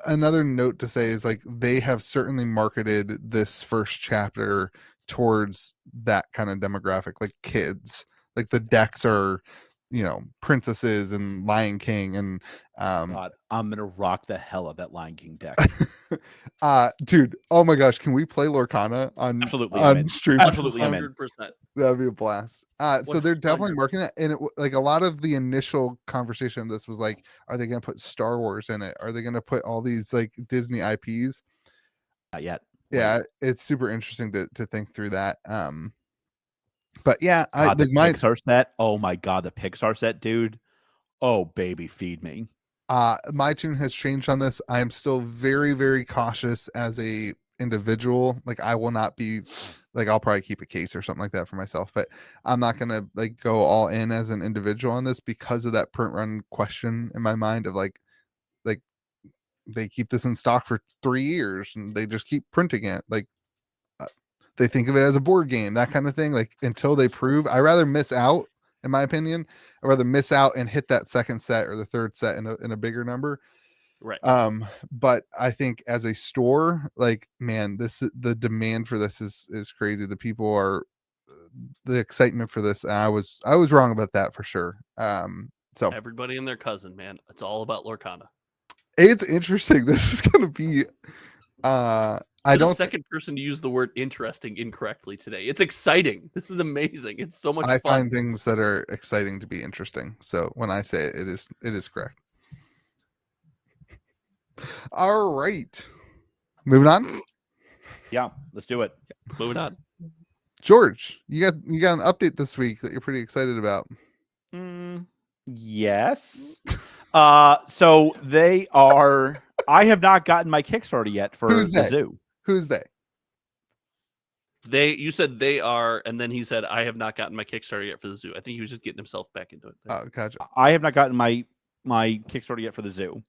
[SPEAKER 3] Another note to say is, like, they have certainly marketed this first chapter towards that kind of demographic, like kids. Like, the decks are, princesses and Lion King and
[SPEAKER 2] God, I'm gonna rock the hell of that Lion King deck.
[SPEAKER 3] Dude, oh my gosh, can we play Lorcana on stream?
[SPEAKER 2] Absolutely, 100%.
[SPEAKER 3] That'd be a blast. So they're definitely
[SPEAKER 1] 100%.
[SPEAKER 3] working that, and like a lot of the initial conversation of this was like, are they going to put Star Wars in it? Are they going to put all these like Disney IPs?
[SPEAKER 2] Not yet.
[SPEAKER 3] Yeah, it's super interesting to think through that. But yeah,
[SPEAKER 2] the Pixar set. Oh my God, the Pixar set, dude. Oh baby, feed me.
[SPEAKER 3] My tune has changed on this. I am still very, very cautious as a individual. Like, I will not be like, I'll probably keep a case or something like that for myself, but I'm not gonna like go all in as an individual on this because of that print run question in my mind of like they keep this in stock for 3 years and they just keep printing it. Like, they think of it as a board game, that kind of thing. Like, until they prove, I rather miss out. In my opinion, I'd rather miss out and hit that second set or the third set in a bigger number.
[SPEAKER 1] Right.
[SPEAKER 3] But I think as a store, like, man, the demand for this is crazy. The people are the excitement for this. And I was wrong about that for sure. So
[SPEAKER 1] everybody and their cousin, man, it's all about Lorcana.
[SPEAKER 3] It's interesting. This is gonna be
[SPEAKER 1] You're the second person to use the word interesting incorrectly today. It's exciting. This is amazing. It's so much fun.
[SPEAKER 3] I find things that are exciting to be interesting. So when I say it is correct. All right. Moving on.
[SPEAKER 2] Yeah, let's do it.
[SPEAKER 1] Moving on.
[SPEAKER 3] George, you got an update this week that you're pretty excited about.
[SPEAKER 2] Yes. So they are. I have not gotten my Kickstarter yet for the zoo.
[SPEAKER 3] Who's they?
[SPEAKER 1] You said they are, and then he said, I have not gotten my Kickstarter yet for the zoo. I think he was just getting himself back into it.
[SPEAKER 3] Oh, gotcha.
[SPEAKER 2] I have not gotten my Kickstarter yet for the zoo.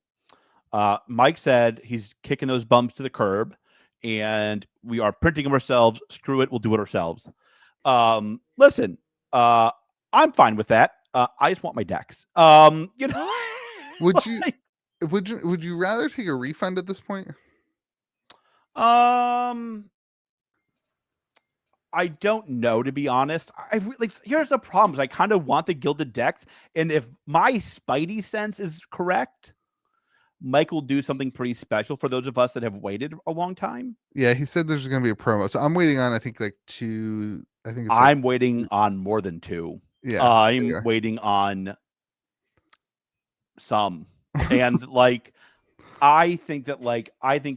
[SPEAKER 2] Mike said he's kicking those bums to the curb, and we are printing them ourselves. Screw it, we'll do it ourselves. Listen, I'm fine with that. I just want my decks. You know,
[SPEAKER 3] Would you rather take a refund at this point?
[SPEAKER 2] I don't know, to be honest. Here's the problem: I kind of want the gilded decks, and if my Spidey sense is correct, Mike will do something pretty special for those of us that have waited a long time.
[SPEAKER 3] Yeah, he said there's going to be a promo, so I'm waiting on. I think like 2. I think it's
[SPEAKER 2] I'm waiting on more than 2.
[SPEAKER 3] Yeah,
[SPEAKER 2] I'm waiting on some, and like. I think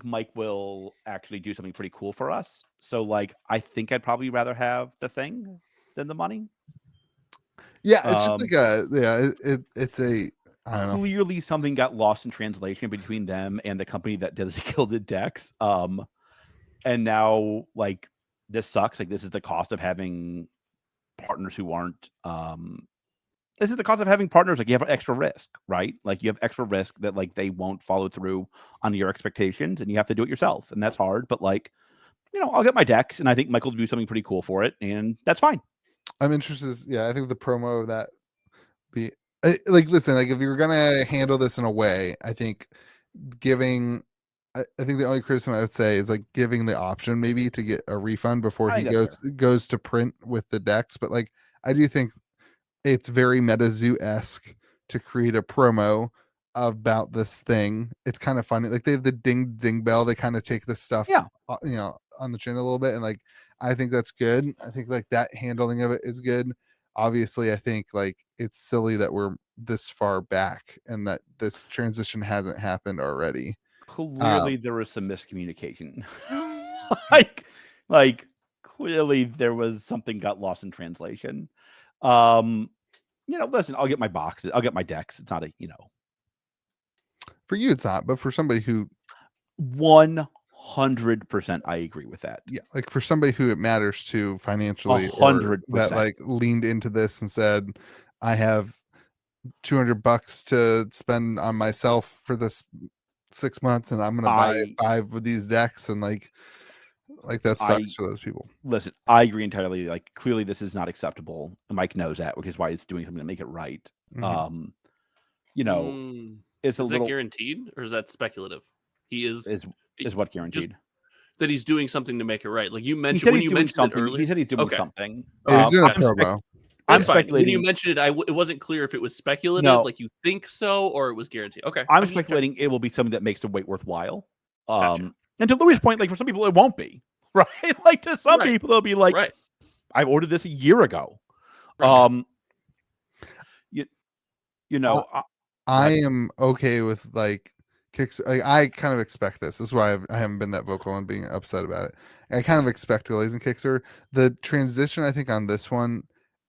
[SPEAKER 2] Mike will actually do something pretty cool for us. So like, I think I'd probably rather have the thing than the money.
[SPEAKER 3] Yeah, it's just like it's a I don't know.
[SPEAKER 2] Clearly something got lost in translation between them and the company that does the gilded decks. And now like this sucks. Like this is the cost of having partners who aren't this is the cost of having partners. Like you have extra risk, right? Like you have extra risk that like they won't follow through on your expectations, and you have to do it yourself, and that's hard. But like, I'll get my decks, and I think Michael will do something pretty cool for it, and that's fine.
[SPEAKER 3] I'm interested. Yeah, I think the promo of that be like, listen, like if you're gonna handle this in a way, I think giving. I think the only criticism I would say is like giving the option maybe to get a refund before he goes to print with the decks. But like, I do think it's very MetaZoo-esque to create a promo about this thing. It's kind of funny. Like they have the ding ding bell. They kind of take this stuff, on the chin a little bit. And like, I think that's good. I think like that handling of it is good. Obviously, I think like it's silly that we're this far back and that this transition hasn't happened already.
[SPEAKER 2] Clearly there was some miscommunication. like clearly there was something got lost in translation. Listen, I'll get my boxes. I'll get my decks. It's not
[SPEAKER 3] for you, it's not, but for somebody who
[SPEAKER 2] 100% I agree with that.
[SPEAKER 3] Yeah. Like for somebody who it matters to financially,
[SPEAKER 2] 100%.
[SPEAKER 3] that like leaned into this and said, I have $200 to spend on myself for this 6 months, and I'm going to buy 5 of these decks. And like that sucks for those people.
[SPEAKER 2] Listen, I agree entirely. Like clearly this is not acceptable. Mike knows that, which is why it's doing something to make it right.
[SPEAKER 3] Mm-hmm.
[SPEAKER 2] It's
[SPEAKER 1] is that guaranteed or is that speculative? He is
[SPEAKER 2] what guaranteed?
[SPEAKER 1] That he's doing something to make it right. Like you mentioned when you mentioned it earlier.
[SPEAKER 2] He said he's doing something.
[SPEAKER 3] He's doing a promo.
[SPEAKER 1] I'm speculating. When you mentioned it, it wasn't clear if it was speculative, like you think so, or it was guaranteed. Okay.
[SPEAKER 2] I'm speculating it will be something that makes the wait worthwhile. Gotcha. And to Louis' point, like for some people it won't be. Right? Like to some people they'll be like, I ordered this a year ago. Right.
[SPEAKER 3] I am okay with like Kickstarter. I kind of expect this. This is why I haven't been that vocal and being upset about it. I kind of expect delays in Kickstarter. The transition, I think, on this one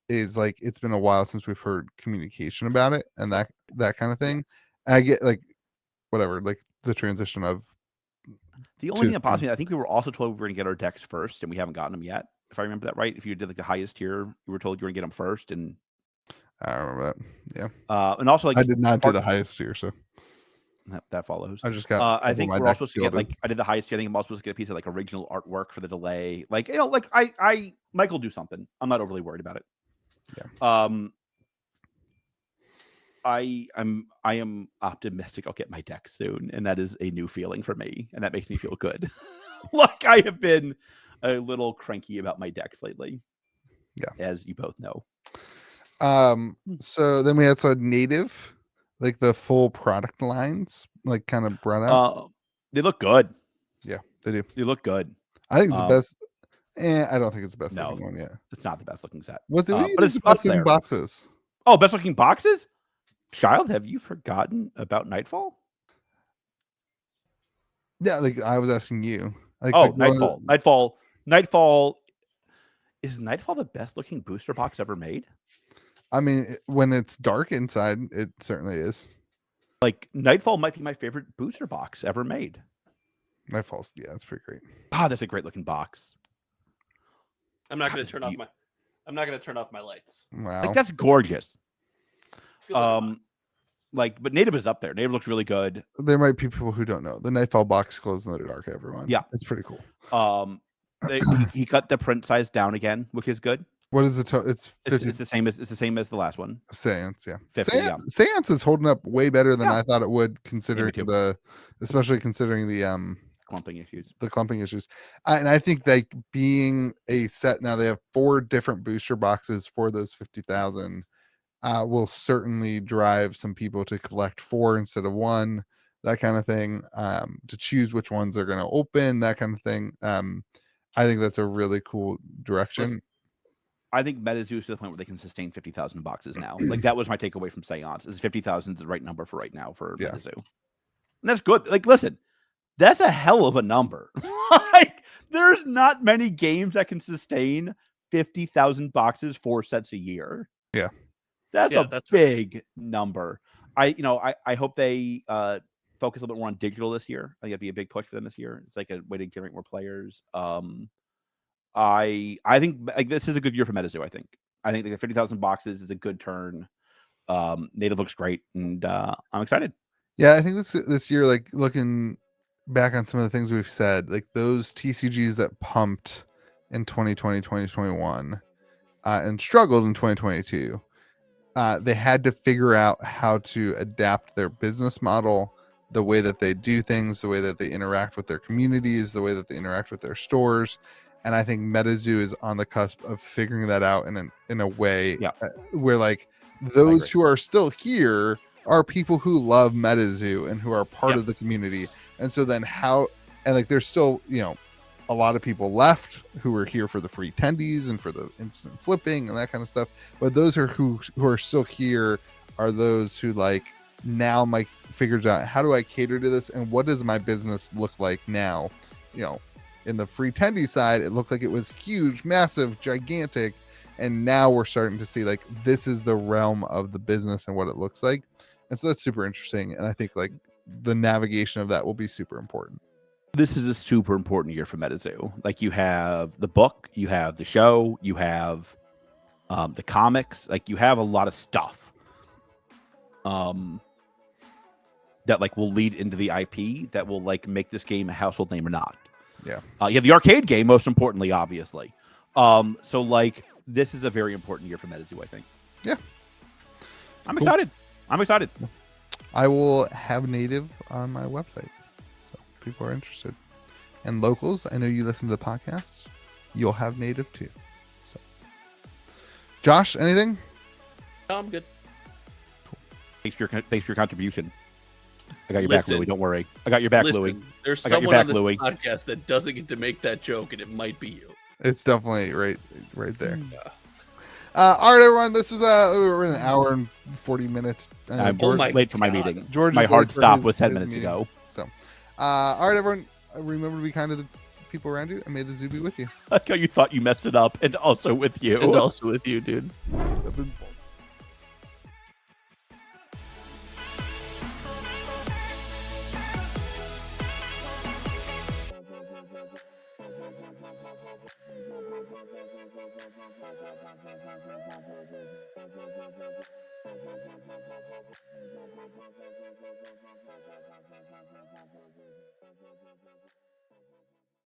[SPEAKER 3] is like it's been a while since we've heard communication about it and that kind of thing. And I get like whatever, like the transition of
[SPEAKER 2] the only thing that bothers me, I think we were also told we were going to get our decks first, and we haven't gotten them yet. If I remember that right, if you did like the highest tier, you were told you were going to get them first, and
[SPEAKER 3] I remember that. Yeah.
[SPEAKER 2] And also, like
[SPEAKER 3] I did not do the highest tier, so
[SPEAKER 2] that follows.
[SPEAKER 3] I just got.
[SPEAKER 2] I think we're also supposed to get like I did the highest tier. I think I'm also supposed to get a piece of like original artwork for the delay. Like like I Mike will do something. I'm not overly worried about it.
[SPEAKER 3] Yeah.
[SPEAKER 2] I am optimistic I'll get my deck soon, and that is a new feeling for me, and that makes me feel good. Like I have been a little cranky about my decks lately.
[SPEAKER 3] Yeah,
[SPEAKER 2] as you both know.
[SPEAKER 3] So then we had native, like the full product lines, like kind of brought out.
[SPEAKER 2] They look good.
[SPEAKER 3] Yeah, they do.
[SPEAKER 2] They look good.
[SPEAKER 3] I think it's the best. I don't think it's the best looking one yet.
[SPEAKER 2] It's not the best looking set.
[SPEAKER 3] But
[SPEAKER 2] it's
[SPEAKER 3] best looking boxes.
[SPEAKER 2] Oh, best looking boxes? Child, have you forgotten about Nightfall?
[SPEAKER 3] Yeah, like I was asking you. Like,
[SPEAKER 2] Nightfall. Nightfall. Is Nightfall the best looking booster box ever made?
[SPEAKER 3] I mean, when it's dark inside, it certainly is.
[SPEAKER 2] Like Nightfall might be my favorite booster box ever made.
[SPEAKER 3] Nightfall's, yeah, it's pretty great.
[SPEAKER 2] Ah, that's a great looking box.
[SPEAKER 1] I'm not
[SPEAKER 2] God,
[SPEAKER 1] going
[SPEAKER 2] it's
[SPEAKER 1] to turn off I'm not going to turn off my lights.
[SPEAKER 3] Wow.
[SPEAKER 2] Like, that's gorgeous.
[SPEAKER 1] It's good looking.
[SPEAKER 2] But Native is up there. Native looks really good.
[SPEAKER 3] There might be people who don't know. The Nightfall box glows in the dark, everyone.
[SPEAKER 2] Yeah.
[SPEAKER 3] It's pretty cool.
[SPEAKER 2] He cut the print size down again, which is good.
[SPEAKER 3] What is the total? It's 50.
[SPEAKER 2] It's the same as the last one.
[SPEAKER 3] Seance, yeah.
[SPEAKER 2] 50, yeah.
[SPEAKER 3] Seance is holding up way better than
[SPEAKER 2] Yeah.
[SPEAKER 3] I thought it would, considering
[SPEAKER 2] too.
[SPEAKER 3] especially considering the
[SPEAKER 2] Clumping issues.
[SPEAKER 3] the clumping issues. And I think like being a set now, they have 4 different booster boxes for those 50,000. Will certainly drive some people to collect 4 instead of 1, that kind of thing. To choose which ones they're going to open, that kind of thing. I think that's a really cool direction.
[SPEAKER 2] I think MetaZoo is to the point where they can sustain 50,000 boxes now. Like, that was my takeaway from Seance. Is 50,000 is the right number for right now for MetaZoo, and that's good. Like, listen, that's a hell of a number. Like, there's not many games that can sustain 50,000 boxes 4 sets a year.
[SPEAKER 3] Yeah.
[SPEAKER 2] That's big number. I hope they focus a little bit more on digital this year. I think that'd be a big push for them this year. It's like a way to generate more players. I think like this is a good year for MetaZoo. I think the 50,000 boxes is a good turn. Native looks great, and I'm excited.
[SPEAKER 3] Yeah, I think this year, like looking back on some of the things we've said, like those TCGs that pumped in 2020, 2021, and struggled in 2022. They had to figure out how to adapt their business model, the way that they do things, the way that they interact with their communities, the way that they interact with their stores. And I think MetaZoo is on the cusp of figuring that out in a way where like those who are still here are people who love MetaZoo and who are part of the community. And so then there's still, a lot of people left who were here for the free tendies and for the instant flipping and that kind of stuff. But those who are still here are those who like now Mike figures out, how do I cater to this, and what does my business look like now? In the free tendy side, it looked like it was huge, massive, gigantic, and now we're starting to see like this is the realm of the business and what it looks like. And so that's super interesting, and I think like the navigation of that will be super important.
[SPEAKER 2] This is a super important year for MetaZoo. Like, you have the book, you have the show, you have the comics, like you have a lot of stuff that like will lead into the IP that will like make this game a household name or not.
[SPEAKER 3] Yeah.
[SPEAKER 2] You have the arcade game, most importantly, obviously. So like this is a very important year for MetaZoo, I think.
[SPEAKER 3] Yeah.
[SPEAKER 2] I'm excited. I'm excited.
[SPEAKER 3] I will have Native on my website, so people are interested. And locals, I know you listen to the podcast. You'll have Native too. So, Josh, anything?
[SPEAKER 1] No, I'm good.
[SPEAKER 2] Thanks for your contribution. I got your back, Louie. Don't worry. I got your back, Louie.
[SPEAKER 1] There's someone on this podcast that doesn't get to make that joke, and it might be you.
[SPEAKER 3] It's definitely right there. Yeah. All right, everyone. This was we're in an hour and 40 minutes.
[SPEAKER 2] I'm late for my meeting.
[SPEAKER 3] George,
[SPEAKER 2] my hard stop was 10 minutes ago.
[SPEAKER 3] So, all right, everyone. Remember to be kind to the people around you, and may the zoo be with you.
[SPEAKER 2] Like how you thought you messed it up, and also with you.
[SPEAKER 1] And also with you, dude.